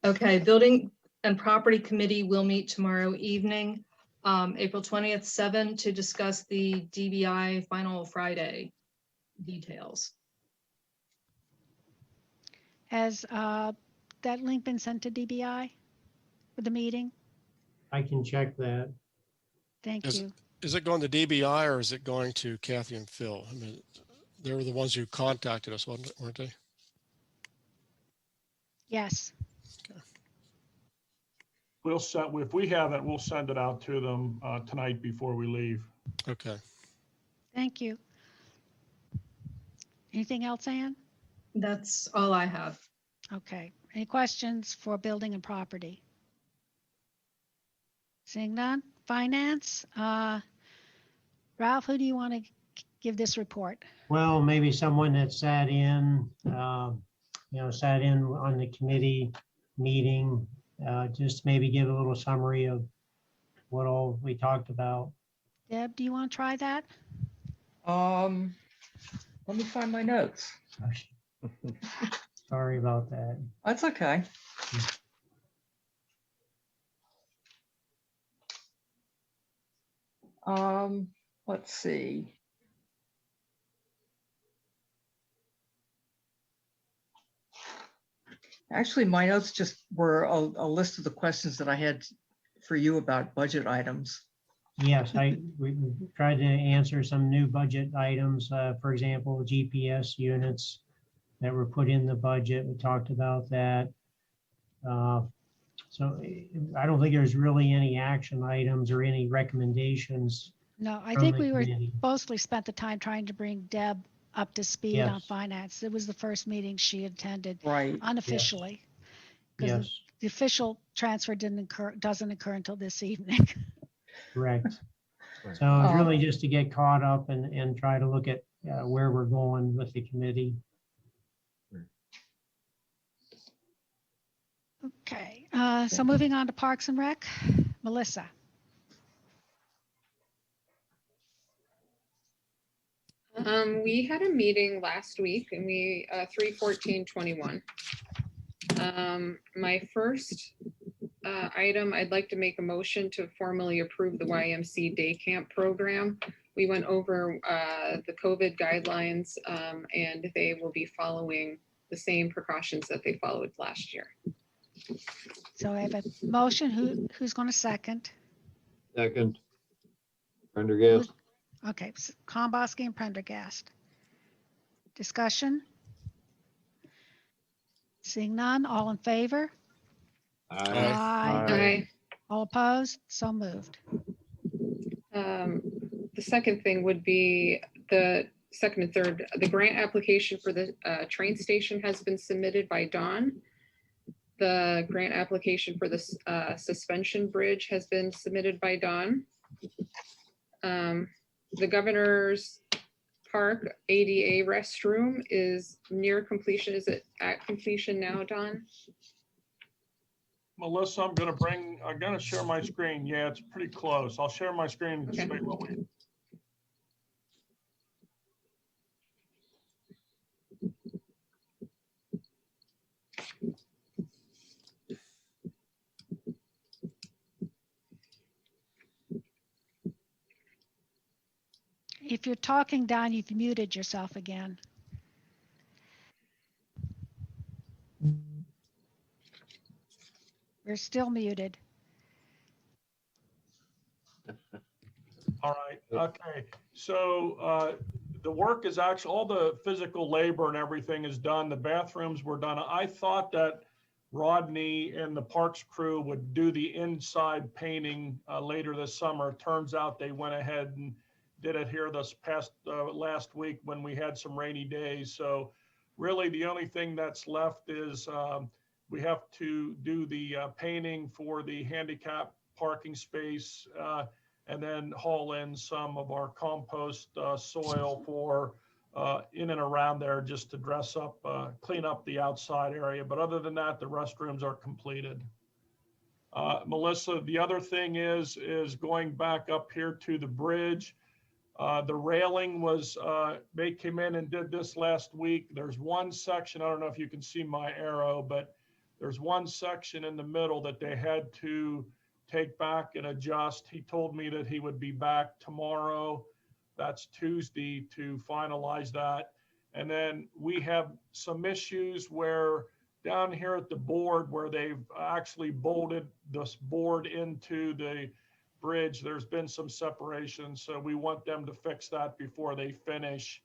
Okay, Building and Property Committee will meet tomorrow evening, April 20th, 7 to discuss the DBI final Friday details. Has that link been sent to DBI for the meeting? I can check that. Thank you. Is it going to DBI or is it going to Kathy and Phil? I mean, they were the ones who contacted us, weren't they? Yes. Okay. If we have it, we'll send it out to them tonight before we leave. Okay. Thank you. Anything else, Anne? That's all I have. Okay. Any questions for building and property? Seeing none. Finance. Ralph, who do you want to give this report? Well, maybe someone that sat in on the committee meeting, just maybe give a little summary of what all we talked about. Deb, do you want to try that? Let me find my notes. Sorry about that. That's okay. Let's see. Actually, my notes just were a list of the questions that I had for you about budget items. Yes, we tried to answer some new budget items. For example, GPS units that were put in the budget. We talked about that. So I don't think there's really any action items or any recommendations. No, I think we were mostly spent the time trying to bring Deb up to speed on finance. It was the first meeting she attended unofficially. Yes. The official transfer doesn't occur until this evening. Correct. So it's really just to get caught up and try to look at where we're going with the committee. Okay, so moving on to Parks and Rec, Melissa. We had a meeting last week and we 3/14/21. My first item, I'd like to make a motion to formally approve the YMC day camp program We went over the COVID guidelines, and they will be following the same precautions that they followed last year. So I have a motion. Who's going to second? Second. Prendergast. Okay, Komboski and Prendergast. Discussion? Seeing none, all in favor? Aye. All opposed? So moved. The second thing would be the second and third, the grant application for the train station has been submitted by Dawn. The grant application for the suspension bridge has been submitted by Dawn. The Governor's Park ADA restroom is near completion. Is it at completion now, Dawn? Melissa, I'm gonna share my screen. Yeah, it's pretty close. I'll share my screen and say what we. If you're talking, Don, you've muted yourself again. You're still muted. All right, okay. So the work is actually, all the physical labor and everything is done. The bathrooms were done. I thought that Rodney and the parks crew would do the inside painting later this summer. Turns out they went ahead and did it here this past last week when we had some rainy days. So really the only thing that's left is we have to do the painting for the handicap parking space and then haul in some of our compost soil for in and around there just to dress up, clean up the outside area. But other than that, the restrooms are completed. Melissa, the other thing is going back up here to the bridge. The railing was, they came in and did this last week. There's one section, I don't know if you can see my arrow, but there's one section in the middle that they had to take back and adjust. He told me that he would be back tomorrow. That's Tuesday to finalize that. And then we have some issues where down here at the board where they've actually bolted this board into the bridge, there's been some separation. So we want them to fix that before they finish.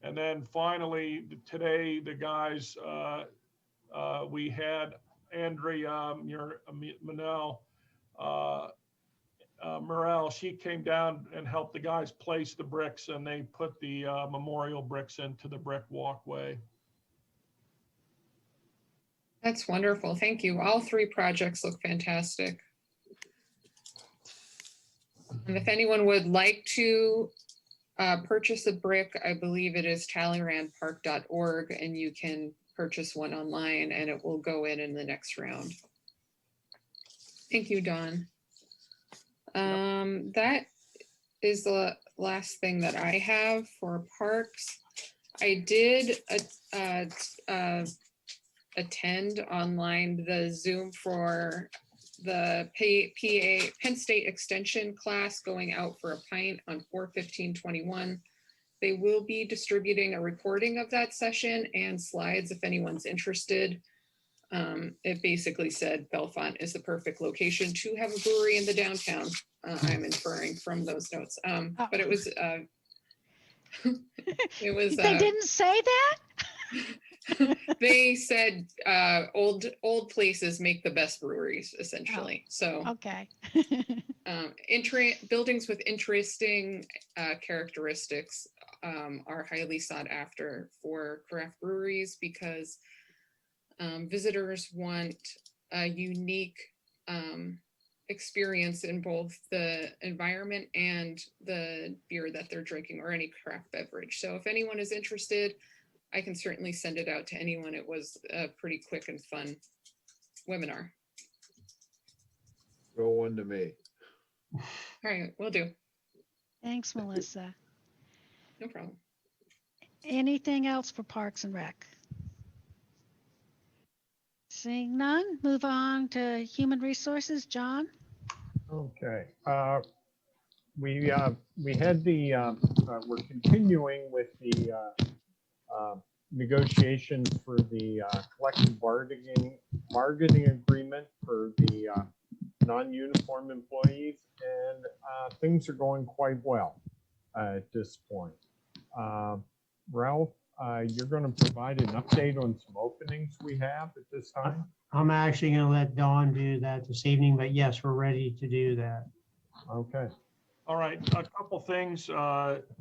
And then finally, today, the guys, we had Andrea Morel, she came down and helped the guys place the bricks, and they put the memorial bricks into the brick walkway. That's wonderful. Thank you. All three projects look fantastic. And if anyone would like to purchase a brick, I believe it is talleyrandpark.org, and you can purchase one online and it will go in the next round. Thank you, Dawn. That is the last thing that I have for parks. I did attend online the Zoom for the Penn State Extension class going out for a pint on 4/15/21. They will be distributing a recording of that session and slides if anyone's interested. It basically said Bellfont is the perfect location to have a brewery in the downtown. I'm inferring from those notes, but it was it was. They didn't say that? They said old places make the best breweries, essentially. So okay. Buildings with interesting characteristics are highly sought after for craft breweries because visitors want a unique experience in both the environment and the beer that they're drinking or any craft beverage. So if anyone is interested, I can certainly send it out to anyone. It was a pretty quick and fun webinar. Throw one to me. All right, will do. Thanks, Melissa. No problem. Anything else for Parks and Rec? Seeing none, move on to Human Resources. John? Okay. we had the, we're continuing with the negotiations for the collective bargaining agreement for the non-uniform employees, and things are going quite well at this point. Ralph, you're going to provide an update on some openings we have at this time? I'm actually going to let Dawn do that this evening, but yes, we're ready to do that. Okay. All right, a couple things.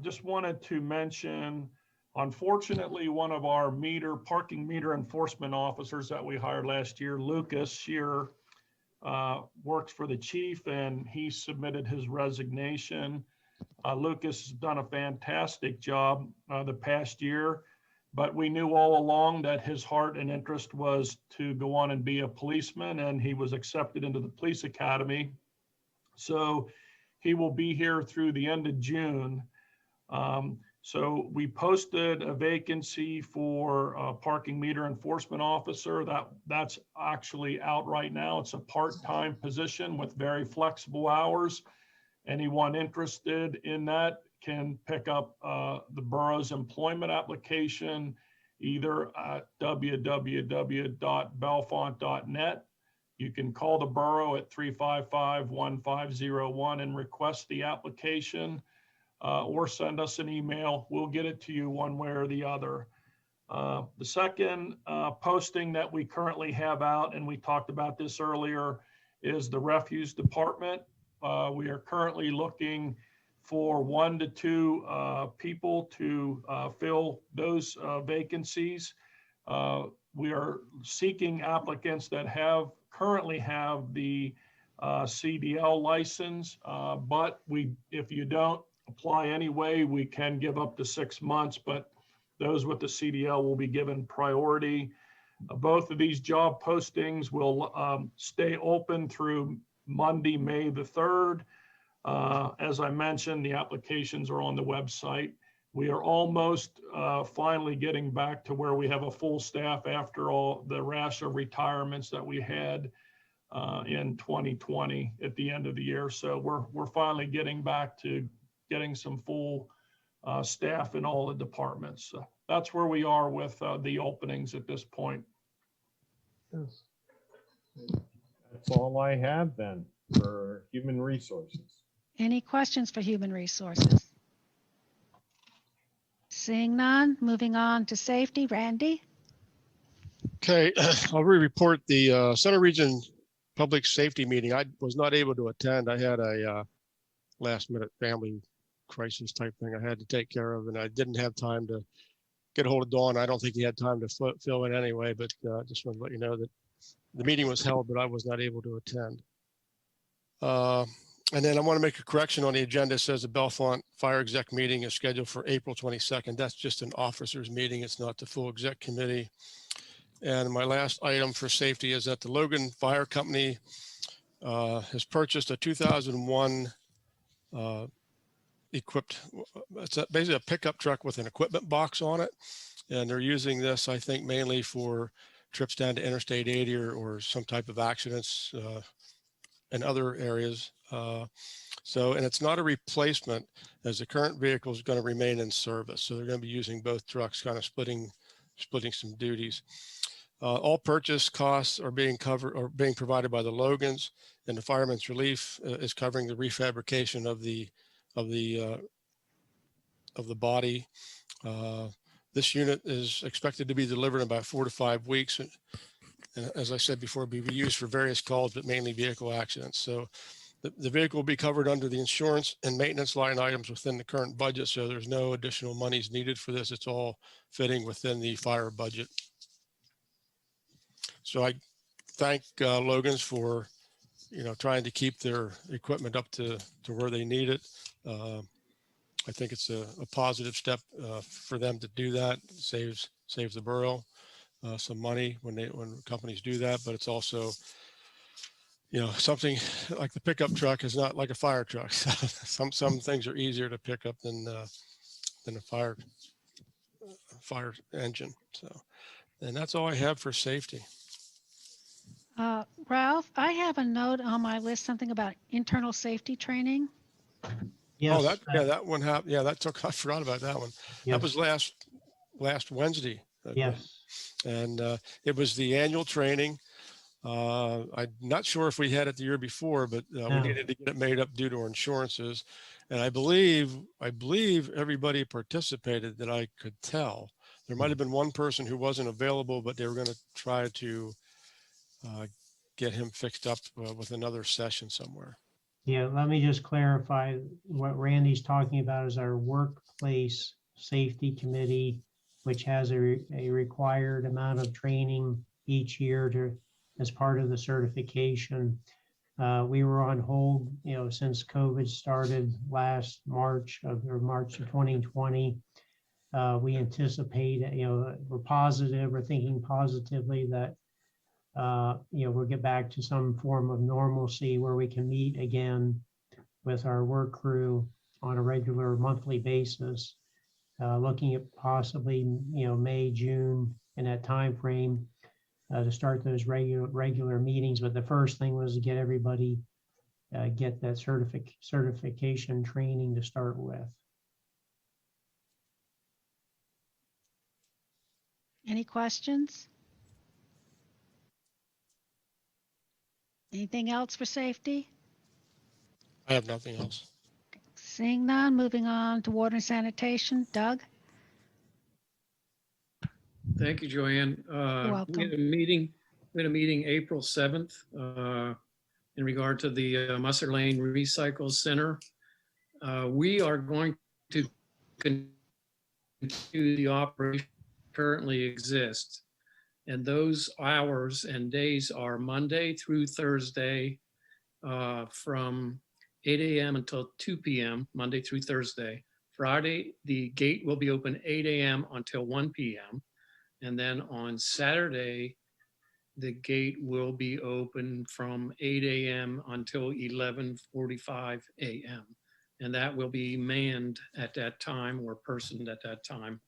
Just wanted to mention, unfortunately, one of our parking meter enforcement officers that we hired last year, Lucas Shearer, works for the chief, and he submitted his resignation. Lucas has done a fantastic job the past year, but we knew all along that his heart and interest was to go on and be a policeman, and he was accepted into the police academy. So he will be here through the end of June. So we posted a vacancy for a parking meter enforcement officer. That's actually out right now. It's a part-time position with very flexible hours. Anyone interested in that can pick up the borough's employment application either at www.bellfont.net. You can call the borough at 355-1501 and request the application, or send us an email. We'll get it to you one way or the other. The second posting that we currently have out, and we talked about this earlier, is the refuse department. We are currently looking for 1 to 2 people to fill those vacancies. We are seeking applicants that currently have the CDL license, but if you don't apply anyway, we can give up to 6 months, but those with the CDL will be given priority. Both of these job postings will stay open through Monday, May the 3rd. As I mentioned, the applications are on the website. We are almost finally getting back to where we have a full staff after all the rash of retirements that we had in 2020 at the end of the year. So we're finally getting back to getting some full staff in all the departments. So that's where we are with the openings at this point. Yes. That's all I have then for human resources. Any questions for human resources? Seeing none, moving on to safety. Randy? Okay, I'll report the Center Region Public Safety meeting. I was not able to attend. I had a last minute family crisis type thing I had to take care of, and I didn't have time to get a hold of Dawn. I don't think he had time to fill in anyway, but just wanted to let you know that the meeting was held, but I was not able to attend. And then I want to make a correction on the agenda. It says the Bellfont Fire Exec meeting is scheduled for April 22nd. That's just an officers meeting. It's not the full exec committee. And my last item for safety is that the Logan Fire Company has purchased a 2001 equipped, it's basically a pickup truck with an equipment box on it. And they're using this, I think, mainly for trips down to Interstate 80 or some type of accidents in other areas. And it's not a replacement, as the current vehicle is going to remain in service. So they're going to be using both trucks, kind of splitting some duties. All purchase costs are being provided by the Logans, and the Fireman's Relief is covering the refabrication of the body. This unit is expected to be delivered in about 4 to 5 weeks. And as I said before, be used for various calls, but mainly vehicle accidents. So the vehicle will be covered under the insurance and maintenance line items within the current budget. So there's no additional monies needed for this. It's all fitting within the fire budget. So I thank Logan's for, trying to keep their equipment up to where they need it. I think it's a positive step for them to do that. It saves the borough some money when companies do that, but it's also, something like the pickup truck is not like a fire truck. Some things are easier to pick up than a fire engine. So, and that's all I have for safety. Ralph, I have a note on my list, something about internal safety training. Yes. Oh, that one happened. Yeah, that took, I forgot about that one. Yes. That was last Wednesday. Yes. And it was the annual training. I'm not sure if we had it the year before, but we No. needed to get it made up due to our insurances. And I believe everybody participated that I could tell. There might have been one person who wasn't available, but they were going to try to get him fixed up with another session somewhere. Yeah, let me just clarify what Randy's talking about is our workplace safety committee, which has a required amount of training each year as part of the certification. We were on hold, since COVID started last March of 2020. We anticipate, we're thinking positively that we'll get back to some form of normalcy where we can meet again with our work crew on a regular monthly basis, looking at possibly, May, June, in that time frame to start those regular meetings. But the first thing was to get everybody, get that certification training to start with. Any questions? Anything else for safety? I have nothing else. Seeing none, moving on to water and sanitation. Doug? Thank you, Joanne. welcome. We had a meeting April 7th in regard to the Musser Lane Recycle Center. We are going to continue the operation currently exists. And those hours and days are Monday through Thursday from 8 a.m. until 2 p.m., Monday through Thursday. Friday, the gate will be open 8 a.m. until 1 p.m. And then on Saturday, the gate will be open from 8 a.m. until 11:45 a.m. And that will be manned at that time or personed at that time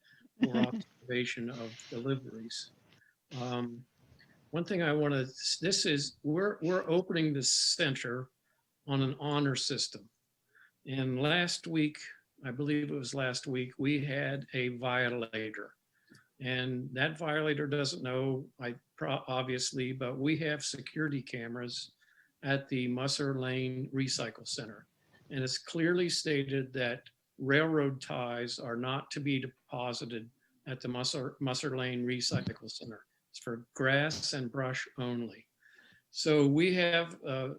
for observation of deliveries. One thing I want to, we're opening the center on an honor system. And last week, I believe it was last week, we had a violator. And that violator doesn't know, obviously, but we have security cameras at the Musser Lane Recycle Center. And it's clearly stated that railroad ties are not to be deposited at the Musser Lane Recycle Center. It's for grass and brush only. So we have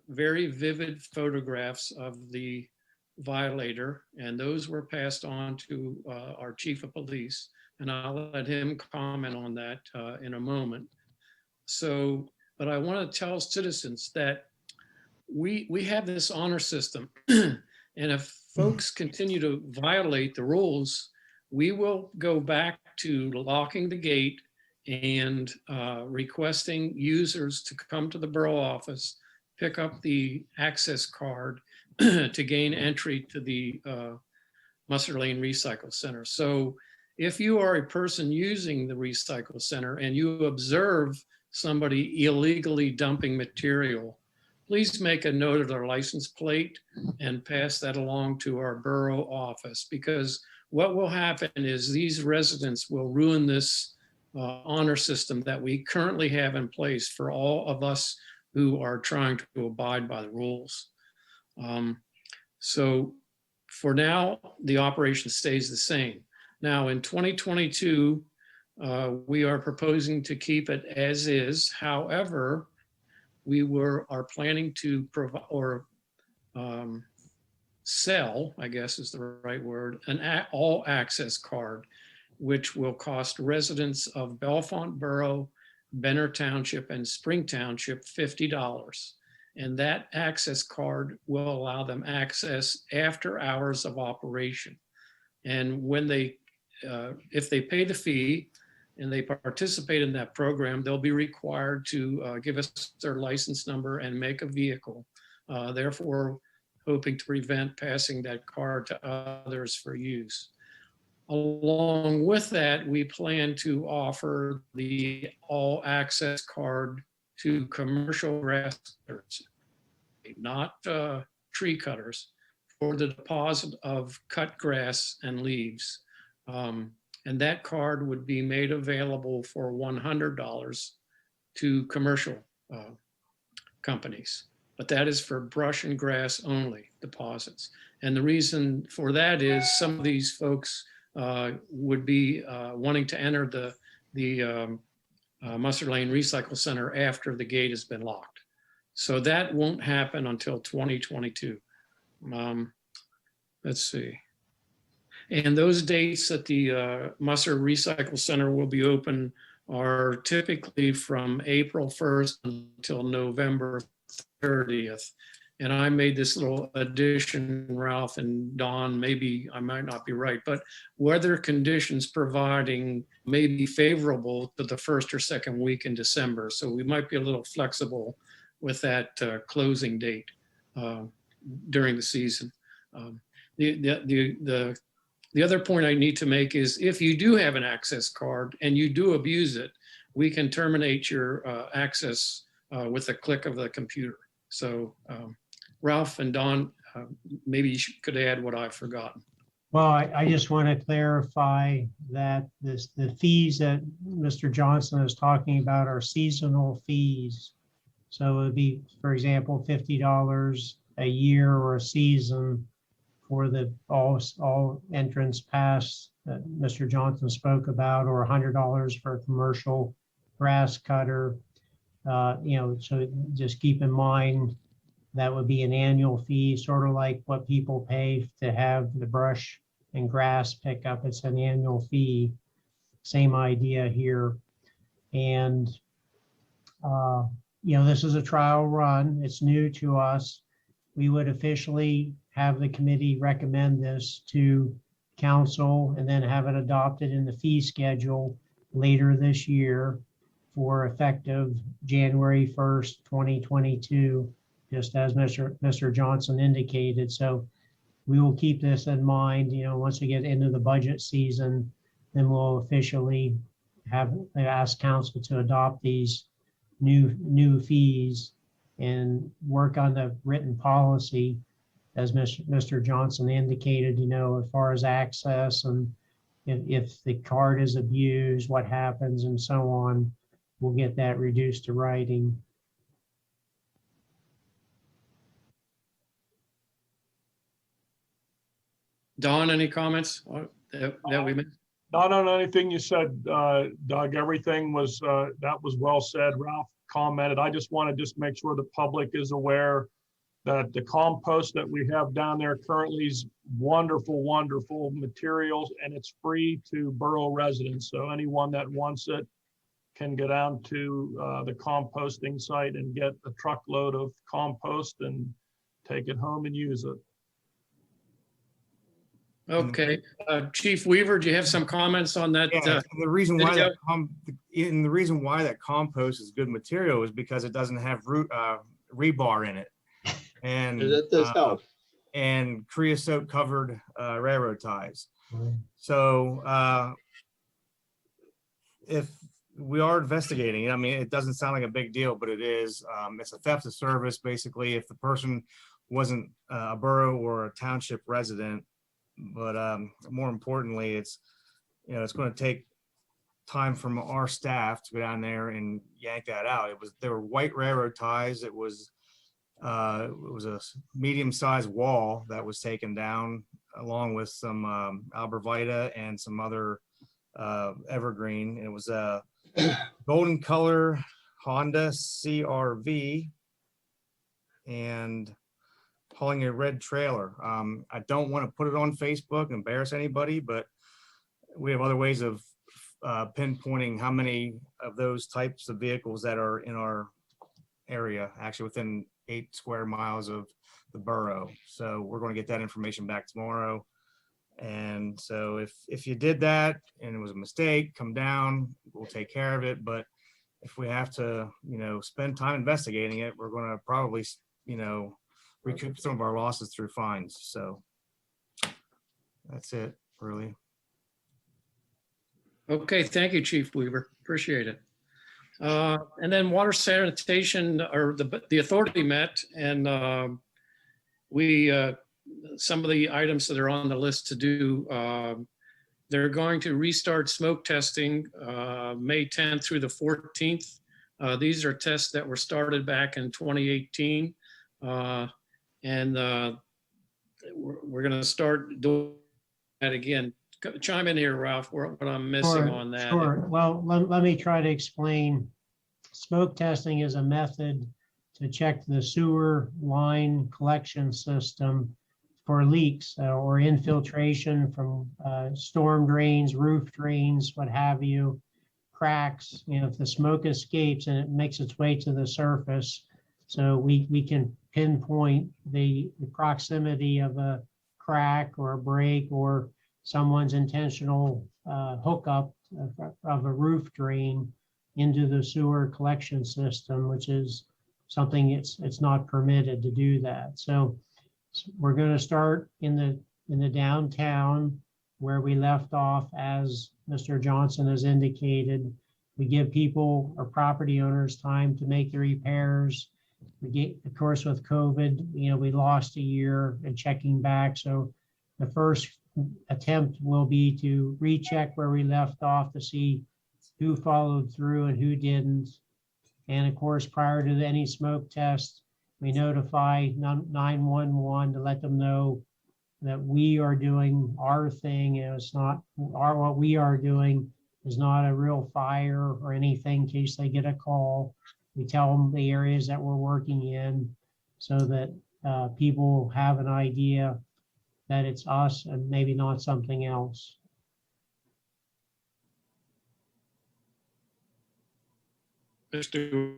very vivid photographs of the violator, and those were passed on to our chief of police, and I'll let him comment on that in a moment. So, but I want to tell citizens that we have this honor system, and if folks continue to violate the rules, we will go back to locking the gate and requesting users to come to the borough office, pick up the access card to gain entry to the Musser Lane Recycle Center. So if you are a person using the recycle center and you observe somebody illegally dumping material, please make a note of their license plate and pass that along to our borough office, because what will happen is these residents will ruin this honor system that we currently have in place for all of us who are trying to abide by the rules. So for now, the operation stays the same. Now in 2022, we are proposing to keep it as is. However, we are planning to provide or sell, I guess is the right word, an all access card, which will cost residents of Bellefonte Borough, Benner Township, and Spring Township $50. And that access card will allow them access after hours of operation. And when they, if they pay the fee and they participate in that program, they'll be required to give us their license number and make a vehicle, therefore hoping to prevent passing that card to others for use. Along with that, we plan to offer the all access card to commercial grass cutters, not tree cutters, for the deposit of cut grass and leaves. And that card would be made available for $100 to commercial companies. But that is for brush and grass only deposits. And the reason for that is some of these folks would be wanting to enter the Musser Lane Recycle Center after the gate has been locked. So that won't happen until 2022. Let's see. And those dates that the Musser Recycle Center will be open are typically from April 1st until November 30th. And I made this little addition, Ralph and Don, maybe I might not be right, but weather conditions providing may be favorable to the first or second week in December. So we might be a little flexible with that closing date during the season. The other point I need to make is if you do have an access card and you do abuse it, we can terminate your access with a click of the computer. So Ralph and Don, maybe you could add what I've forgotten. Well, I just want to clarify that the fees that Mr. Johnson is talking about are seasonal fees. So it would be, for example, $50 a year or a season for the all entrance pass that Mr. Johnson spoke about, or $100 for a commercial grass cutter. So just keep in mind that would be an annual fee, sort of like what people pay to have the brush and grass pickup. It's an annual fee. Same idea here. And this is a trial run. It's new to us. We would officially have the committee recommend this to council and then have it adopted in the fee schedule later this year for effective January 1st, 2022, just as Mr. Johnson indicated. So we will keep this in mind, once we get into the budget season, then we'll officially ask council to adopt these new fees and work on the written policy, as Mr. Johnson indicated, as far as access and if the card is abused, what happens and so on, we'll get that reduced to writing. Don, any comments that we missed? Not on anything you said, Doug. Everything was that was well said. Ralph commented. I just want to make sure the public is aware that the compost that we have down there currently is wonderful, wonderful materials, and it's free to borough residents. So anyone that wants it can go down to the composting site and get a truckload of compost and take it home and use it. Okay, Chief Weaver, do you have some comments on that? Yeah, the reason why that compost is good material is because it doesn't have rebar in it, and that does help. And creosote covered railroad ties. So if we are investigating it, I mean, it doesn't sound like a big deal, but it is. It's a theft of service, basically, if the person wasn't a borough or a township resident. But more importantly, it's going to take time from our staff to go down there and yank that out. There were white railroad ties. It was a medium-sized wall that was taken down, along with some arborvitae and some other evergreen. It was a golden color Honda CRV and hauling a red trailer. I don't want to put it on Facebook and embarrass anybody, but we have other ways of pinpointing how many of those types of vehicles that are in our area, actually within 8 square miles of the borough. So we're going to get that information back tomorrow. And so if you did that and it was a mistake, come down, we'll take care of it. But if we have to, spend time investigating it, we're going to probably, recoup some of our losses through fines. So that's it, really. Okay, thank you, Chief Weaver. Appreciate it. And then water sanitation, or the authority met, and we some of the items that are on the list to do. They're going to restart smoke testing May 10th through the 14th. These are tests that were started back in 2018. And we're going to start doing that again. Chime in here, Ralph, what I'm missing Sure, on that. Sure. Well, let me try to explain. Smoke testing is a method to check the sewer line collection system for leaks or infiltration from storm drains, roof drains, what have you, cracks. You know, if the smoke escapes and it makes its way to the surface, so we can pinpoint the proximity of a crack or a break or someone's intentional hookup of a roof drain into the sewer collection system, which is something it's not permitted to do that. So we're going to start in the downtown where we left off, as Mr. Johnson has indicated. We give people or property owners time to make the repairs. We get, of course, with COVID, you know, we lost a year in checking back. So the first attempt will be to recheck where we left off to see who followed through and who didn't. And of course, prior to any smoke test, we notify 911 to let them know that we are doing our thing. And it's not what we are doing is not a real fire or anything in case they get a call. We tell them the areas that we're working in so that people have an idea that it's us and maybe not something else. Mr.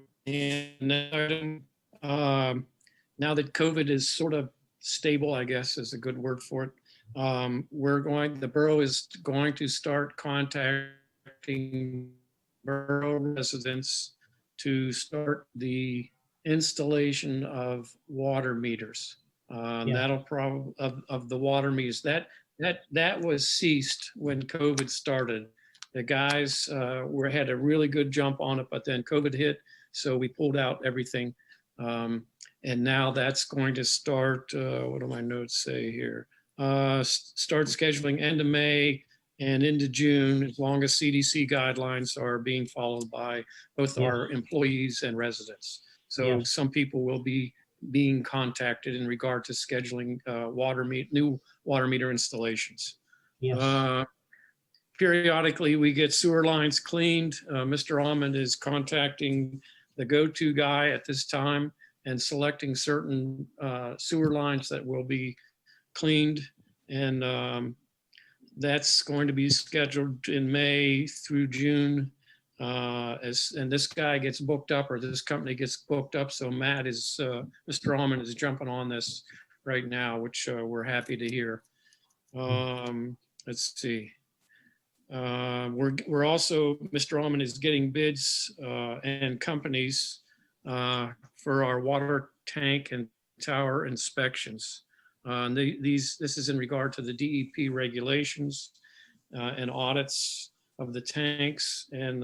Now that COVID is sort of stable, I guess is a good word for it. The borough is going to start contacting borough residents to start the installation of water meters. That'll probably of the water meters that was ceased when COVID started. The guys had a really good jump on it, but then COVID hit, so we pulled out everything. And now that's going to start, what do my notes say here? Start scheduling end of May and into June, as long as CDC guidelines are being followed by both our employees and residents. So some people will be being contacted in regard to scheduling new water meter installations. Periodically, we get sewer lines cleaned. Mr. Almond is contacting the go-to guy at this time and selecting certain sewer lines that will be cleaned. And that's going to be scheduled in May through June. And this guy gets booked up, or this company gets booked up. So Matt is, Mr. Almond is jumping on this right now, which we're happy to hear. Let's see. We're also, Mr. Almond is getting bids and companies for our water tank and tower inspections. This is in regard to the DEP regulations and audits of the tanks. And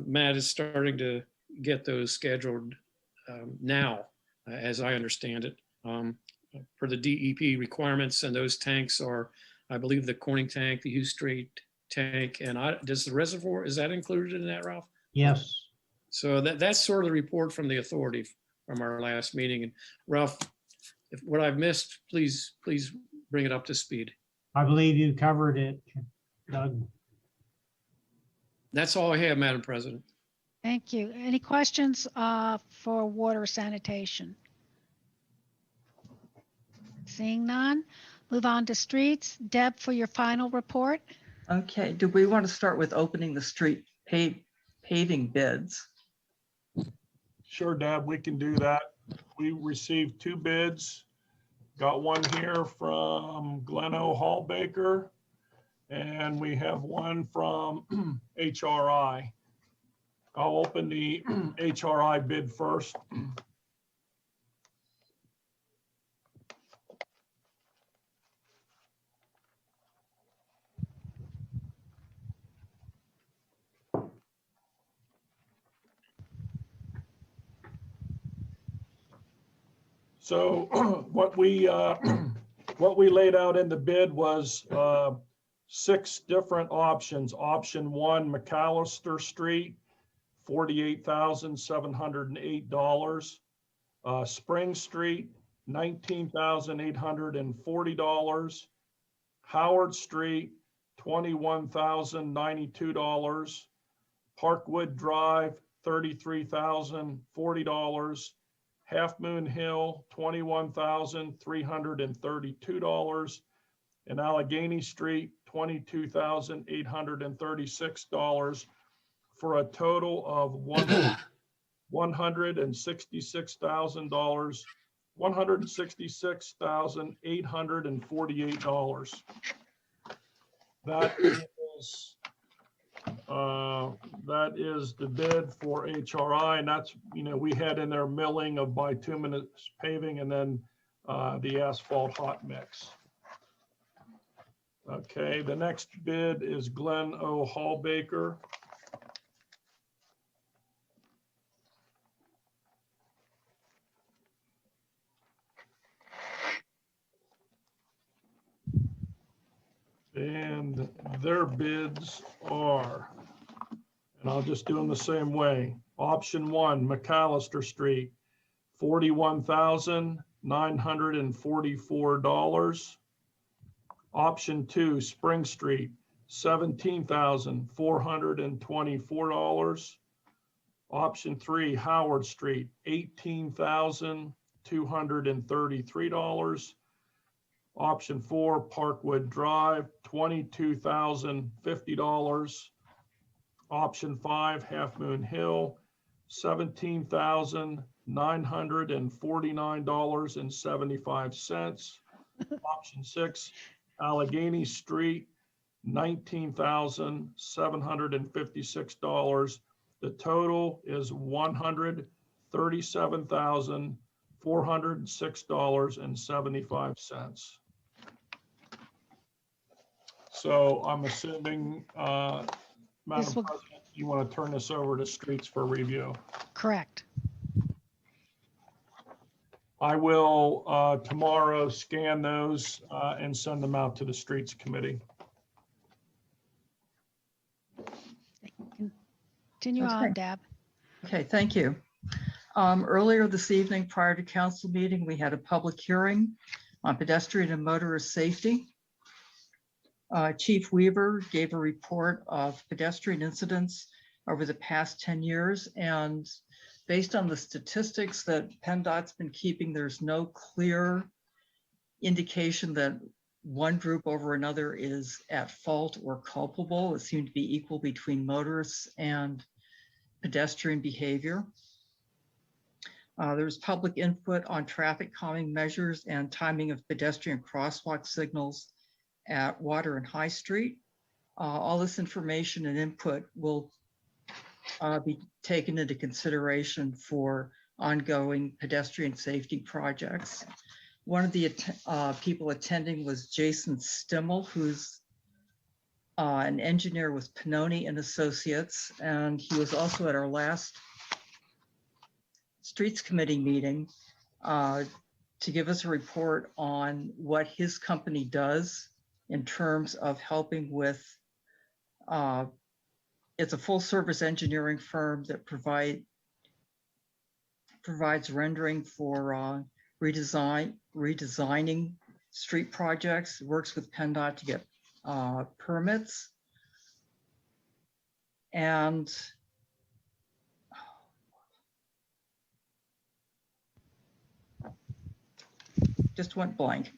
Matt is starting to get those scheduled now, as I understand it. For the DEP requirements, and those tanks are, I believe, the Corning tank, the Hughes Street tank, and does the reservoir, is that included in that, Ralph? Yes. So that's sort of the report from the authority from our last meeting. And Ralph, if what I've missed, please bring it up to speed. I believe you covered it, Doug. That's all I have, Madam President. Thank you. Any questions for water sanitation? Seeing none, move on to streets. Deb, for your final report. Okay, do we want to start with opening the street paving bids? Sure, Deb, we can do that. We received 2 bids. Got one here from Gleno Hallbaker, and we have one from HRI. I'll open the HRI bid first. So what we laid out in the bid was 6 different options. Option 1, McAllister Street, $48,708. Spring Street, $19,840. Howard Street, $21,092. Parkwood Drive, $33,040. Half Moon Hill, $21,332. And Allegheny Street, $22,836, for a total of $166,848. That is the bid for HRI, and that's, we had in there milling of bituminous paving and then the asphalt hot mix. Okay, the next bid is Glenn O. Hallbaker. And their bids are, and I'll just do them the same way. Option 1, McAllister Street, $41,944. Option 2, Spring Street, $17,424. Option 3, Howard Street, $18,233. Option 4, Parkwood Drive, $22,050. Option 5, Half Moon Hill, $17,949.75. Option 6, Allegheny Street, $19,756. The total is $137,406.75. So I'm assuming, Madam President, you want to turn this over to Streets for review. Correct. I will tomorrow scan those and send them out to the Streets Committee. Continue That's on, great. Deb. Okay, thank you. Earlier this evening, prior to council meeting, we had a public hearing on pedestrian and motorist safety. Chief Weaver gave a report of pedestrian incidents over the past 10 years, and based on the statistics that PennDOT's been keeping, there's no clear indication that one group over another is at fault or culpable. It seemed to be equal between motorists and pedestrian behavior. There was public input on traffic calming measures and timing of pedestrian crosswalk signals at Water and High Street. All this information and input will be taken into consideration for ongoing pedestrian safety projects. One of the people attending was Jason Stimmel, who's an engineer with Pannoni and Associates, and he was also at our last Streets Committee meeting to give us a report on what his company does in terms of helping with, it's a full service engineering firm that provides rendering for redesigning street projects, works with PennDOT to get permits. And just went blank.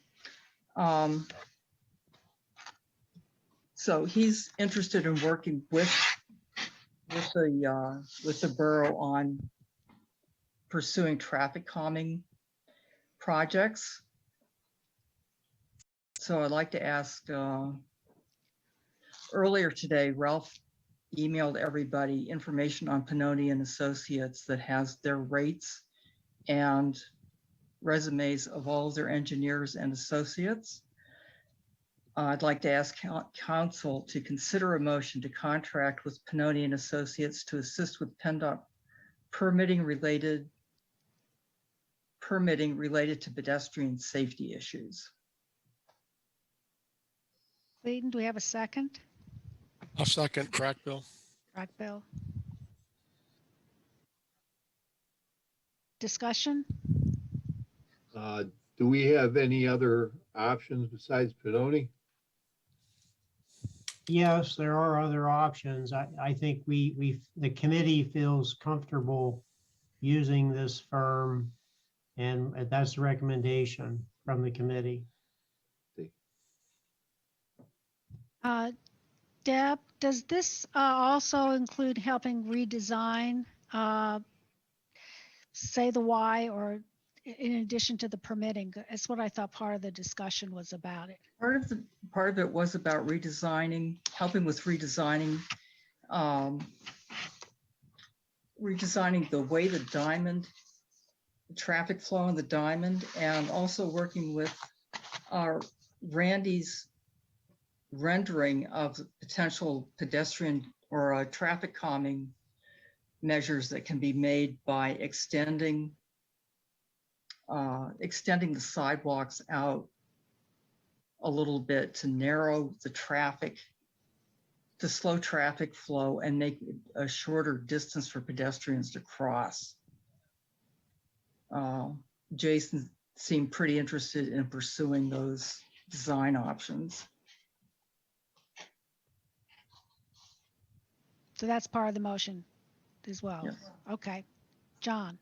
So he's interested in working with the borough on pursuing traffic calming projects. So I'd like to ask, earlier today, Ralph emailed everybody information on Pannoni and Associates that has their rates and resumes of all of their engineers and associates. I'd like to ask council to consider a motion to contract with Pannoni and Associates to assist with PennDOT permitting related permitting related to pedestrian safety issues. Clayton, do we have a second? I'll second crack bill. Crack Bill. Discussion? Do we have any other options besides Pinoni? Yes, there are other options. I think the committee feels comfortable using this firm, and that's the recommendation from the committee. Deb, does this also include helping redesign, say the why, or in addition to the permitting? That's what I thought part of the discussion was about it. Part of it was about redesigning, helping with redesigning, redesigning the way the diamond, the traffic flow in the diamond, and also working with Randy's rendering of potential pedestrian or traffic calming measures that can be made by extending the sidewalks out a little bit to narrow the traffic, to slow traffic flow and make a shorter distance for pedestrians to cross. Jason seemed pretty interested in pursuing those design options. So that's part of the motion as well. Yes. Okay. John.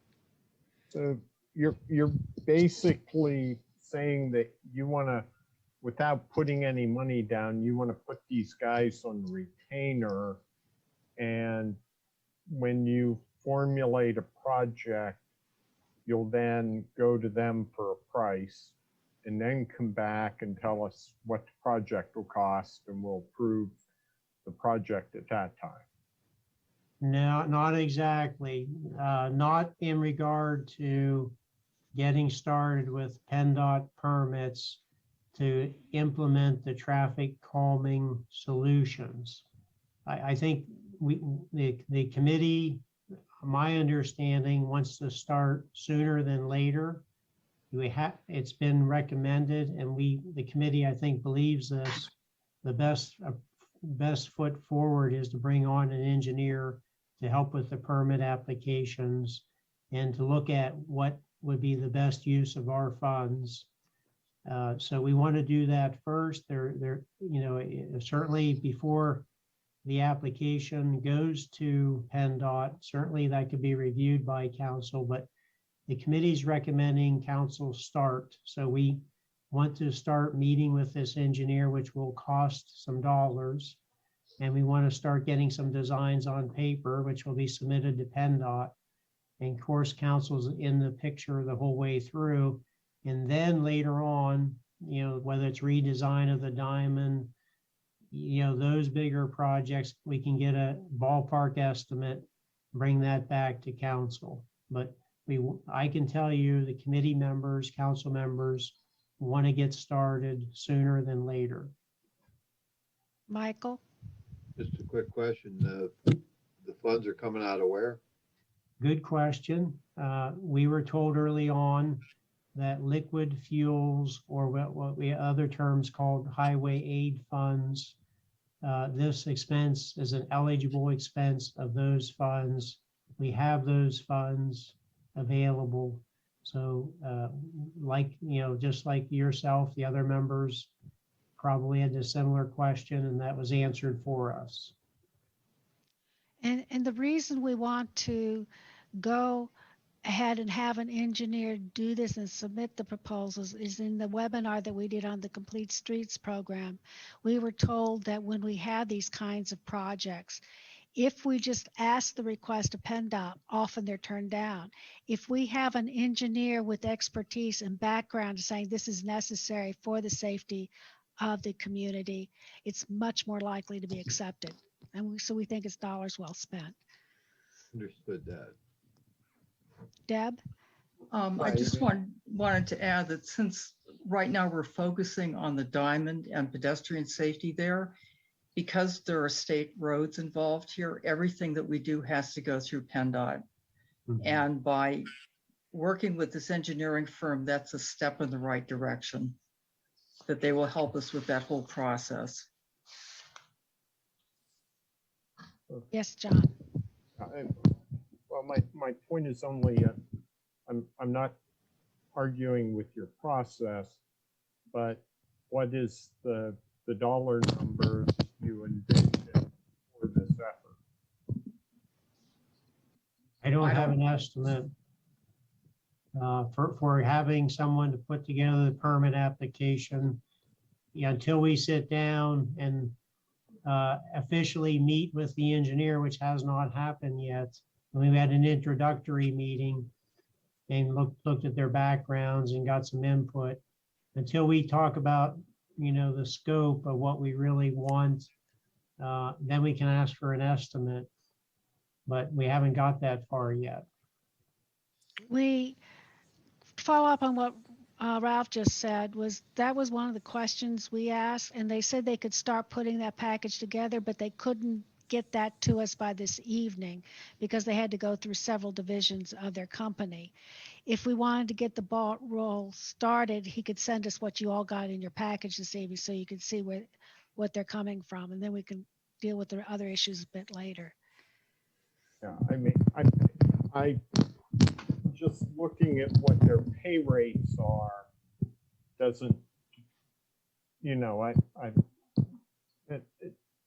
So you're basically saying that you want to, without putting any money down, you want to put these guys on retainer, and when you formulate a project, you'll then go to them for a price and then come back and tell us what the project will cost, and we'll approve the project at that time. No, not exactly. Not in regard to getting started with PennDOT permits to implement the traffic calming solutions. I think the committee, my understanding, wants to start sooner than later. It's been recommended, and the committee, I think, believes this. The best foot forward is to bring on an engineer to help with the permit applications and to look at what would be the best use of our funds. So we want to do that first. Certainly before the application goes to PennDOT, certainly that could be reviewed by council, but the committee's recommending council start. So we want to start meeting with this engineer, which will cost some dollars. And we want to start getting some designs on paper, which will be submitted to PennDOT. And of course, council's in the picture the whole way through. And then later on, whether it's redesign of the diamond, those bigger projects, we can get a ballpark estimate, bring that back to council. But I can tell you the committee members, council members want to get started sooner than later. Michael? Just a quick question. The funds are coming out of where? Good question. We were told early on that liquid fuels, or what we other terms called highway aid funds, this expense is an eligible expense of those funds. We have those funds available. So just like yourself, the other members probably had a similar question, and that was answered for us. And the reason we want to go ahead and have an engineer do this and submit the proposals is in the webinar that we did on the Complete Streets program. We were told that when we had these kinds of projects, if we just ask the request of PennDOT, often they're turned down. If we have an engineer with expertise and background saying this is necessary for the safety of the community, it's much more likely to be accepted. And so we think it's dollars well spent. Understood that. Deb? I just wanted to add that since right now we're focusing on the diamond and pedestrian safety there, because there are state roads involved here, everything that we do has to go through PennDOT. Mm-hmm. And by working with this engineering firm, that's a step in the right direction, that they will help us with that whole process. Yes, John. Well, my point is only, I'm not arguing with your process, but what is the dollar numbers you envision for this effort? I don't have an estimate for having someone to put together the permit application. Yeah, until we sit down and officially meet with the engineer, which has not happened yet. And we've had an introductory meeting and looked at their backgrounds and got some input. Until we talk about, the scope of what we really want, then we can ask for an estimate. But we haven't got that far yet. We follow up on what Ralph just said. That was one of the questions we asked, and they said they could start putting that package together, but they couldn't get that to us by this evening because they had to go through several divisions of their company. If we wanted to get the ball roll started, he could send us what you all got in your package this evening so you could see what they're coming from, and then we can deal with the other issues a bit later. Yeah, I mean, I just looking at what their pay rates are doesn't,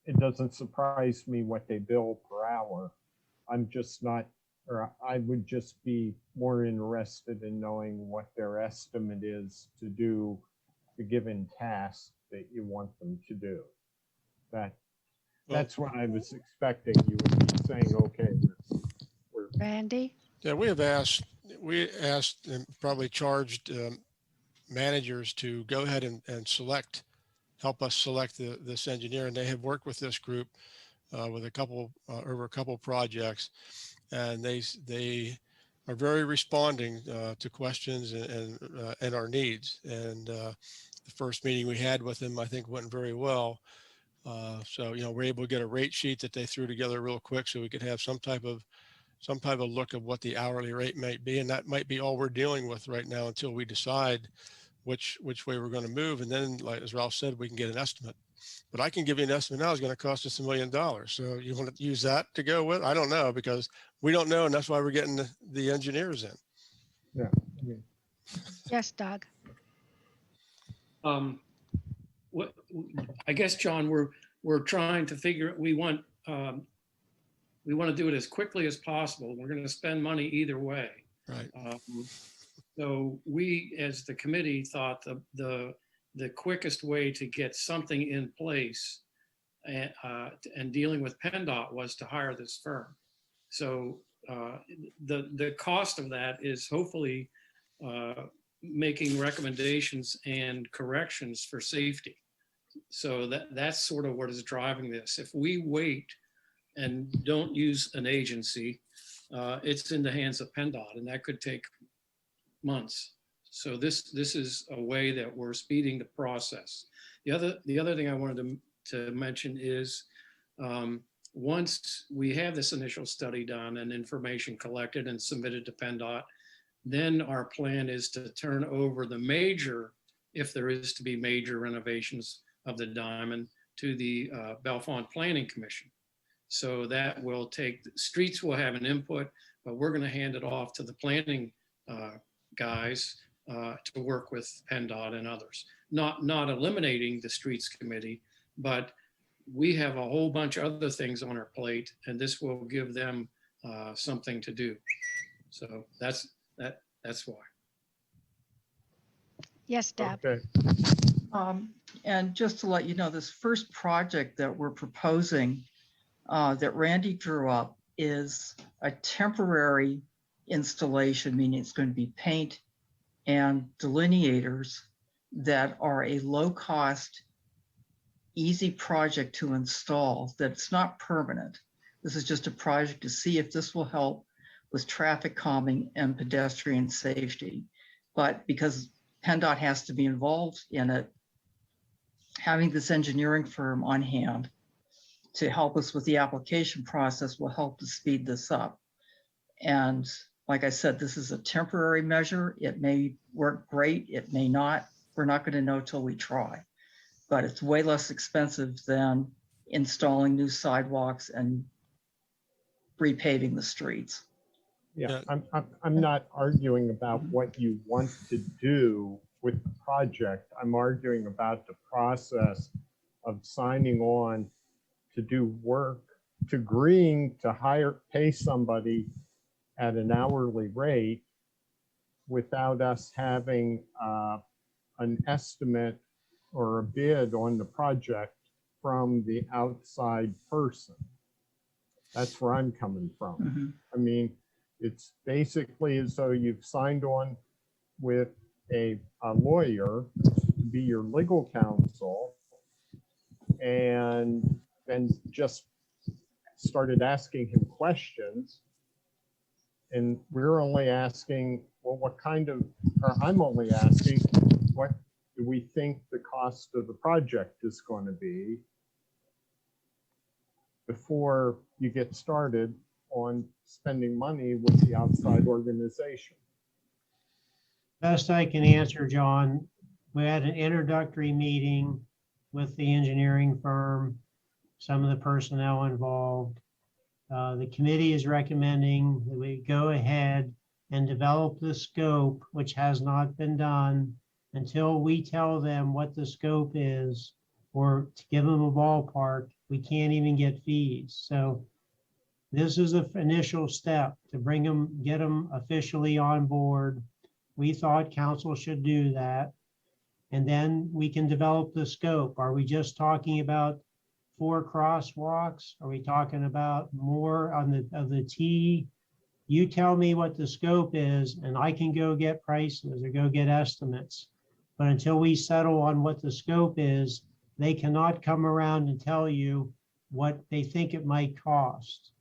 it doesn't surprise me what they bill per hour. I'm just not, or I would just be more interested in knowing what their estimate is to do the given task that you want them to do. That's what I was expecting. You would be saying, okay, we're Randy? Yeah, we asked and probably charged managers to go ahead and help us select this engineer. And they have worked with this group with over a couple projects. And they are very responding to questions and our needs. And the first meeting we had with them, I think, went very well. So, we're able to get a rate sheet that they threw together real quick so we could have some type of look at what the hourly rate might be. And that might be all we're dealing with right now until we decide which way we're going to move. And then, like as Ralph said, we can get an estimate. But I can give you an estimate now is going to cost us $1 million. So you want to use that to go with? I don't know, because we don't know. And that's why we're getting the engineers in. Yeah. Yes, Doug. I guess, John, we're trying to figure. We want to do it as quickly as possible. We're going to spend money either way. Right. So we, as the committee, thought the quickest way to get something in place and dealing with PennDOT was to hire this firm. So the cost of that is hopefully making recommendations and corrections for safety. So that's sort of what is driving this. If we wait and don't use an agency, it's in the hands of PennDOT, and that could take months. So this is a way that we're speeding the process. The other thing I wanted to mention is once we have this initial study done and information collected and submitted to PennDOT, then our plan is to turn over the major, if there is to be major renovations of the diamond, to the Bellfont Planning Commission. So that will take, streets will have an input, but we're going to hand it off to the planning guys to work with PennDOT and others. Not eliminating the streets committee, but we have a whole bunch of other things on our plate, and this will give them something to do. So that's why. Yes, Deb. Okay. And just to let you know, this first project that we're proposing that Randy drew up is a temporary installation, meaning it's going to be paint and delineators that are a low-cost, easy project to install, that's not permanent. This is just a project to see if this will help with traffic calming and pedestrian safety. But because PennDOT has to be involved in it, having this engineering firm on hand to help us with the application process will help to speed this up. And Like I said, this is a temporary measure. It may work great, it may not. We're not going to know till we try. But it's way less expensive than installing new sidewalks and repaving the streets. Yeah, I'm not arguing about what you want to do with the project. I'm arguing about the process of signing on to do work, to agreeing to pay somebody at an hourly rate without us having an estimate or a bid on the project from the outside person. That's where I'm coming from. I mean, it's basically as though you've signed on with a lawyer to be your legal counsel and then just started asking him questions. And we're only asking, well, what kind of, or I'm only asking, what do we think the cost of the project is going to be before you get started on spending money with the outside organization? Best I can answer, John, we had an introductory meeting with the engineering firm, some of the personnel involved. The committee is recommending that we go ahead and develop the scope, which has not been done, until we tell them what the scope is, or to give them a ballpark, we can't even get fees. So this is the initial step to bring them, get them officially on board. We thought council should do that. And then we can develop the scope. Are we just talking about 4 crosswalks? Are we talking about more on the T? You tell me what the scope is and I can go get prices or go get estimates. But until we settle on what the scope is, they cannot come around and tell you what they think it might cost.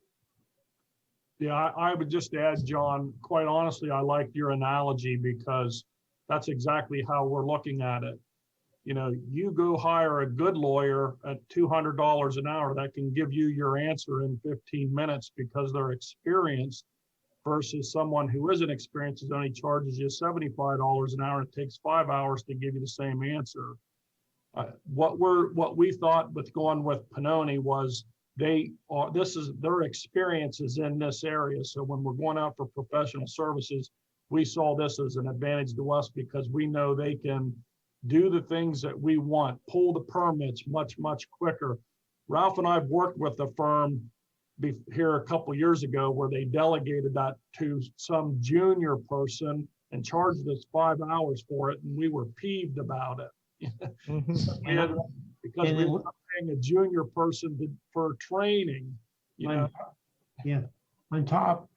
Yeah, I would just add, John, quite honestly, I liked your analogy because that's exactly how we're looking at it. You know, you go hire a good lawyer at $200 an hour that can give you your answer in 15 minutes because they're experienced, versus someone who isn't experienced and only charges you $75 an hour. It takes 5 hours to give you the same answer. What we thought with going with Pannoni was their experiences in this area. So when we're going out for professional services, we saw this as an advantage to us because we know they can do the things that we want, pull the permits much quicker. Ralph and I have worked with a firm here a couple of years ago where they delegated that to some junior person and charged us 5 hours for it, and we were peeved about it. Because we were paying a junior person for training, you know. Yeah. On top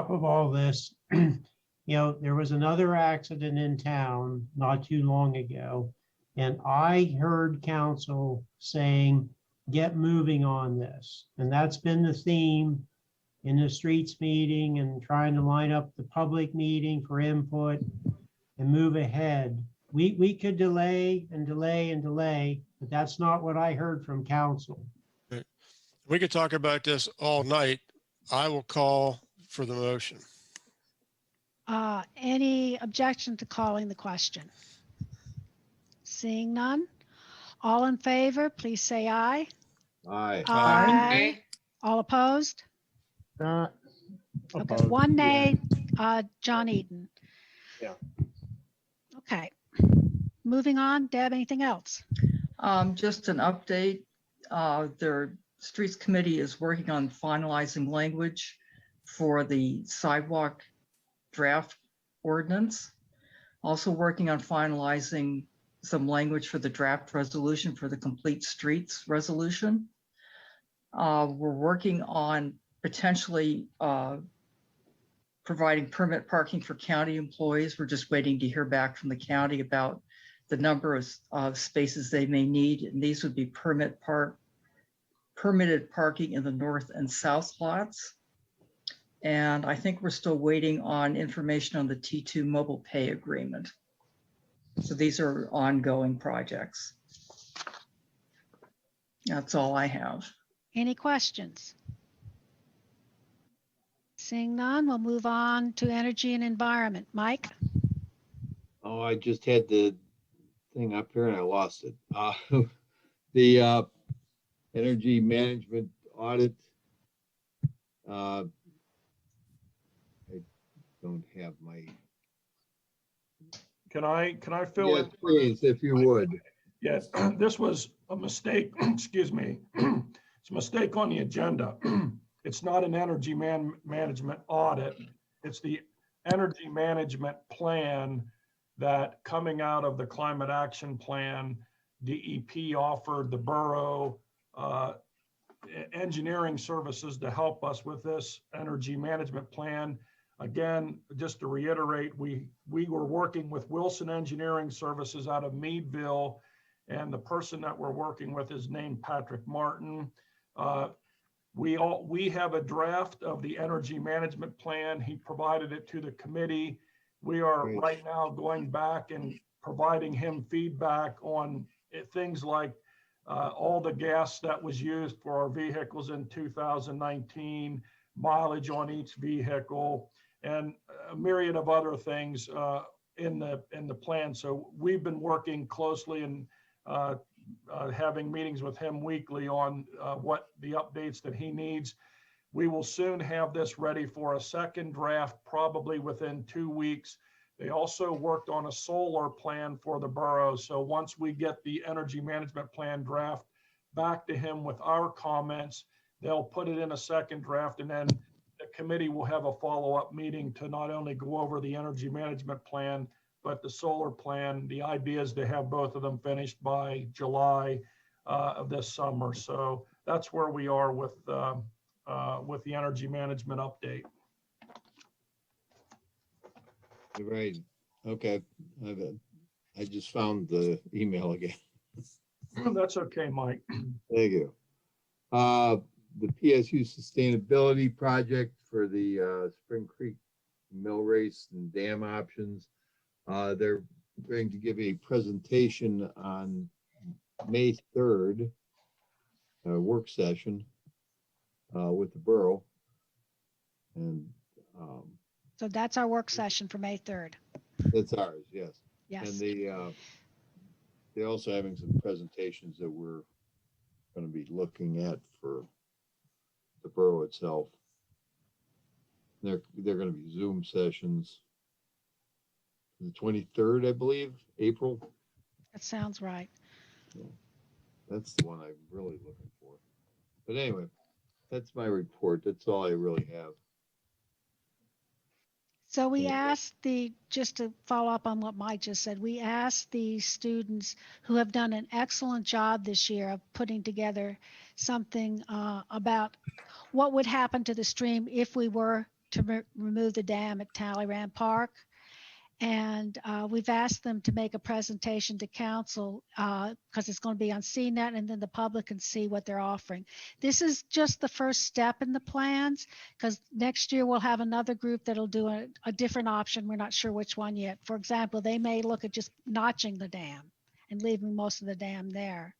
of all this, you know, there was another accident in town not too long ago, and I heard council saying, get moving on this. And that's been the theme in the streets meeting and trying to line up the public meeting for input and move ahead. We could delay and delay and delay, but that's not what I heard from council. We could talk about this all night. I will call for the motion. Any objection to calling the question? Seeing none. All in favor, please say aye. Aye. Aye. All opposed? Okay, Opposed, one nay, yeah. John Eaton. Yeah. Okay. Moving on, Deb, anything else? Just an update. Their Streets Committee is working on finalizing language for the sidewalk draft ordinance. Also working on finalizing some language for the draft resolution for the complete streets resolution. We're working on potentially providing permit parking for county employees. We're just waiting to hear back from the county about the number of spaces they may need. And these would be permitted parking in the north and south lots. And I think we're still waiting on information on the T2 mobile pay agreement. So these are ongoing projects. That's all I have. Any questions? Seeing none, we'll move on to energy and environment. Mike? Oh, I just had the thing up here and I lost it. The energy management audit. I don't have my. Can I fill Yes, in? please, if you would. Yes, this was a mistake, excuse me. It's a mistake on the agenda. It's not an energy management audit. It's the energy management plan that, coming out of the climate action plan, DEP offered the borough engineering services to help us with this energy management plan. Again, just to reiterate, we were working with Wilson Engineering Services out of Meadville, and the person that we're working with is named Patrick Martin. We have a draft of the energy management plan. He provided it to the committee. We are right now going back and providing him feedback on things like all the gas that was used for our vehicles in 2019, mileage on each vehicle, and a myriad of other things in the plan. So we've been working closely and having meetings with him weekly on what the updates that he needs. We will soon have this ready for a second draft, probably within 2 weeks. They also worked on a solar plan for the borough. So once we get the energy management plan draft back to him with our comments, they'll put it in a second draft, and then the committee will have a follow-up meeting to not only go over the energy management plan, but the solar plan. The idea is to have both of them finished by July of this summer. So that's where we are with the energy management update. Right. Okay. I just found the email again. That's okay, Mike. Thank you. The PSU sustainability project for the Spring Creek mill race and dam options. They're going to give a presentation on May 3rd, a work session with the borough. And so that's our work session for May 3rd. That's ours, yes. Yes. And they're also having some presentations that we're going to be looking at for the borough itself. They're going to be Zoom sessions. The 23rd, I believe, April. That sounds right. So that's the one I'm really looking for. But anyway, that's my report. That's all I really have. So we asked just to follow up on what Mike just said, we asked the students who have done an excellent job this year of putting together something about what would happen to the stream if we were to remove the dam at Talleyrand Park. And we've asked them to make a presentation to council because it's going to be on CNET, and then the public can see what they're offering. This is just the first step in the plans, because next year we'll have another group that'll do a different option. We're not sure which one yet. For example, they may look at just notching the dam and leaving most of the dam there.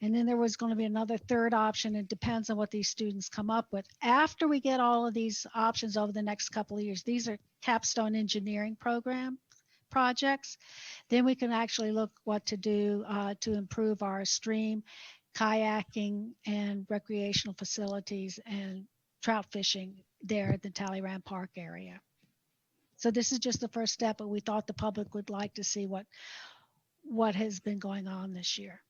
And then there was going to be another third option. It depends on what these students come up with. After we get all of these options over the next couple of years, these are capstone engineering program projects, then we can actually look what to do to improve our stream, kayaking, and recreational facilities and trout fishing there at the Talleyrand Park area. So this is just the first step, but we thought the public would like to see what has been going on this year.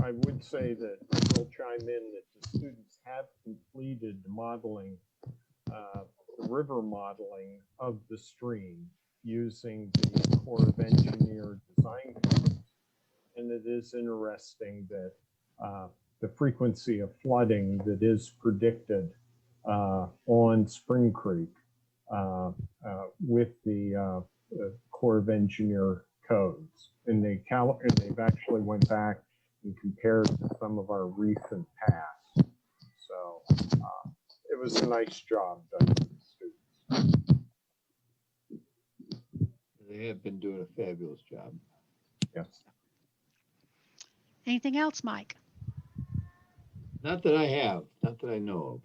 I would say that I will chime in that the students have completed modeling, the river modeling of the stream using the Corps of Engineer design codes. And it is interesting that the frequency of flooding that is predicted on Spring Creek with the Corps of Engineer codes. And they've actually went back and compared to some of our recent past. So it was a nice job done for the students. They have been doing a fabulous job. Yes. Anything else, Mike? Not that I know of.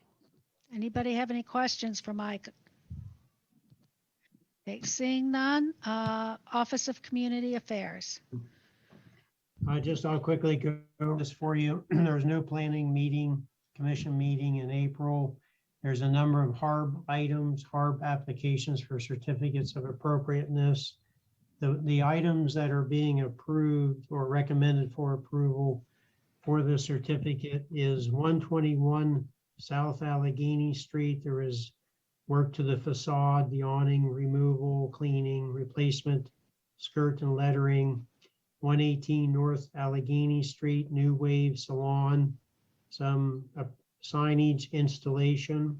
Anybody have any questions for Mike? Okay, seeing none, Office of Community Affairs. I'll quickly go over this for you. There's no planning meeting, commission meeting in April. There's a number of HARB items, HARB applications for certificates of appropriateness. The items that are being approved or recommended for approval for the certificate is 121 South Allegheny Street. There is work to the facade, the awning removal, cleaning, replacement, skirt and lettering. 118 North Allegheny Street, New Wave Salon, some signage installation.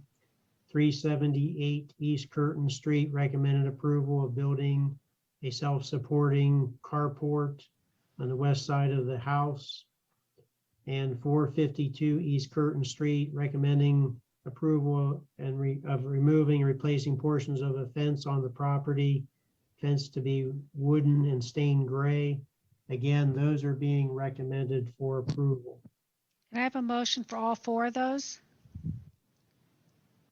378 East Curtin Street, recommended approval of building a self-supporting carport on the west side of the house. And 452 East Curtin Street, recommending approval of removing and replacing portions of a fence on the property, fence to be wooden and stained gray. Again, those are being recommended for approval. Can I have a motion for all four of those?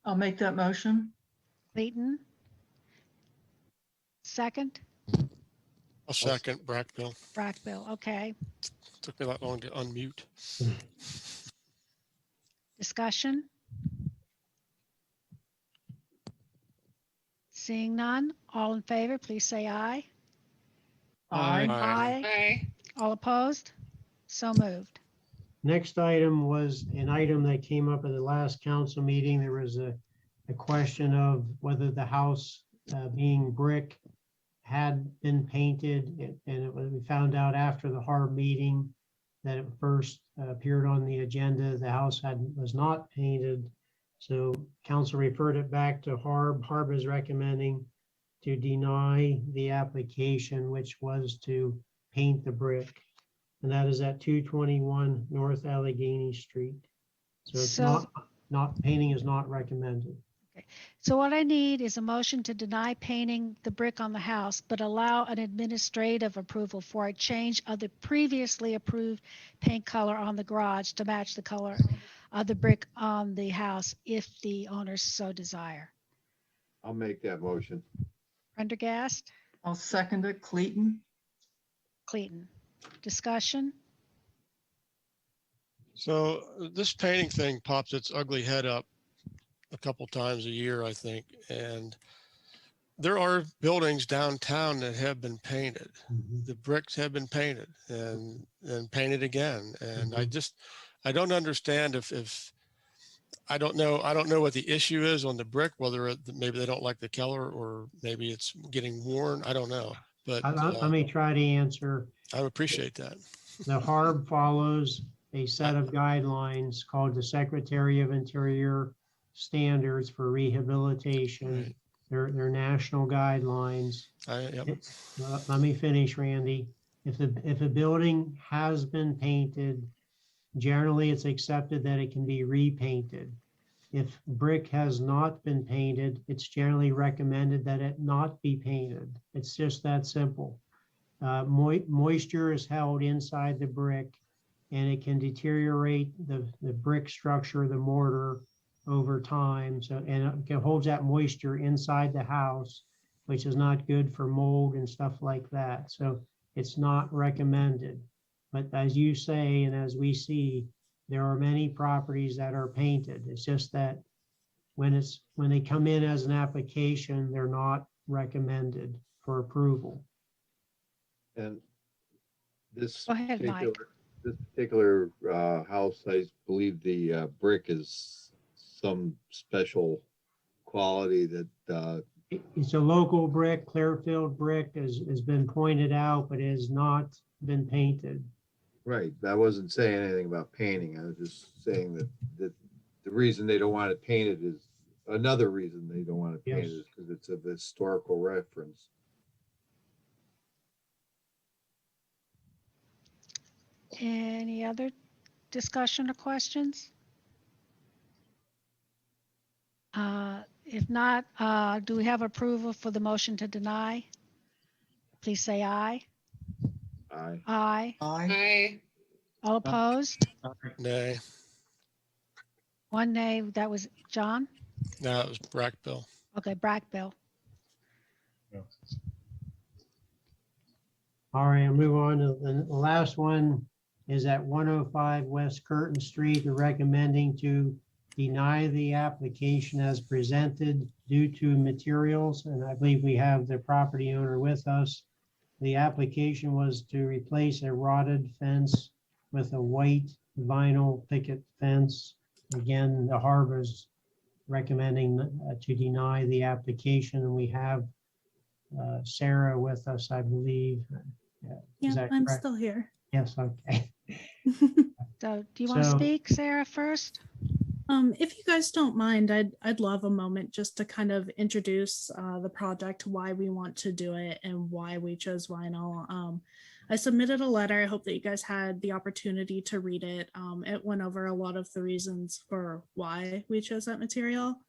I'll make that motion. Clayton? Second? I'll second Brackbill. Brackbill, okay. Took me that long to unmute. Discussion? Seeing none, all in favor, please say aye. Aye. Aye. All opposed? So moved. Next item was an item that came up at the last council meeting. There was a question of whether the house being brick had been painted, and we found out after the HARB meeting that it first appeared on the agenda. The house was not painted, so council referred it back to HARB. HARB is recommending to deny the application, which was to paint the brick, and that is at 221 North Allegheny Street. So it's not painting is not recommended. Okay. So what I need is a motion to deny painting the brick on the house, but allow an administrative approval for a change of the previously approved paint color on the garage to match the color of the brick on the house if the owners so desire. I'll make that motion. Prendergast? I'll second it. Clayton? Clayton. Discussion? So this painting thing pops its ugly head up a couple times a year, I think. And there are buildings downtown that have been painted. The bricks have been painted and painted again. And I don't understand if I don't know what the issue is on the brick, whether maybe they don't like the color or maybe it's getting worn. I don't know. But let me try to answer. I would appreciate that. The HARB follows a set of guidelines called the Secretary of Interior Standards for Rehabilitation. Right. They're national guidelines. Yep. Let me finish, Randy. If a building has been painted, generally it's accepted that it can be repainted. If brick has not been painted, it's generally recommended that it not be painted. It's just that simple. Moisture is held inside the brick and it can deteriorate the brick structure, the mortar, over time. So, and it holds that moisture inside the house, which is not good for mold and stuff like that. So it's not recommended. But as you say, and as we see, there are many properties that are painted. It's just that when they come in as an application, they're not recommended for approval. And this Go ahead, Mike. This particular house, I believe the brick is some special quality that it's a local brick. Clearfield brick has been pointed out, but it has not been painted. Right. I wasn't saying anything about painting. I was just saying that the reason they don't want it painted is another reason they don't want it painted is because it's a historical reference. Any other discussion or questions? If not, do we have approval for the motion to deny? Please say aye. Aye. Aye. Aye. All opposed? Nay. One nay, that was John? No, it was Brackbill. Okay, Brackbill. All right, I'll move on to the last one is at 105 West Curtin Street. They're recommending to deny the application as presented due to materials, and I believe we have the property owner with us. The application was to replace a rotted fence with a white vinyl picket fence. Again, the harbor's recommending to deny the application, and we have Sarah with us, I believe. Is Yeah, that I'm correct? still here. Yes, okay. So do you want to So- speak, Sarah, first? If you guys don't mind, I'd love a moment just to kind of introduce the project, why we want to do it, and why we chose vinyl. I submitted a letter. I hope that you guys had the opportunity to read it. It went over a lot of the reasons for why we chose that material.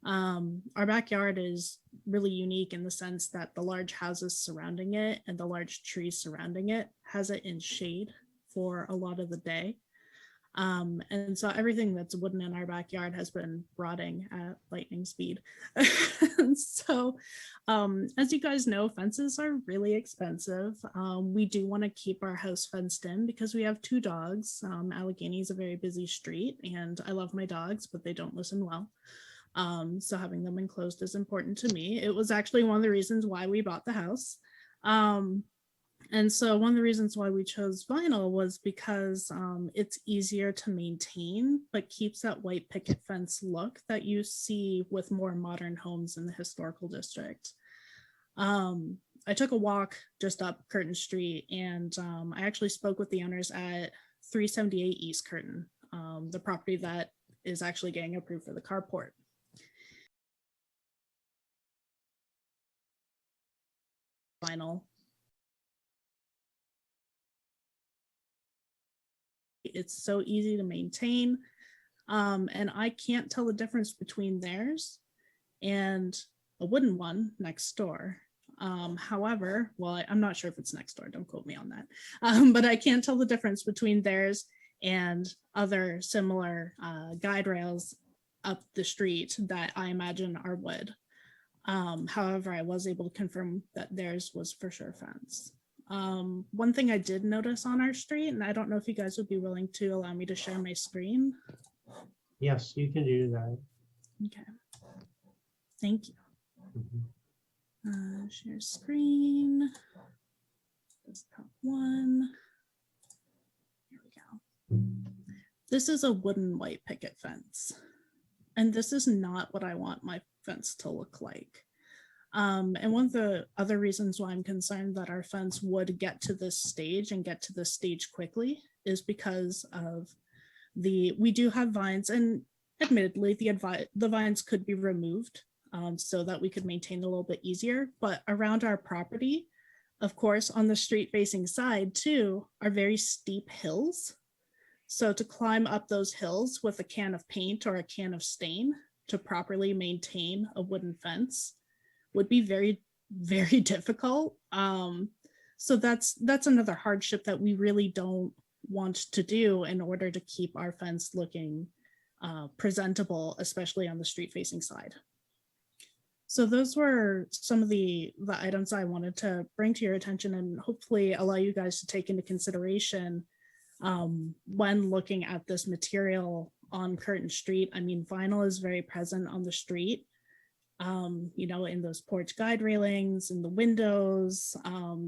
Our backyard is really unique in the sense that the large houses surrounding it and the large trees surrounding it has it in shade for a lot of the day. And so everything that's wooden in our backyard has been rotting at lightning speed. So as you guys know, fences are really expensive. We do want to keep our house fenced in because we have 2 dogs. Allegheny is a very busy street, and I love my dogs, but they don't listen well. So having them enclosed is important to me. It was actually one of the reasons why we bought the house. And so one of the reasons why we chose vinyl was because it's easier to maintain, but keeps that white picket fence look that you see with more modern homes in the historical district. I took a walk just up Curtin Street, and I actually spoke with the owners at 378 East Curtin, the property that is actually getting approved for the carport. Vinyl. It's so easy to maintain, and I can't tell the difference between theirs and a wooden one next door. However, well, I'm not sure if it's next door, don't quote me on that, but I can't tell the difference between theirs and other similar guide rails up the street that I imagine are wood. However, I was able to confirm that theirs was for sure fence. One thing I did notice on our street, and I don't know if you guys would be willing to allow me to share my screen. Yes, you can do that. Okay. Thank you. Share screen. This top one. Here we go. This is a wooden white picket fence. And this is not what I want my fence to look like. And one of the other reasons why I'm concerned that our fence would get to this stage and get to this stage quickly is because of we do have vines, and admittedly the vines could be removed so that we could maintain a little bit easier. But around our property, of course, on the street facing side too, are very steep hills. So to climb up those hills with a can of paint or a can of stain to properly maintain a wooden fence would be very, very difficult. So that's another hardship that we really don't want to do in order to keep our fence looking presentable, especially on the street facing side. So those were some of the items I wanted to bring to your attention and hopefully allow you guys to take into consideration when looking at this material on Curtin Street. I mean, vinyl is very present on the street. You know, in those porch guide railings, in the windows,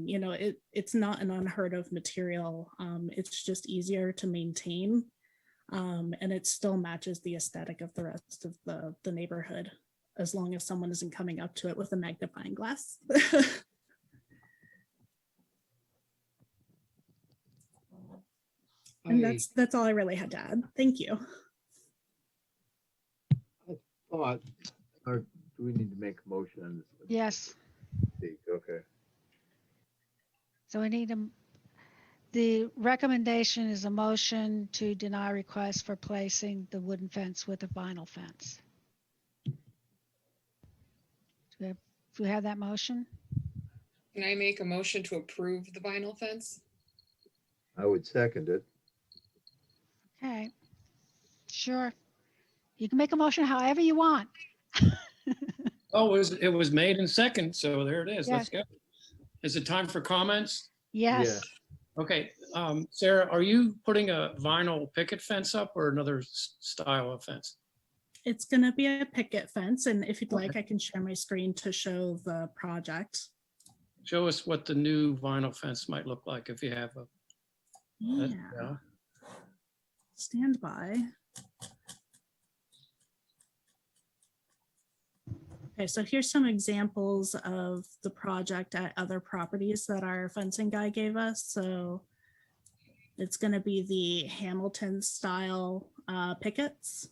you know, it's not an unheard of material. It's just easier to maintain, and it still matches the aesthetic of the rest of the neighborhood, as long as someone isn't coming up to it with a magnifying glass. And that's all I really had to add. Thank you. Thought, or do we need to make a motion on this? Yes. Okay. So we need the recommendation is a motion to deny request for placing the wooden fence with a vinyl fence. Do we have that motion? Can I make a motion to approve the vinyl fence? I would second it. Okay, sure. You can make a motion however you want. Oh, it was made in second, so there it is. Let's Yes. go. Is it time for comments? Yes. Okay, Sarah, are you putting a vinyl picket fence up or another style of fence? It's gonna be a picket fence, and if you'd like, I can share my screen to show the project. Show us what the new vinyl fence might look like if you have a. Yeah. Stand by. Okay, so here's some examples of the project at other properties that our fencing guy gave us. So it's going to be the Hamilton style pickets.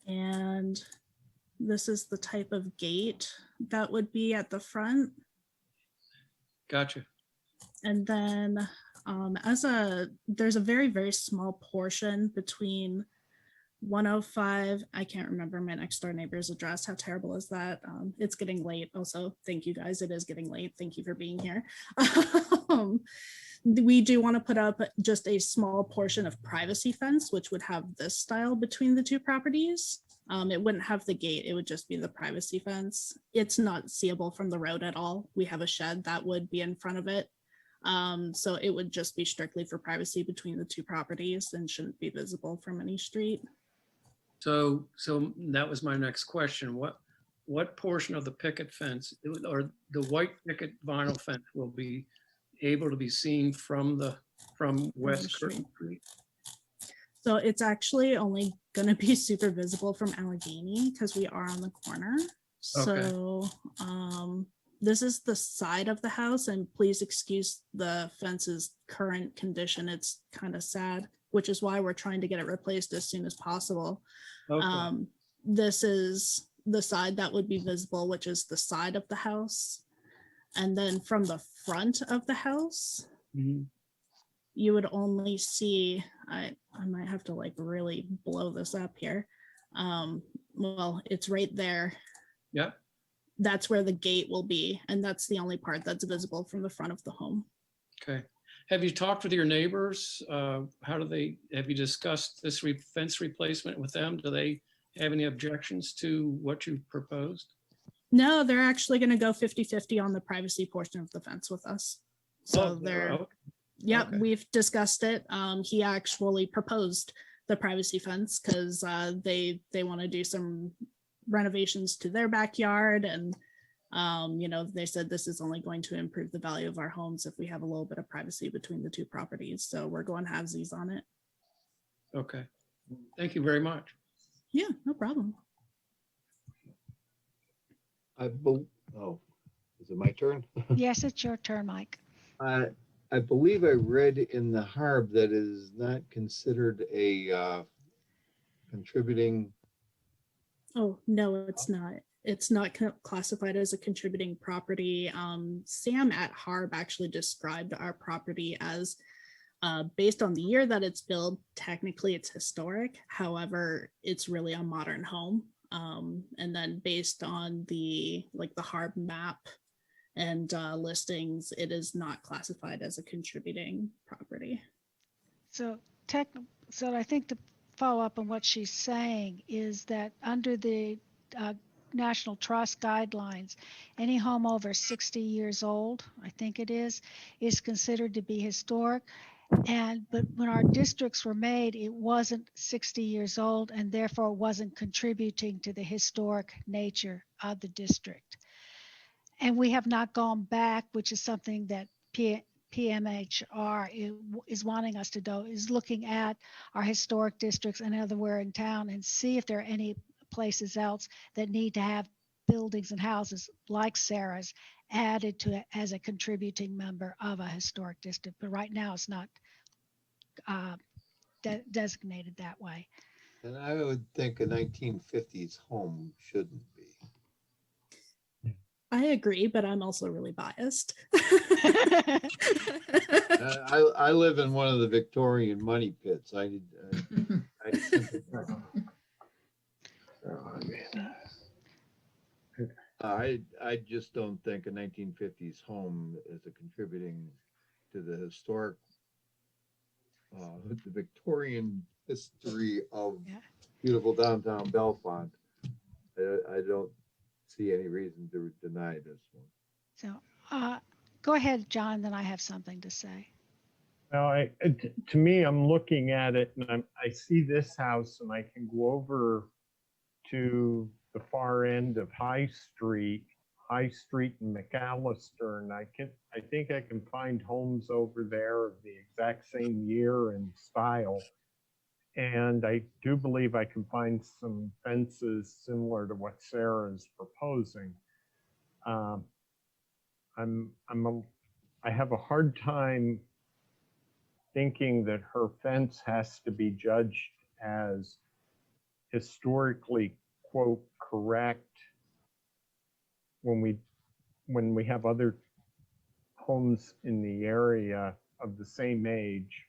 And this is the type of gate that would be at the front. Gotcha. And then there's a very, very small portion between 105, I can't remember my next door neighbor's address. How terrible is that? It's getting late. Also, thank you guys. It is getting late. Thank you for being here. We do want to put up just a small portion of privacy fence, which would have this style between the two properties. It wouldn't have the gate. It would just be the privacy fence. It's not seeable from the road at all. We have a shed that would be in front of it. So it would just be strictly for privacy between the two properties and shouldn't be visible from any street. So that was my next question. What portion of the picket fence or the white picket vinyl fence will be able to be seen from West Curtin Street? So it's actually only going to be super visible from Allegheny because we are on the corner. So this is the side of the house, and please excuse the fence's current condition. It's kind of sad, which is why we're trying to get it replaced as soon as possible. This is the side that would be visible, which is the side of the house. And then from the front of the house, you would only see, I might have to like really blow this up here. Well, it's right there. Yeah. That's where the gate will be. And that's the only part that's visible from the front of the home. Okay. Have you talked with your neighbors? Have you discussed this fence replacement with them? Do they have any objections to what you've proposed? No, they're actually going to go 50-50 on the privacy portion of the fence with us. So we've discussed it. He actually proposed the privacy fence because they want to do some renovations to their backyard, and they said this is only going to improve the value of our homes if we have a little bit of privacy between the two properties. So we're going halvesies on it. Okay. Thank you very much. Yeah, no problem. Is it my turn? Yes, it's your turn, Mike. I believe I read in the HARB that is not considered a contributing. Oh, no, it's not. It's not classified as a contributing property. Sam at HARB actually described our property as based on the year that it's built, technically it's historic. However, it's really a modern home. And then based on the HARB map and listings, it is not classified as a contributing property. So I think to follow up on what she's saying is that under the National Trust guidelines, any home over 60 years old, I think it is considered to be historic. But when our districts were made, it wasn't 60 years old and therefore wasn't contributing to the historic nature of the district. And we have not gone back, which is something that PMHR is wanting us to do, is looking at our historic districts and everywhere in town and see if there are any places else that need to have buildings and houses like Sarah's added to it as a contributing member of a historic district. But right now it's not designated that way. And I would think a 1950s home shouldn't be. I agree, but I'm also really biased. I live in one of the Victorian money pits. I just don't think a 1950s home is a contributing to the historic, the Victorian history of Yeah. beautiful downtown Bellfont, I don't see any reason to deny this one. So, go ahead, John, then I have something to say. Well, to me, I'm looking at it and I see this house and I can go over to the far end of High Street and McAllister, and I think I can find homes over there of the exact same year and style. And I do believe I can find some fences similar to what Sarah is proposing. I have a hard time thinking that her fence has to be judged as historically, quote, correct when we have other homes in the area of the same age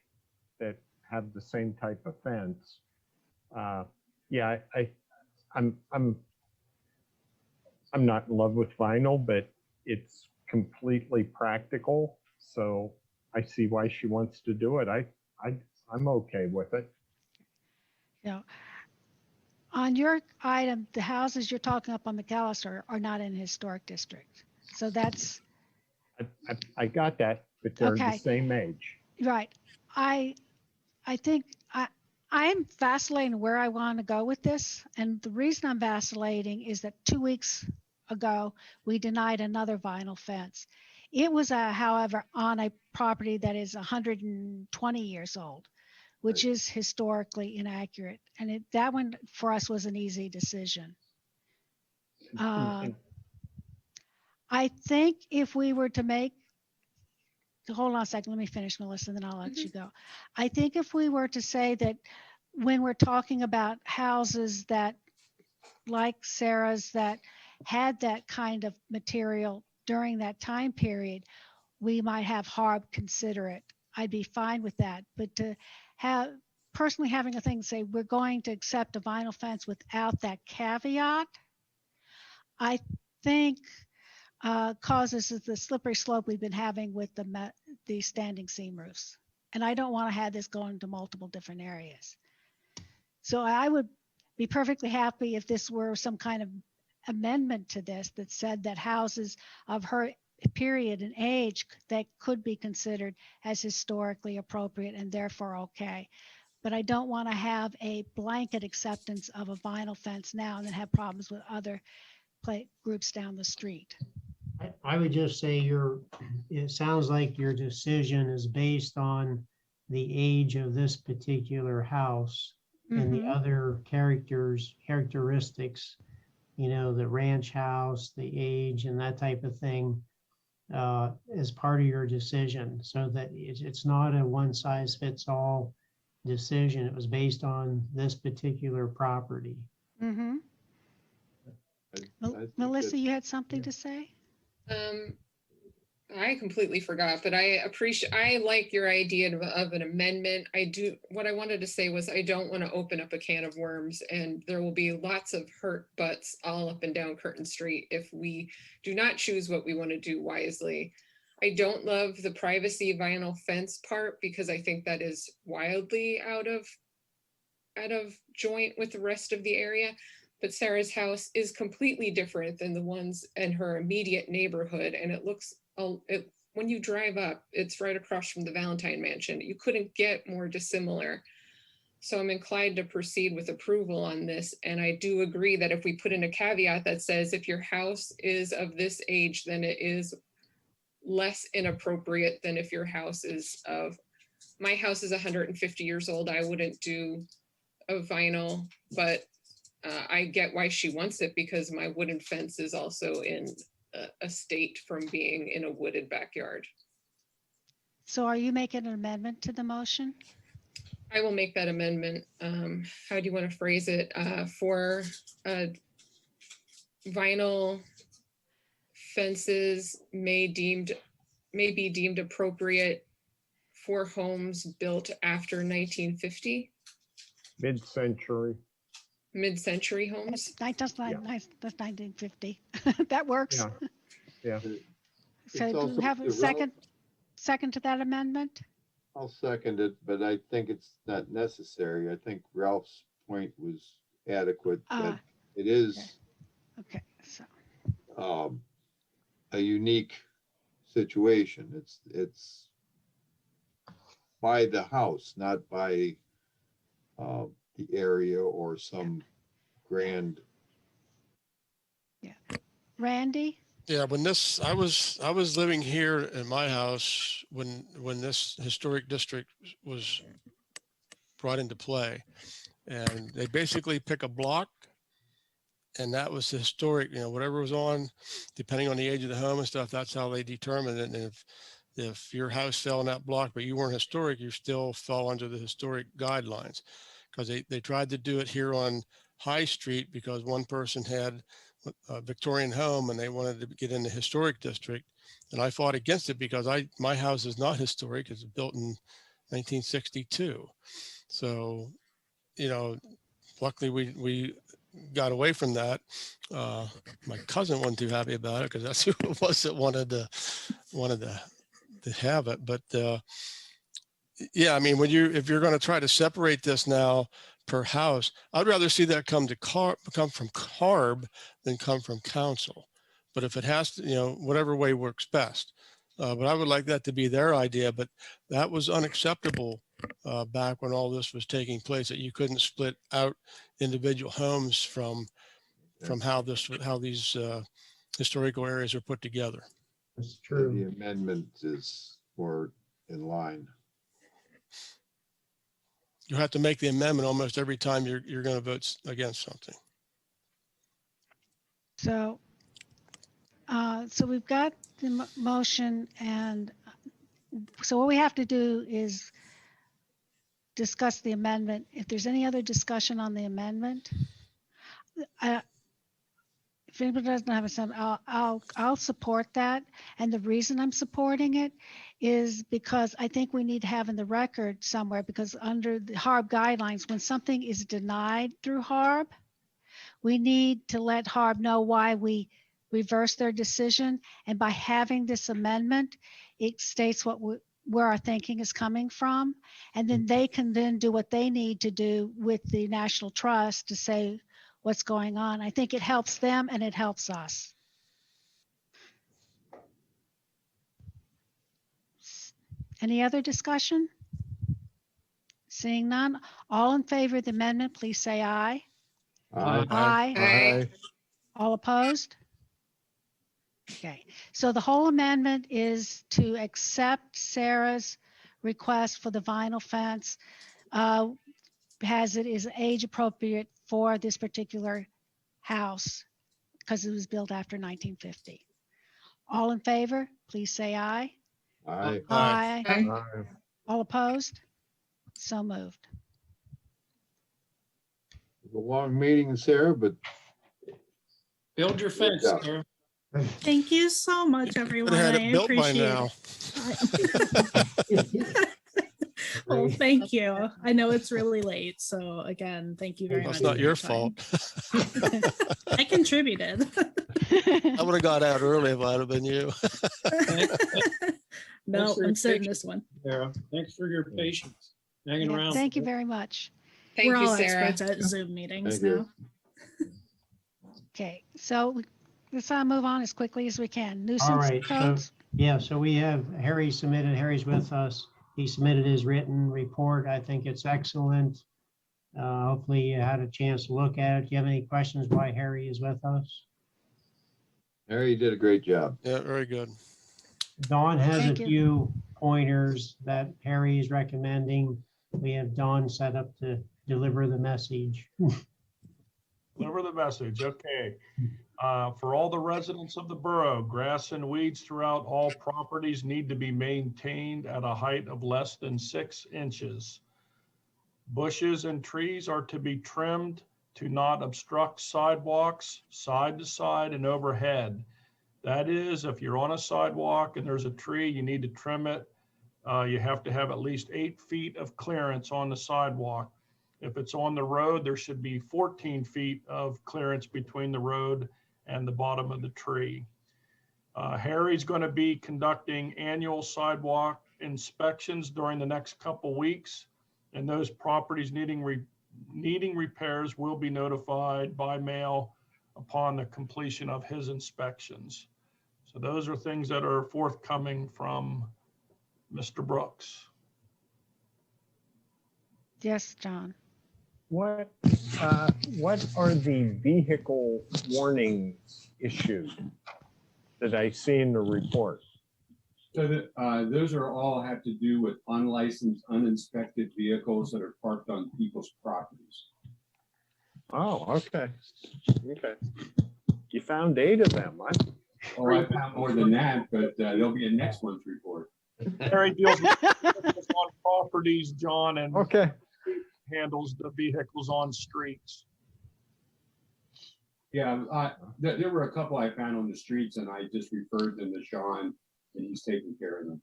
that have the same type of fence. Yeah, I'm not in love with vinyl, but it's completely practical. So I see why she wants to do it. I'm okay with it. You know, on your item, the houses you're talking up on McAllister are not in historic district. So that's. I got that, but they're Okay. the same age. Right. I think I'm vacillating where I want to go with this. And the reason I'm vacillating is that 2 weeks ago, we denied another vinyl fence. It was, however, on a property that is 120 years old, which is historically inaccurate. And that one for us was an easy decision. I think if we were to make, hold on a second, let me finish, Melissa, then I'll let you go. I think if we were to say that when we're talking about houses that, like Sarah's, that had that kind of material during that time period, we might have Harb consider it. I'd be fine with that. But to have, personally having a thing say, we're going to accept a vinyl fence without that caveat, I think causes the slippery slope we've been having with the standing seam roofs. And I don't want to have this going to multiple different areas. So I would be perfectly happy if this were some kind of amendment to this that said that houses of her period and age that could be considered as historically appropriate and therefore okay. But I don't want to have a blanket acceptance of a vinyl fence now and then have problems with other groups down the street. I would just say it sounds like your decision is based on the age of this particular house and the other characteristics, you know, the ranch house, the age and that type of thing as part of your decision, so that it's not a one size fits all decision. It was based on this particular property. Mm-hmm. Melissa, you had something to say? I completely forgot, but I like your idea of an amendment. What I wanted to say was I don't want to open up a can of worms, and there will be lots of hurt butts all up and down Curtin Street if we do not choose what we want to do wisely. I don't love the privacy vinyl fence part because I think that is wildly out of joint with the rest of the area. But Sarah's house is completely different than the ones in her immediate neighborhood. And it looks, when you drive up, it's right across from the Valentine Mansion. You couldn't get more dissimilar. So I'm inclined to proceed with approval on this. And I do agree that if we put in a caveat that says if your house is of this age, then it is less inappropriate than if your house is my house is 150 years old. I wouldn't do a vinyl, but I get why she wants it because my wooden fence is also in a state from being in a wooded backyard. So are you making an amendment to the motion? I will make that amendment. How do you want to phrase it? For vinyl fences may be deemed appropriate for homes built after 1950. Mid-century homes. That's 1950. That works. Yeah. So do you have a second to that amendment? I'll second it, but I think it's not necessary. I think Ralph's point was adequate, that it is Okay, so, a unique situation. It's by the house, not by the area or some grand. Randy? Yeah, when this, I was living here in my house when this historic district was brought into play. And they basically pick a block, and that was the historic, whatever was on, depending on the age of the home and stuff, that's how they determined it. And if your house fell in that block, but you weren't historic, you still fell under the historic guidelines. Because they tried to do it here on High Street because one person had a Victorian home and they wanted to get in the historic district. And I fought against it because my house is not historic. It's built in 1962. So, luckily we got away from that. My cousin wasn't too happy about it because that's who it was that wanted to have it. But yeah, I mean, if you're going to try to separate this now per house, I'd rather see that come from CARB than come from council. But if it has to, whatever way works best. But I would like that to be their idea. But that was unacceptable back when all this was taking place, that you couldn't split out individual homes from how these historical areas are put together. That's true. The amendment is more in line. You have to make the amendment almost every time you're going to vote against something. So, so we've got the motion, and so what we have to do is discuss the amendment. If there's any other discussion on the amendment, if anybody doesn't have a, I'll support that. And the reason I'm supporting it is because I think we need to have in the record somewhere, because under the HARB guidelines, when something is denied through HARB, we need to let HARB know why we reverse their decision. And by having this amendment, it states where our thinking is coming from. And then they can then do what they need to do with the National Trust to say what's going on. I think it helps them and it helps us. Any other discussion? Seeing none, all in favor of the amendment, please say aye. Aye. Aye. Aye. All opposed? Okay, so the whole amendment is to accept Sarah's request for the vinyl fence, as it is age appropriate for this particular house because it was built after 1950. All in favor, please say aye. Aye. Aye. Aye. All opposed? So moved. A long meeting, Sarah, but Build your fence, job. Sarah. Thank you so much, everyone. Had I it built by appreciate now. it. Well, thank you. I know it's really late, so again, thank you very much. That's not for your time. fault. I contributed. I would have got out early if I'd have been you. No, Thanks for your I'm sitting patience, this one. Sarah. Thanks for your patience, hanging Yeah, around. thank you very much. Thank We're you, all Sarah. experts at Zoom meetings Thank you. now. Okay, so let's move on as quickly as we can. All Nuisance right, so, codes. yeah, so we have Harry's with us. He submitted his written report. I think it's excellent. Hopefully you had a chance to look at it. Do you have any questions why Harry is with us? Harry did a great job. Yeah, very good. Dawn has a Thank you. few pointers that Harry is recommending. We have Dawn set up to deliver the message. Deliver the message, okay. For all the residents of the borough, grass and weeds throughout all properties need to be maintained at a height of less than 6 inches. Bushes and trees are to be trimmed to not obstruct sidewalks, side to side and overhead. That is, if you're on a sidewalk and there's a tree, you need to trim it. You have to have at least 8 feet of clearance on the sidewalk. If it's on the road, there should be 14 feet of clearance between the road and the bottom of the tree. Harry's going to be conducting annual sidewalk inspections during the next couple weeks. And those properties needing repairs will be notified by mail upon the completion of his inspections. So those are things that are forthcoming from Mr. Brooks. Yes, John. What are the vehicle warnings issued that I see in the report? So those are all have to do with unlicensed, uninspected vehicles that are parked on people's properties. Oh, okay. Okay. You found 8 of them. Oh, I found more than that, but there'll be a next month's report. Harry deals with vehicles on properties, John, and okay, handles the vehicles on streets. Yeah, there were a couple I found on the streets, and I just referred them to Sean, and he's taking care of them.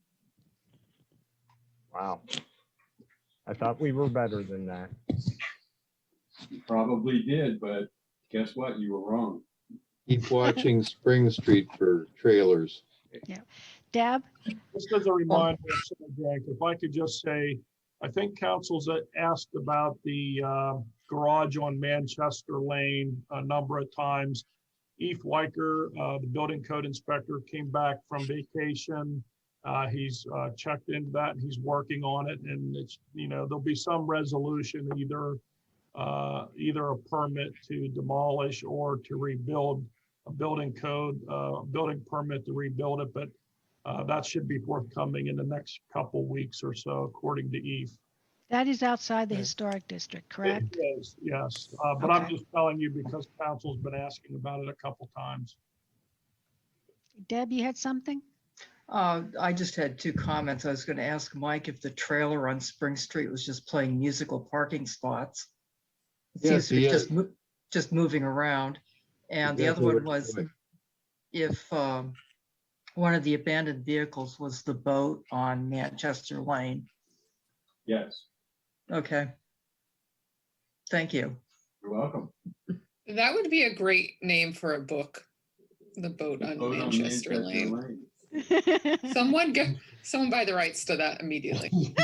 Wow. I thought we were better than that. You probably did, but guess what? You were wrong. Keep watching Spring Street for trailers. Yeah. Deb? Just as a reminder, Jack, if I could just say, I think council's asked about the garage on Manchester Lane a number of times. Eve Weicker, the building code inspector, came back from vacation. He's checked into that and he's working on it. And it's, you know, there'll be some resolution, either a permit to demolish or to rebuild, a building code, building permit to rebuild it. But that should be forthcoming in the next couple weeks or so, according to Eve. That is outside the historic district, correct? It is, yes. But I'm just telling you because council's been asking about it a couple times. Deb, you had something? I just had 2 comments. I was going to ask Mike if the trailer on Spring Street was just playing musical parking spots. It seems to be just moving around. And the other one was if one of the abandoned vehicles was the boat on Manchester Lane. Yes. Okay. Thank you. You're welcome. That would be a great name for a book. The Boat on Manchester Lane. Someone buy the rights to that immediately.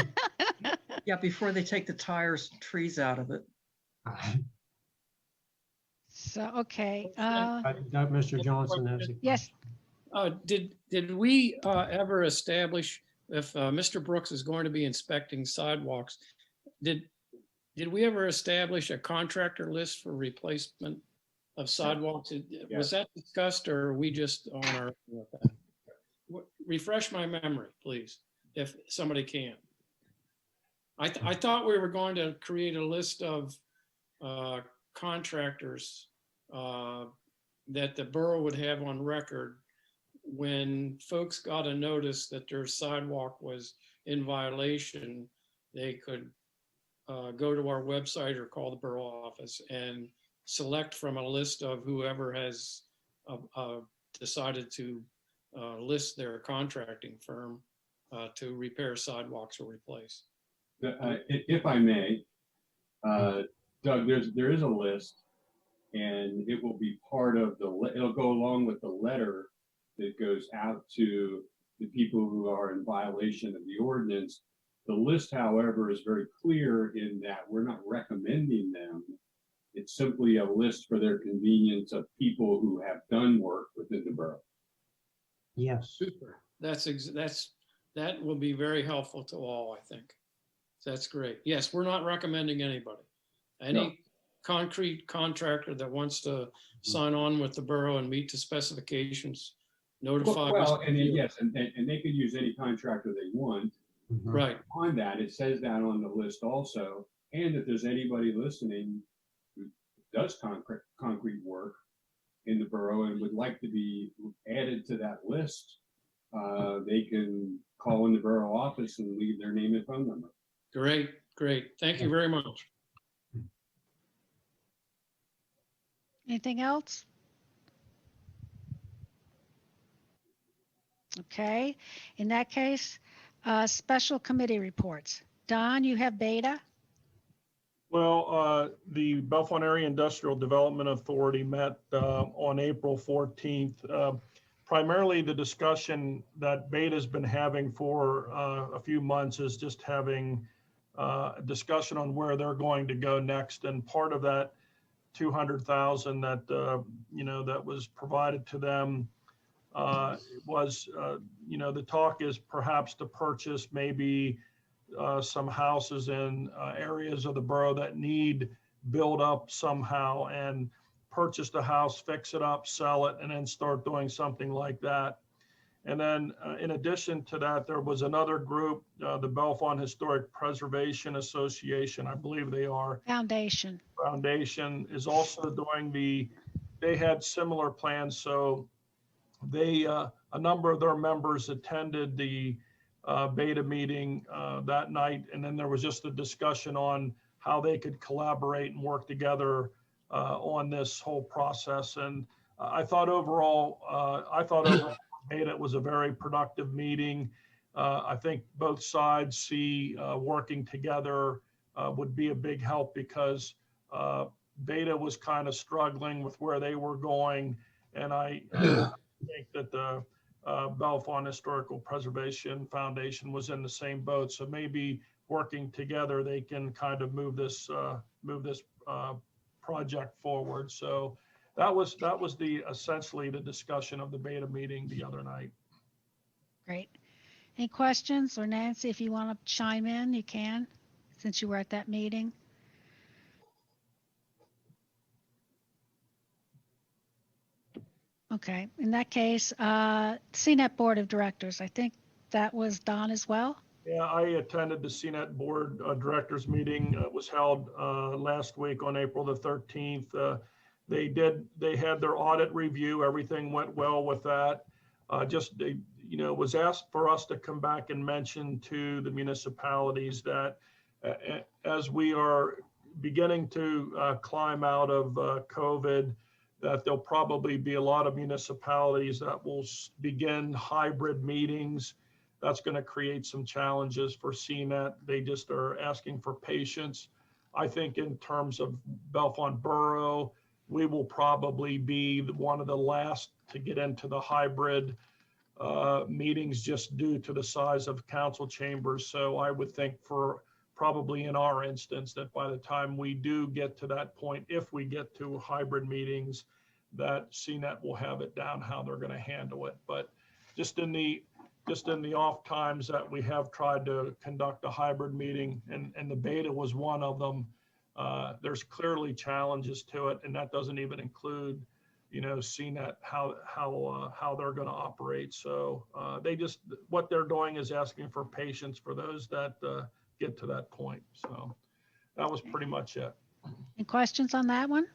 Yeah, before they take the tires and trees out of it. So, okay. Mr. Johnson has a yes. Did we ever establish if Mr. Brooks is going to be inspecting sidewalks? Did we ever establish a contractor list for replacement of sidewalks? Was that discussed, or are we just on our with that? Refresh my memory, please, if somebody can. I thought we were going to create a list of contractors that the borough would have on record when folks got a notice that their sidewalk was in violation. They could go to our website or call the borough office and select from a list of whoever has decided to list their contracting firm to repair sidewalks or replace. If I may, Doug, there is a list, and it will be part of it'll go along with the letter that goes out to the people who are in violation of the ordinance. The list, however, is very clear in that we're not recommending them. It's simply a list for their convenience of people who have done work within the borough. Yes. Super. That will be very helpful to all, I think. That's great. Yes, we're not recommending anybody. Any concrete contractor that wants to sign on with the borough and meet the specifications, notify us. Well, and yes, and they could use any contractor they want. Right. On that, it says that on the list also, and if there's anybody listening who does concrete work in the borough and would like to be added to that list, they can call in the borough office and leave their name and phone number. Great, great. Thank you very much. Anything else? Okay, in that case, special committee reports. Don, you have Beta? Well, the Bellfont Area Industrial Development Authority met on April 14th. primarily the discussion that Beta's been having for a few months is just having a discussion on where they're going to go next. And part of that 200,000 that, you know, that was provided to them was, you know, the talk is perhaps to purchase maybe some houses in areas of the borough that need build up somehow, and purchase the house, fix it up, sell it, and then start doing something like that. And then in addition to that, there was another group, the Bellfont Historic Preservation Association, I believe they are. Foundation Is also doing they had similar plans. So they, a number of their members attended the Beta meeting that night. And then there was just a discussion on how they could collaborate and work together on this whole process. And I thought overall, Beta was a very productive meeting. I think both sides see working together would be a big help, because Beta was kind of struggling with where they were going. And I think that the Bellfont Historical Preservation Foundation was in the same boat. So maybe working together, they can kind of move this project forward. So that was essentially the discussion of the Beta meeting the other night. Great. Any questions? Or Nancy, if you want to chime in, you can, since you were at that meeting. Okay, in that case, CNET Board of Directors, I think that was Don as well. Yeah, I attended the CNET Board Directors meeting. It was held last week on April the 13th. They had their audit review. Everything went well with that. You know, was asked for us to come back and mention to the municipalities that as we are beginning to climb out of COVID, that there'll probably be a lot of municipalities that will begin hybrid meetings. That's going to create some challenges for CNET. They just are asking for patience. I think in terms of Bellefonte Borough, we will probably be one of the last to get into the hybrid meetings, just due to the size of council chambers. So I would think for probably in our instance that by the time we do get to that point, if we get to hybrid meetings, that CNET will have it down how they're going to handle it. But just in the off times that we have tried to conduct a hybrid meeting, and the Beta was one of them, there's clearly challenges to it, and that doesn't even include, you know, CNET, how they're going to operate. So what they're doing is asking for patience for those that get to that point. So that was pretty much it. Any questions on that one?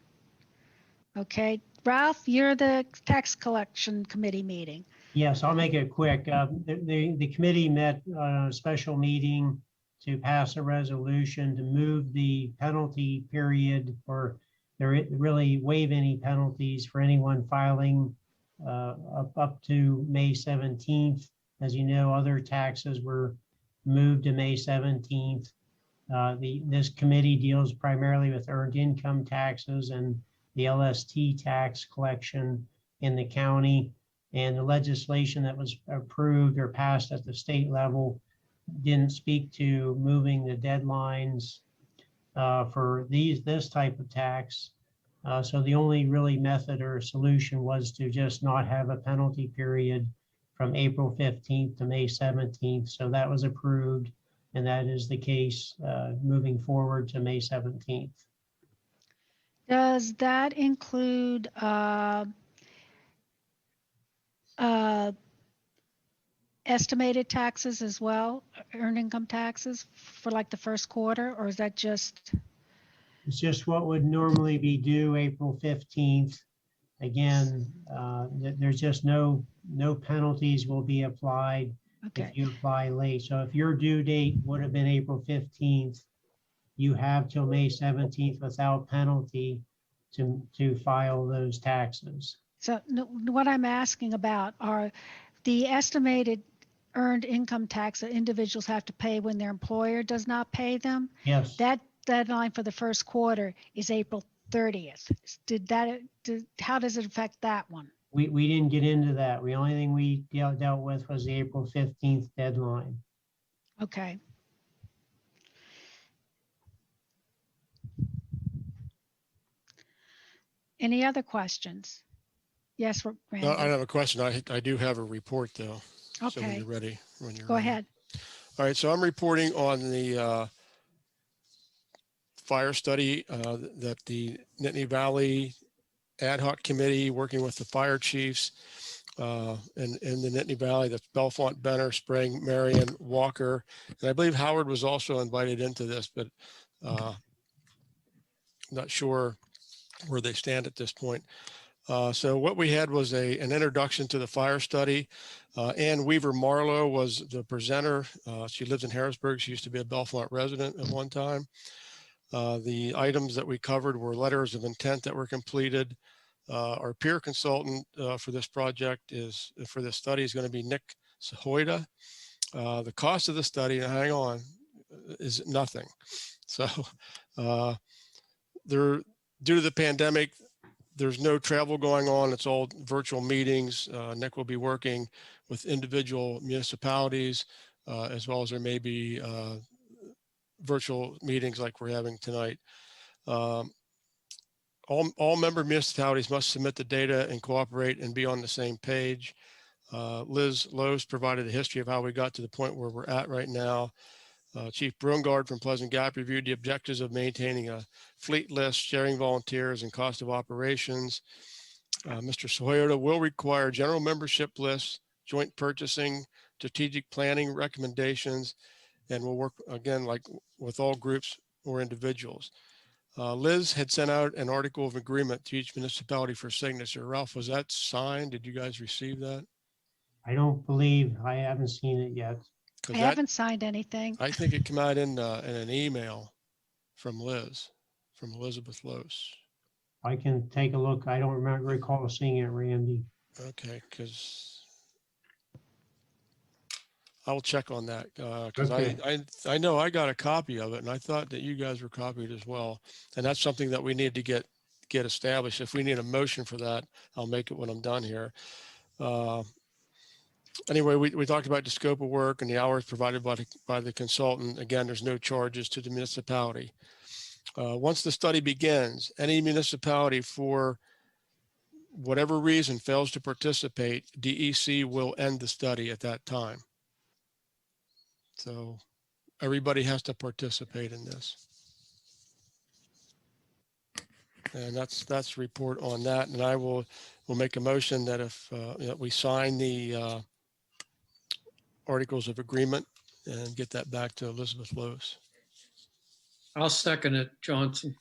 Okay, Ralph, you're the tax collection committee meeting. Yes, I'll make it quick. The committee met on a special meeting to pass a resolution to move the penalty period, or really waive any penalties for anyone filing up to May 17th. As you know, other taxes were moved to May 17th. This committee deals primarily with earned income taxes and the LST tax collection in the county. And the legislation that was approved or passed at the state level didn't speak to moving the deadlines for this type of tax. So the only really method or solution was to just not have a penalty period from April 15th to May 17th. So that was approved, and that is the case moving forward to May 17th. Does that include estimated taxes as well, earned income taxes for like the first quarter, or is that just? It's just what would normally be due April 15th. Again, there's just no penalties will be applied if you apply late. So if your due date would have been April 15th, you have till May 17th without penalty to file those taxes. So what I'm asking about are the estimated earned income tax that individuals have to pay when their employer does not pay them. Yes. That deadline for the first quarter is April 30th. How does it affect that one? We didn't get into that. The only thing we dealt with was the April 15th deadline. Okay. Any other questions? Yes, Randy. No, I don't have a question. I do have a report though. So when Okay. you're ready, when you're Go ready. ahead. All right, so I'm reporting on the fire study that the Nittany Valley Ad Hoc Committee, working with the fire chiefs in the Nittany Valley, the Bellfont, Benner, Spring, Marion, Walker, and I believe Howard was also invited into this, but not sure where they stand at this point. So what we had was an introduction to the fire study. Ann Weaver Marlowe was the presenter. She lives in Harrisburg. She used to be a Bellfont resident at one time. The items that we covered were letters of intent that were completed. Our peer consultant for this project for this study is going to be Nick Sahoida. The cost of the study, hang on, is nothing. So due to the pandemic, there's no travel going on. It's all virtual meetings. Nick will be working with individual municipalities, as well as there may be virtual meetings like we're having tonight. All member municipalities must submit the data and cooperate and be on the same page. Liz Lowe's provided a history of how we got to the point where we're at right now. Chief Brungard from Pleasant Gap reviewed the objectives of maintaining a fleet list, sharing volunteers, and cost of operations. Mr. Sohota will require general membership lists, joint purchasing, strategic planning recommendations, and we'll work again like with all groups or individuals. Liz had sent out an article of agreement to each municipality for signature. Ralph, was that signed? Did you guys receive that? I haven't seen it yet. I haven't signed anything. I think it came out in an email from Liz, from Elizabeth Lose. I can take a look. I don't recall seeing it, Randy. Okay, because I'll check on that because Okay. I know I got a copy of it and I thought that you guys were copied as well. And that's something that we need to get established. If we need a motion for that, I'll make it when I'm done here. Anyway, we talked about the scope of work and the hours provided by the consultant. Again, there's no charges to the municipality. Once the study begins, any municipality for whatever reason fails to participate, DEC will end the study at that time. So everybody has to participate in this. And that's report on that. And I will make a motion that if that we sign the articles of agreement and get that back to Elizabeth Lewis. I'll second it, Johnson.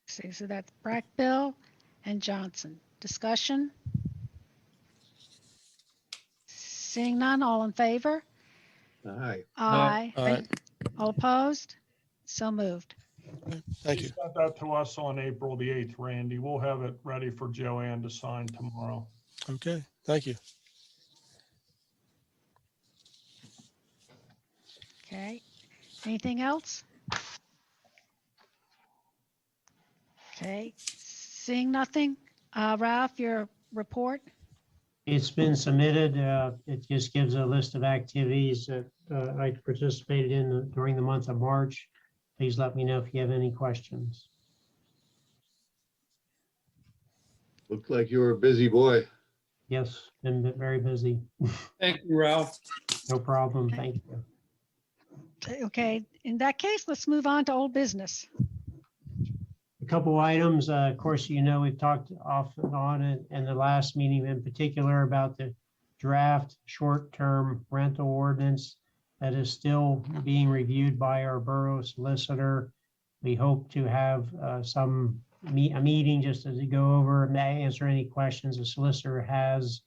See, so that's Brackbill and Johnson. Discussion? Seeing none, all in favor? Aye. Aye. Aye. All opposed? So moved. Thank you. Sent that to us on April the 8th, Randy. We'll have it ready for Joanne to sign tomorrow. Okay, thank you. Okay. Anything else? Okay. Seeing nothing. Ralph, your report? It's been submitted. It just gives a list of activities that I participated in during the month of March. Please let me know if you have any questions. Looked like you were a busy boy. Yes, been very busy. Thank you, Ralph. No problem. Thank you. Okay. In that case, let's move on to old business. A couple items, of course, you know, we've talked off and on in the last meeting in particular about the draft short-term rental ordinance that is still being reviewed by our borough solicitor. We hope to have a meeting just to go over and answer any questions the solicitor has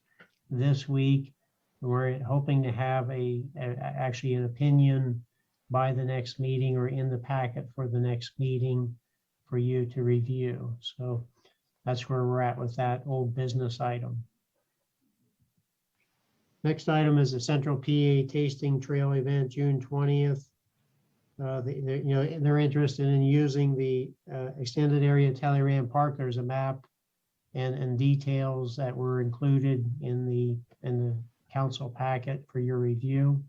this week. We're hoping to have actually an opinion by the next meeting or in the packet for the next meeting for you to review. So that's where we're at with that old business item. Next item is the Central PA Tasting Trail event, June 20th. They're interested in using the extended area Talleyrand Park. There's a map and details that were included in the council packet for your review.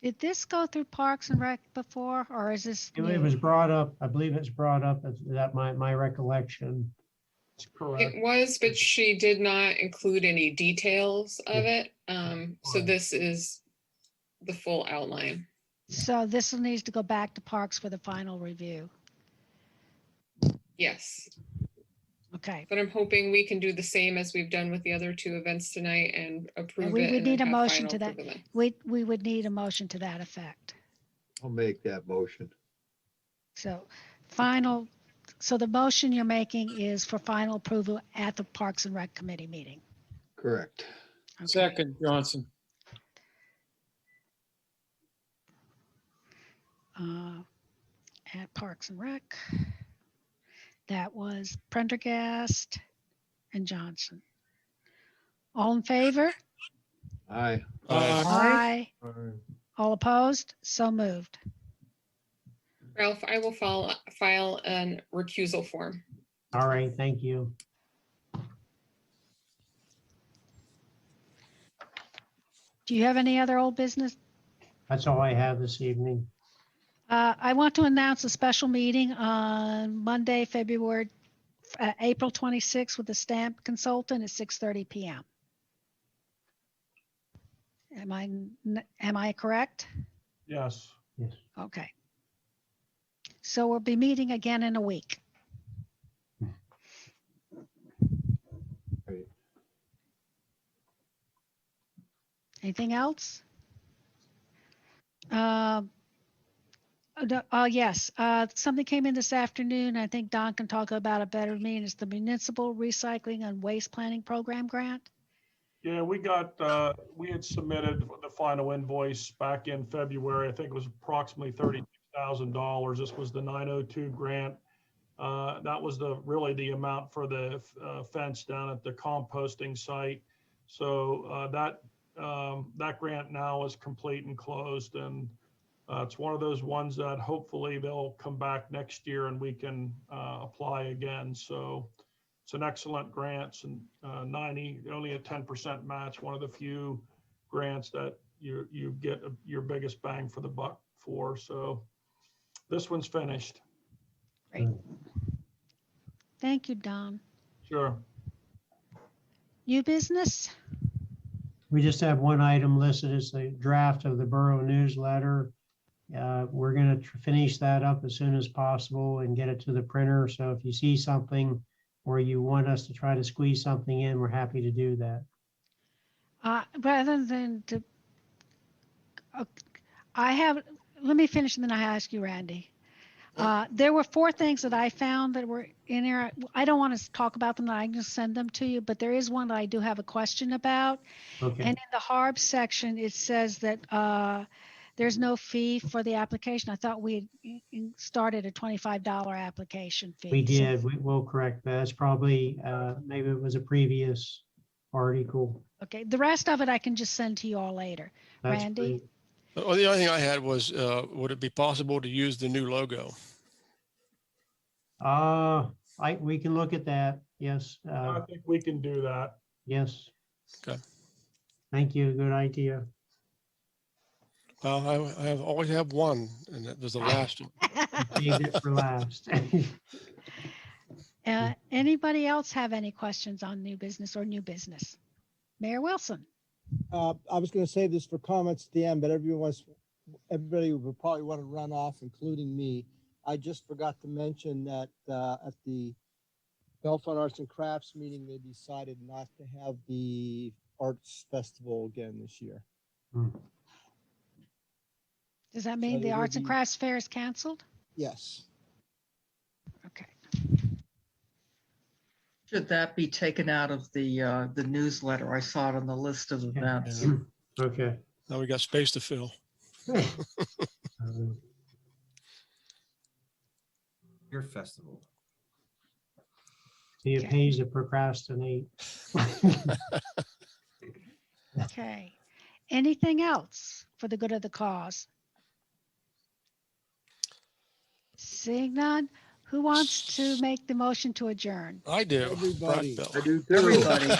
Did this go through Parks and Rec before, or is this It new? was brought up, I believe it's brought up, that my recollection. It was, but she did not include any details of it. So this is the full outline. So this one needs to go back to Parks for the final review. Yes. Okay. But I'm hoping we can do the same as we've done with the other two events tonight and approve And we it. would and then need a have motion final to that. approval. We would need a motion to that effect. I'll make that motion. So the motion you're making is for final approval at the Parks and Rec Committee meeting. Correct. Okay. Second, Johnson. At Parks and Rec. That was Prendergast and Johnson. All in favor? Aye. Aye. All opposed? So moved. Ralph, I will file an recusal form. All right, thank you. Do you have any other old business? That's all I have this evening. I want to announce a special meeting on Monday, April 26th with the stamp consultant at 6:30 p.m. Am I correct? Yes. Yes. Okay. So we'll be meeting again in a week. Great. Anything else? Yes, something came in this afternoon. I think Don can talk about it better than me. And it's the Municipal Recycling and Waste Planning Program grant. Yeah, we had submitted the final invoice back in February. I think it was approximately $32,000. This was the 902 grant. That was really the amount for the fence down at the composting site. So that grant now is complete and closed, and it's one of those ones that hopefully they'll come back next year and we can apply again. So it's an excellent grant, and only a 10% match, one of the few grants that you get your biggest bang for the buck for. So this one's finished. Great. Thank you, Don. Sure. New business? We just have one item listed as the draft of the borough newsletter. We're going to finish that up as soon as possible and get it to the printer. So if you see something or you want us to try to squeeze something in, we're happy to do that. Rather than to, let me finish and then I ask you, Randy. There were 4 things that I found that were in there. I don't want to talk about them. I can just send them to you, but there is one that I do have a question about. Okay. And in the HARB section, it says that there's no fee for the application. I thought we started a $25 application fee. We did. We'll correct that. It's probably, maybe it was a previous article. Okay. The rest of it I can just send to you all later. That's Randy? great. Well, the only thing I had was, would it be possible to use the new logo? We can look at that. Yes. I think we can do that. Yes. Okay. Thank you. Good idea. Well, I always have one, and that was the last one. Saved it for last. Anybody else have any questions on new business or new business? Mayor Wilson. I was going to save this for comments at the end, but everybody will probably want to run off, including me. I just forgot to mention that at the Bellfont Arts and Crafts meeting, they decided not to have the arts festival again this year. Does that mean the Arts and Crafts Fair is canceled? Yes. Okay. Should that be taken out of the newsletter? I saw it on the list of events. Okay. Now we got space to fill. Your festival. See, it pays to procrastinate. Okay. Anything else for the good of the cause? Seeing none, Who wants to make the motion to adjourn? I do. Everybody. Brett I do too. Everybody.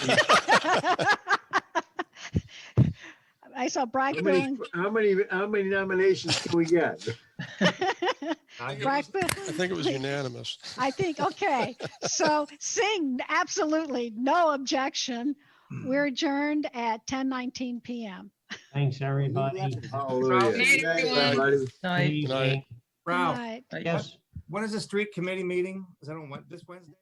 I saw Brack How Bill. how many nominations can we get? Brack Bill. I think it was unanimous. I think, okay. So seeing absolutely no objection, we're adjourned at 10:19 p.m. Thanks, everybody. Hallelujah. Night, everyone. Good Night. evening. Ralph, Right. Yes. when is the street committee meeting? Is that on this Wednesday?